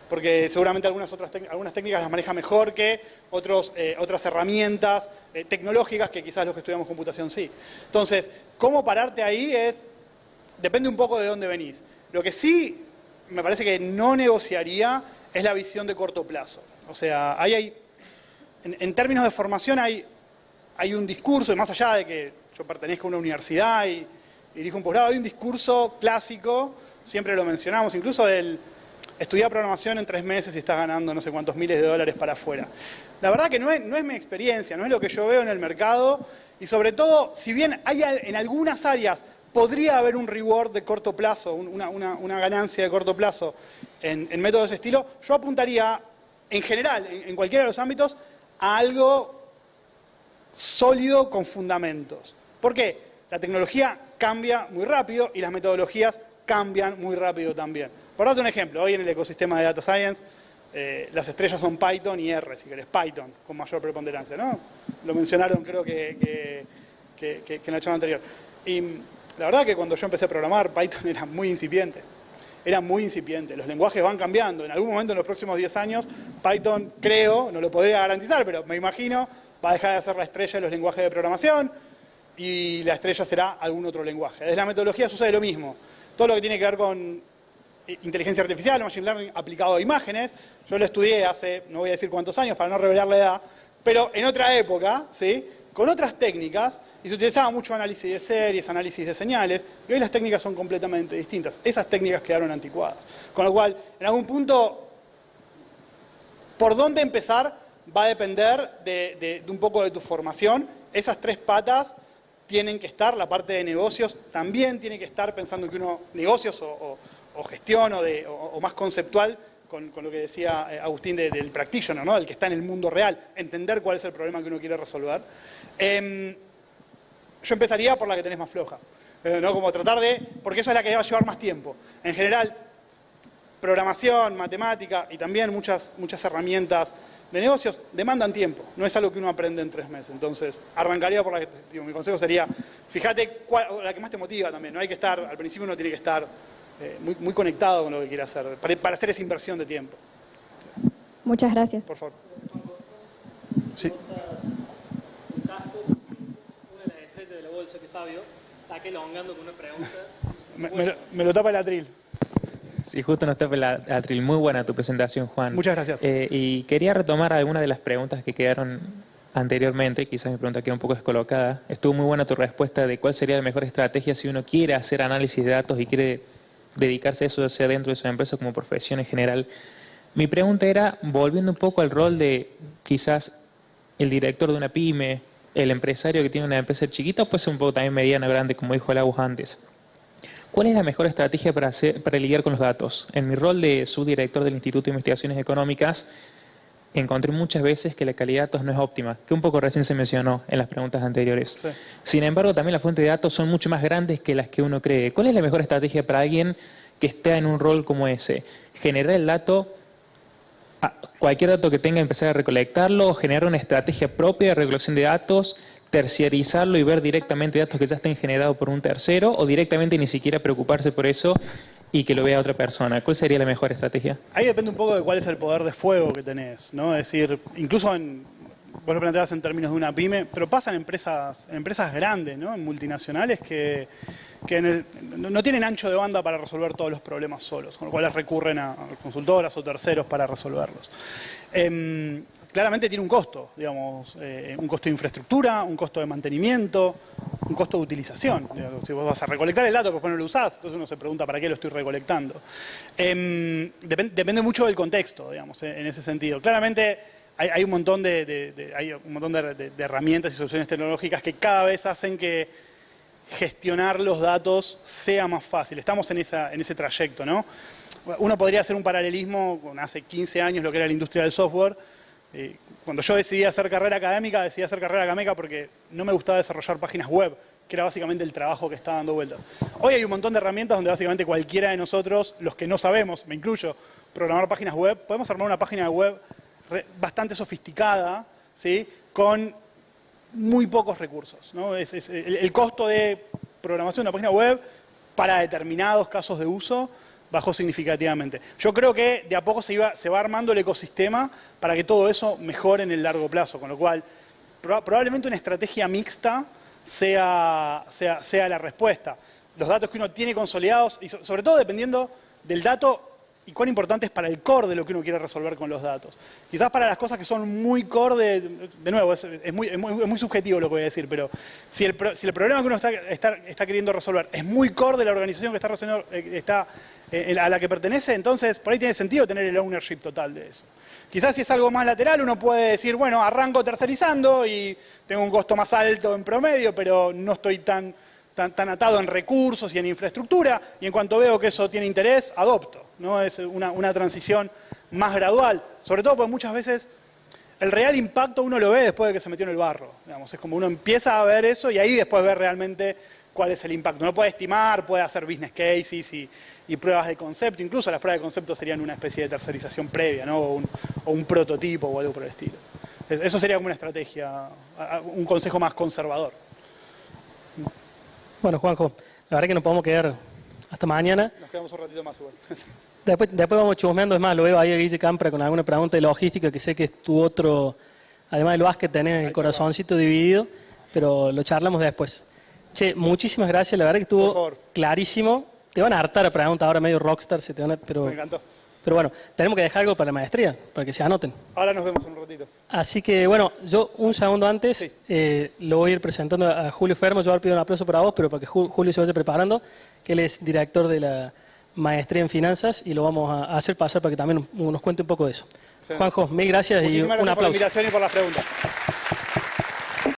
S7: Porque seguramente algunas técnicas las maneja mejor que otras herramientas tecnológicas que quizás los que estudiamos computación sí. Entonces, cómo pararte ahí depende un poco de dónde venís. Lo que sí me parece que no negociaría es la visión de corto plazo. O sea, en términos de formación hay un discurso, y más allá de que yo pertenezco a una universidad y dirijo un posgrado, hay un discurso clásico, siempre lo mencionamos, incluso del estudiar programación en 3 meses y estás ganando no sé cuántos miles de dólares para afuera. La verdad que no es mi experiencia, no es lo que yo veo en el mercado, y sobre todo, si bien hay en algunas áreas podría haber un reward de corto plazo, una ganancia de corto plazo en métodos de ese estilo, yo apuntaría en general, en cualquiera de los ámbitos, a algo sólido con fundamentos. ¿Por qué? La tecnología cambia muy rápido y las metodologías cambian muy rápido también. Por darte un ejemplo, hoy en el ecosistema de Data Science, las estrellas son Python y R, si querés, Python, con mayor preponderancia, ¿no? Lo mencionaron creo que en la charla anterior. Y la verdad que cuando yo empecé a programar, Python era muy incipiente. Era muy incipiente. Los lenguajes van cambiando. En algún momento en los próximos 10 años, Python, creo, no lo podría garantizar, pero me imagino, va a dejar de ser la estrella de los lenguajes de programación y la estrella será algún otro lenguaje. Desde la metodología sucede lo mismo. Todo lo que tiene que ver con inteligencia artificial, machine learning aplicado a imágenes, yo lo estudié hace, no voy a decir cuántos años para no revelar la edad, pero en otra época, ¿sí?, con otras técnicas, y se utilizaba mucho análisis de series, análisis de señales, y hoy las técnicas son completamente distintas. Esas técnicas quedaron anticuadas. Con lo cual, en algún punto, por dónde empezar va a depender de un poco de tu formación. Esas 3 patas tienen que estar, la parte de negocios también tiene que estar pensando que uno, negocios o gestión o más conceptual, con lo que decía Agustín del practitioner, ¿no?, del que está en el mundo real, entender cuál es el problema que uno quiere resolver. Yo empezaría por la que tenés más floja, ¿no? Como tratar porque esa es la que va a llevar más tiempo. En general, programación, matemática y también muchas herramientas de negocios demandan tiempo, no es algo que uno aprende en 3 meses. Entonces, arrancaría por la que, mi consejo sería, fíjate la que más te motiva también, no hay que estar, al principio uno tiene que estar muy conectado con lo que quiere hacer, para hacer esa inversión de tiempo.
S12: Muchas gracias.
S7: Por favor. Sí.
S8: Una de las estrellas de la bolsa que Fabio está elongando con una pregunta.
S7: Me lo tapa el atril.
S13: Sí, justo nos tapa el atril. Muy buena tu presentación, Juan.
S7: Muchas gracias.
S13: Y quería retomar algunas de las preguntas que quedaron anteriormente. Quizás mi pregunta queda un poco descolocada. Estuvo muy buena tu respuesta de cuál sería la mejor estrategia si uno quiere hacer análisis de datos y quiere dedicarse a eso, sea dentro de su empresa como profesión en general. Mi pregunta era, volviendo un poco al rol de quizás el director de una pyme, el empresario que tiene una empresa chiquita, o puede ser un poco también mediana, grande, como dijo Lagos antes. ¿Cuál es la mejor estrategia para lidiar con los datos? En mi rol de subdirector del Instituto de Investigaciones Económicas, encontré muchas veces que la calidad de datos no es óptima, que un poco recién se mencionó en las preguntas anteriores. Sí. Sin embargo, también las fuentes de datos son mucho más grandes que las que uno cree. ¿Cuál es la mejor estrategia para alguien que esté en un rol como ese? Generar el dato, cualquier dato que tenga, empezar a recolectarlo, o generar una estrategia propia de recolección de datos, terciarizarlo y ver directamente datos que ya estén generados por un tercero, o directamente ni siquiera preocuparse por eso y que lo vea otra persona. ¿Cuál sería la mejor estrategia?
S7: Ahí depende un poco de cuál es el poder de fuego que tenés, ¿no? Es decir, incluso vos lo planteabas en términos de una pyme, pero pasa en empresas grandes, ¿no? En multinacionales que no tienen ancho de banda para resolver todos los problemas solos, con lo cual recurren a consultoras o terceros para resolverlos. Claramente tiene un costo, digamos, un costo de infraestructura, un costo de mantenimiento, un costo de utilización. Si vos vas a recolectar el dato, pero después no lo usás, entonces uno se pregunta para qué lo estoy recolectando. Depende mucho del contexto, digamos, en ese sentido. Claramente hay un montón de herramientas y soluciones tecnológicas que cada vez hacen que gestionar los datos sea más fácil. Estamos en ese trayecto, ¿no? Uno podría hacer un paralelismo con hace 15 años lo que era la industria del software. Cuando yo decidí hacer carrera académica porque no me gustaba desarrollar páginas web, que era básicamente el trabajo que estaba dando vueltas. Hoy hay un montón de herramientas donde básicamente cualquiera de nosotros, los que no sabemos, me incluyo, programar páginas web, podemos armar una página web bastante sofisticada, ¿sí? Con muy pocos recursos, ¿no? El costo de programación de una página web para determinados casos de uso bajó significativamente. Yo creo que de a poco se va armando el ecosistema para que todo eso mejore en el largo plazo, con lo cual probablemente una estrategia mixta sea la respuesta. Los datos que uno tiene consolidados, y sobre todo dependiendo del dato y cuán importante es para el core de lo que uno quiere resolver con los datos. Quizás para las cosas que son muy core, de nuevo, es muy subjetivo lo que voy a decir, pero si el problema que uno está queriendo resolver es muy core de la organización que está resolviendo, a la que pertenece, entonces por ahí tiene sentido tener el ownership total de eso. Quizás si es algo más lateral, uno puede decir, bueno, arranco tercerizando y tengo un costo más alto en promedio, pero no estoy tan atado en recursos y en infraestructura, y en cuanto veo que eso tiene interés, adopto, ¿no? Es una transición más gradual, sobre todo porque muchas veces el real impacto uno lo ve después de que se metió en el barro, digamos. Es como uno empieza a ver eso y ahí después ve realmente cuál es el impacto. Uno puede estimar, puede hacer business cases y pruebas de concepto, incluso las pruebas de concepto serían una especie de tercerización previa, ¿no? o un prototipo o algo por el estilo. Eso sería como una estrategia, un consejo más conservador.
S8: Bueno, Juanjo, la verdad que nos podemos quedar hasta mañana.
S7: Nos quedamos un ratito más igual.
S8: Después vamos chusmeando, es más, lo veo ahí a Guille Campra con alguna pregunta de logística, que sé que es tu otro, además del básquet tenés el corazoncito dividido, pero lo charlamos después. Che, muchísimas gracias, la verdad que estuvo clarísimo. Te van a hartar a preguntas ahora medio rockstar, pero
S7: me encantó.
S8: Pero bueno, tenemos que dejar algo para la maestría, para que se anoten.
S7: Ahora nos vemos en un ratito.
S8: Así que bueno, yo un segundo antes lo voy a ir presentando a Julio Fermo. Yo ahora pido un aplauso para vos, pero para que Julio se vaya preparando, que él es director de la maestría en finanzas y lo vamos a hacer pasar para que también nos cuente un poco de eso. Juanjo, mil gracias y un aplauso.
S7: Muchísimas gracias por la invitación y por las preguntas.